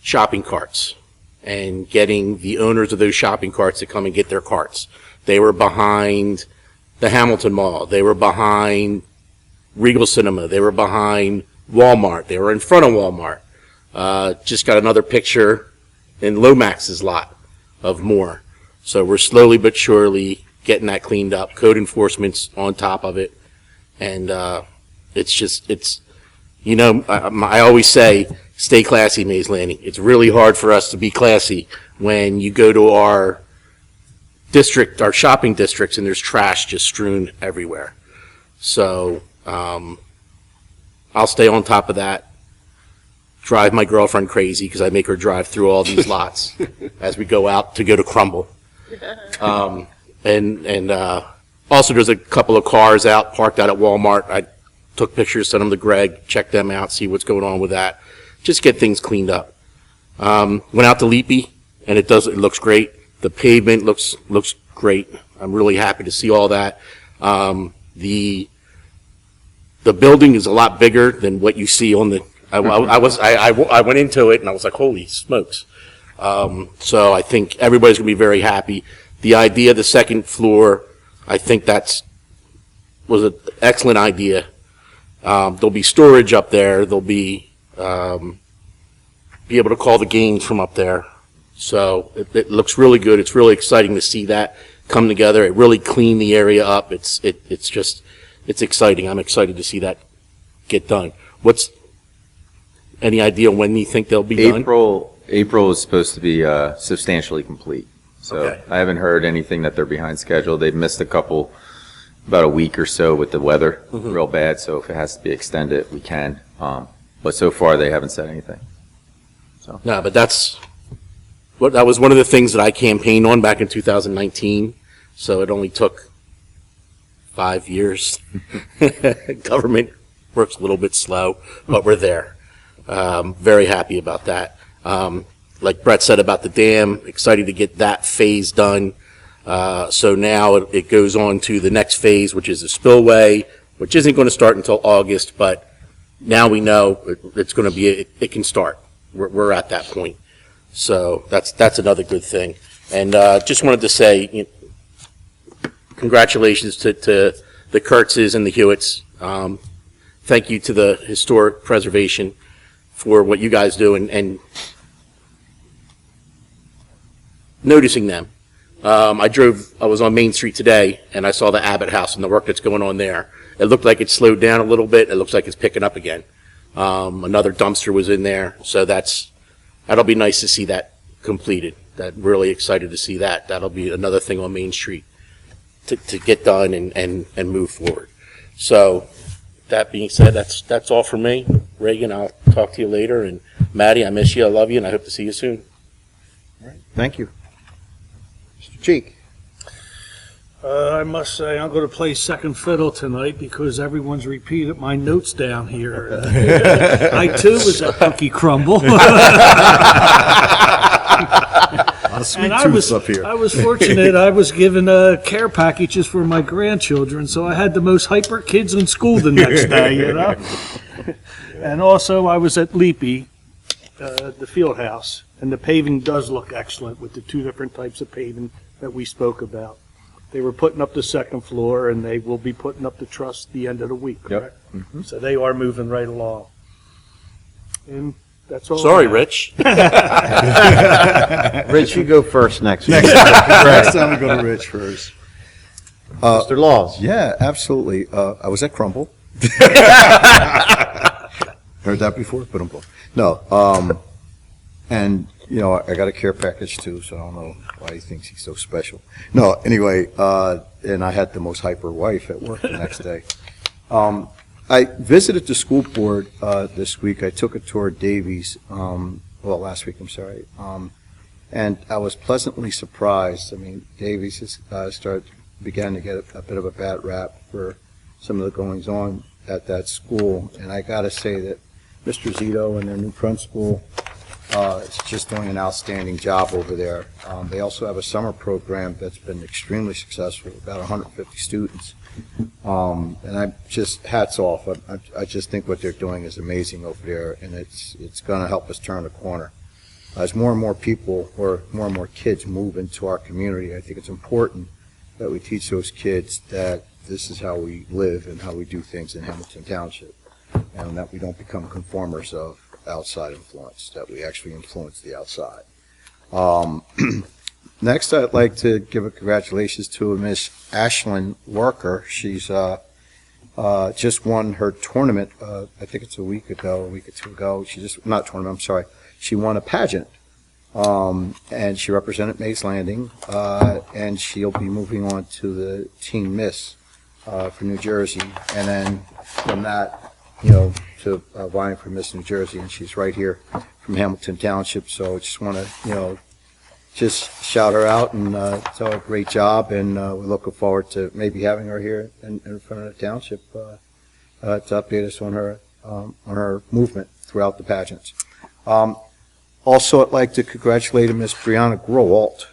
shopping carts and getting the owners of those shopping carts to come and get their carts. They were behind the Hamilton Mall. They were behind Regal Cinema. They were behind Walmart. They were in front of Walmart. Just got another picture in Lomax's lot of more. So we're slowly but surely getting that cleaned up. Code enforcement's on top of it. And it's you know, I always say, stay classy, Mays Landing. It's really hard for us to be classy when you go to our district, our shopping districts, and there's trash just strewn everywhere. So I'll stay on top of that. Drive my girlfriend crazy because I make her drive through all these lots as we go out to go to Crumble. Also there's a couple of cars out parked out at Walmart. I took pictures, sent them to Greg, check them out, see what's going on with that. Just get things cleaned up. Went out to Leapy, and it looks great. The pavement looks great. I'm really happy to see all that. The building is a lot bigger than what you see on the. I went into it and I was like, holy smokes. So I think everybody's gonna be very happy. The idea of the second floor, I think was an excellent idea. There'll be storage up there. There'll be able to call the games from up there. So it looks really good. It's really exciting to see that come together. It really cleaned the area up. It's exciting. I'm excited to see that get done. Any idea when you think they'll be done? April is supposed to be substantially complete. So Okay. I haven't heard anything that they're behind schedule. They've missed about a week or so with the weather, real bad. So if it has to be extended, we can. But so far they haven't said anything. So No, but that was one of the things that I campaigned on back in 2019. So it only took 5 years. Government works a little bit slow, but we're there. Very happy about that. Like Brett said about the dam, excited to get that phase done. So now it goes on to the next phase, which is the spillway, which isn't going to start until August, but now we know it's going to be, it can start. We're at that point. So that's another good thing. And just wanted to say, congratulations to the Kurtzes and the Hewitts. Thank you to the Historic Preservation for what you guys do and noticing them. I was on Main Street today and I saw the Abbott House and the work that's going on there. It looked like it slowed down a little bit. It looks like it's picking up again. Another dumpster was in there, so that'll be nice to see that completed. Really excited to see that. That'll be another thing on Main Street to get done and move forward. So that being said, that's all for me. Reagan, I'll talk to you later, and Maddie, I miss you, I love you, and I hope to see you soon. All right. Thank you. Mr. Cheek. I must say, I'm going to play second fiddle tonight because everyone's repeated my notes down here. I, too, was at Cookie Crumble. And I was fortunate. I was given care packages for my grandchildren, so I had the most hyper kids in school the next day, you know. And also, I was at Leapy, the field house, and the paving does look excellent with the two different types of paving that we spoke about. They were putting up the second floor, and they will be putting up the truss the end of the week, correct? Yep. Mm-hmm. So they are moving right along. And that's all. Sorry, Rich. Rich, you go first next week. Next time we go to Rich first. Mr. Laws. Yeah, absolutely. I was at Crumble. Heard that before? But no. And, you know, I got a care package too, so I don't know why he thinks he's so special. No, anyway, and I had the most hyper wife at work the next day. I visited the school board this week. I took a tour of Davies, last week, I'm sorry. And I was pleasantly surprised. I mean, Davies has began to get a bit of a bad rap for some of the goings on at that school. And I got to say that Mr. Zito and their new principal is just doing an outstanding job over there. They also have a summer program that's been extremely successful, about 150 students. And I just, hats off. I just think what they're doing is amazing over there, and it's going to help us turn the corner. as more and more people or more and more kids move into our community, I think it's important that we teach those kids that this is how we live and how we do things in Hamilton Township, and that we don't become conformers of outside influence, that we actually influence the outside. Next, I'd like to give a congratulations to Miss Ashlyn Worker. She's just won her tournament, I think it's a week or two ago. Not tournament, I'm sorry. She won a pageant, and she represented Mays Landing, and she'll be moving on to the Teen Miss for New Jersey, and then from that, to vying for Miss New Jersey, and she's right here from Hamilton Township, so I just want to, just shout her out and tell her a great job, and we're looking forward to maybe having her here in front of the township to update us on her movement throughout the pageants. Also, I'd like to congratulate Miss Brianna Growalt.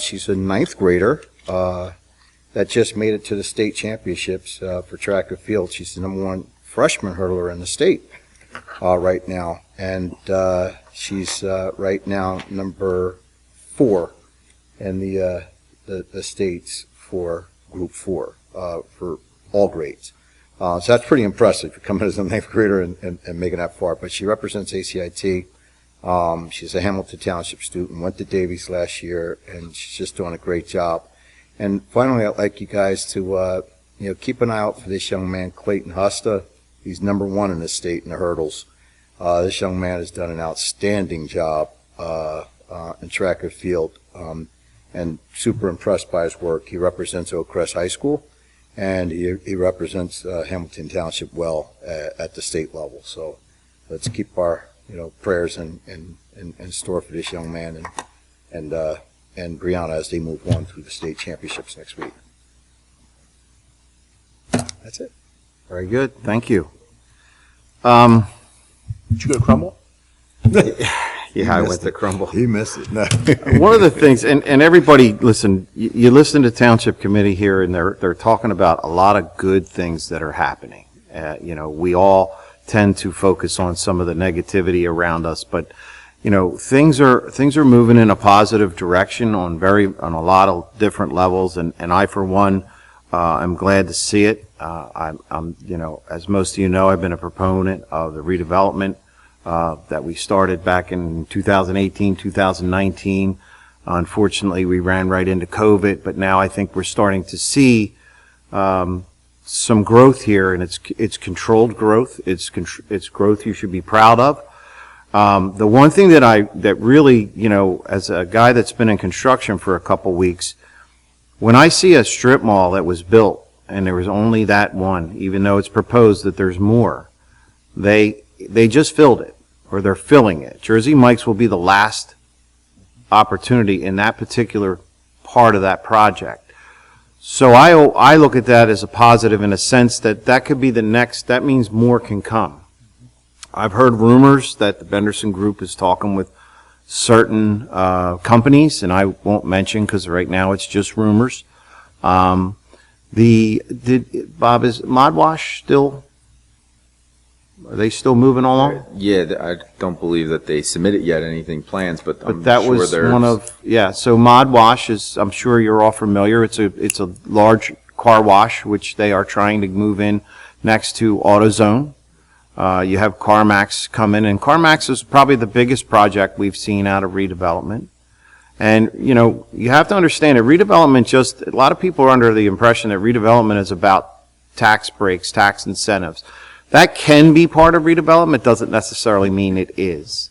She's a 9th grader that just made it to the state championships for track and field. She's the #1 freshman hurdler in the state right now, and she's right now number 4 in the states for Group 4 for all grades. So that's pretty impressive for coming as a 9th grader and making that far. But she represents ACIT. She's a Hamilton Township student, went to Davies last year, and she's just doing a great job. And finally, I'd like you guys to keep an eye out for this young man, Clayton Husta. He's #1 in the state in the hurdles. This young man has done an outstanding job in track and field, and super impressed by his work. He represents Oak Crest High School, and he represents Hamilton Township well at the state level. So let's keep our prayers in store for this young man and Brianna as they move on through the state championships next week. That's it. Very good, thank you. Did you go to Crumble? Yeah, I went to Crumble. He missed it. No. One of the things, and everybody, listen, you listen to Township Committee here, and they're talking about a lot of good things that are happening. We all tend to focus on some of the negativity around us, but things are moving in a positive direction on a lot of different levels, and I, for one, I'm glad to see it. I'm as most of you know, I've been a proponent of the redevelopment that we started back in 2018, 2019. Unfortunately, we ran right into COVID, but now I think we're starting to see some growth here, and it's controlled growth. It's growth you should be proud of. The one thing that really, as a guy that's been in construction for a couple weeks, when I see a strip mall that was built and there was only that one, even though it's proposed that there's more, they just filled it, or they're filling it. Jersey Mike's will be the last opportunity in that particular part of that project. So I look at that as a positive in a sense that could be the next, that means more can come. I've heard rumors that the Benderson Group is talking with certain companies, and I won't mention because right now it's just rumors. Bob, is Modwash still? Are they still moving along? Yeah, I don't believe that they submitted yet anything plans, but I'm that sure was there's... one of, yeah, so Modwash is, I'm sure you're all familiar, it's a large car wash which they are trying to move in next to AutoZone. You have CarMax come in, and CarMax is probably the biggest project we've seen out of redevelopment. And, you have to understand that redevelopment a lot of people are under the impression that redevelopment is about tax breaks, tax incentives. That can be part of redevelopment, doesn't necessarily mean it is.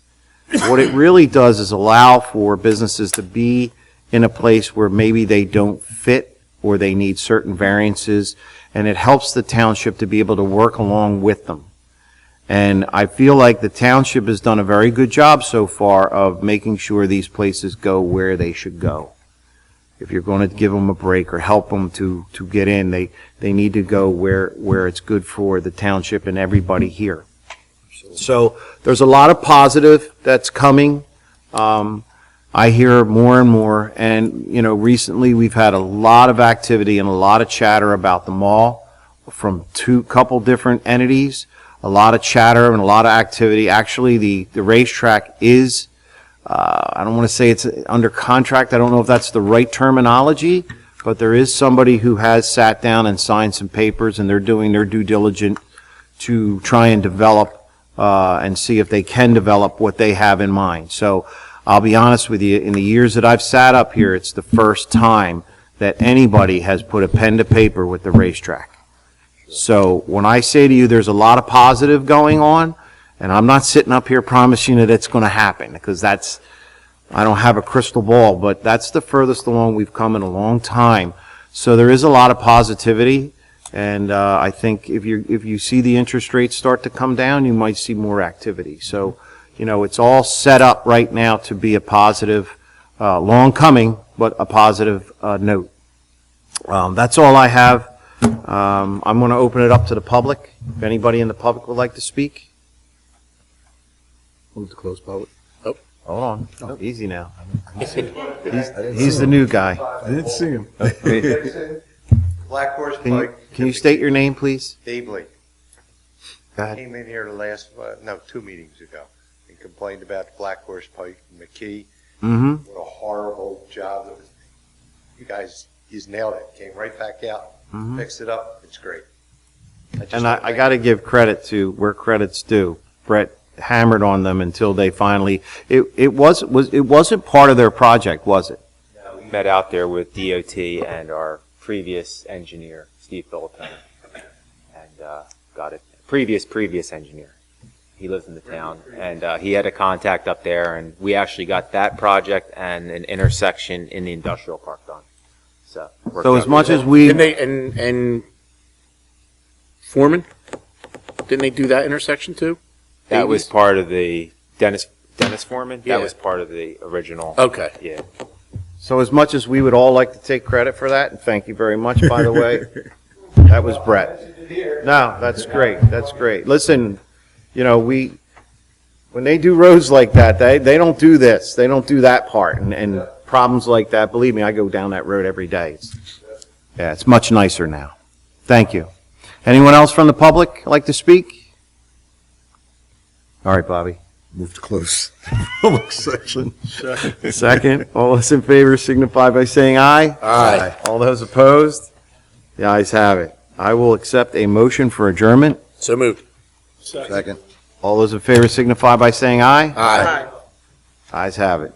What it really does is allow for businesses to be in a place where maybe they don't fit or they need certain variances, and it helps the township to be able to work along with them. And I feel like the township has done a very good job so far of making sure these places go where they should go. If you're going to give them a break or help them to get in, they need to go where it's good for the township and everybody here. So there's a lot of positive that's coming. I hear more and more, and recently we've had a lot of activity and a lot of chatter about the mall from couple different entities. A lot of chatter and a lot of activity. Actually, the racetrack is I don't want to say it's under contract. I don't know if that's the right terminology, but there is somebody who has sat down and signed some papers, and they're doing their due diligence to try and develop and see if they can develop what they have in mind. So I'll be honest with you, in the years that I've sat up here, it's the first time that anybody has put a pen to paper with the racetrack. So when I say to you there's a lot of positive going on, and I'm not sitting up here promising that it's going to happen, because I don't have a crystal ball, but that's the furthest along we've come in a long time. So there is a lot of positivity, and I think if you see the interest rates start to come down, you might see more activity. So, it's all set up right now to be a positive, long coming, but a positive note. That's all I have. I'm going to open it up to the public. If anybody in the public would like to speak. Move to close public. Hold on. Oh, easy now. He's the new guy. I didn't see him. Black Horse Can you, Pike. can you state your name, please? Dave Lee. Go ahead. Came in here the last, 2 meetings ago and complained about the Black Horse Pike and McKee. Mm-hmm. What a horrible job. You guys, you nailed it. Came right back out, fixed it up. It's great. And I got to give credit to where credit's due. Brett hammered on them until they finally, it wasn't part of their project, was it? We met out there with DOT and our previous engineer, Steve Philippine, and got it. Previous engineer. He lives in the town, and he had a contact up there, and we actually got that project and an intersection in the industrial park done. So as much as we... Didn't they, and Foreman, didn't they do that intersection too? That was part of the Dennis Foreman. Yeah. That was part of the original. Okay. Yeah. So as much as we would all like to take credit for that, and thank you very much, by the way, that was Brett. No, that's great. That's great. Listen, when they do roads like that, they don't do this. They don't do that part. And problems like that, believe me, I go down that road every day. It's much nicer now. Thank you. Anyone else from the public like to speak? All right, Bobby. Move to close public section. Second. All those in favor signify by saying aye. Aye. All those opposed? The ayes have it. I will accept a motion for adjournment. So moved. Second. All those in favor signify by saying aye. Aye. Ayes have it.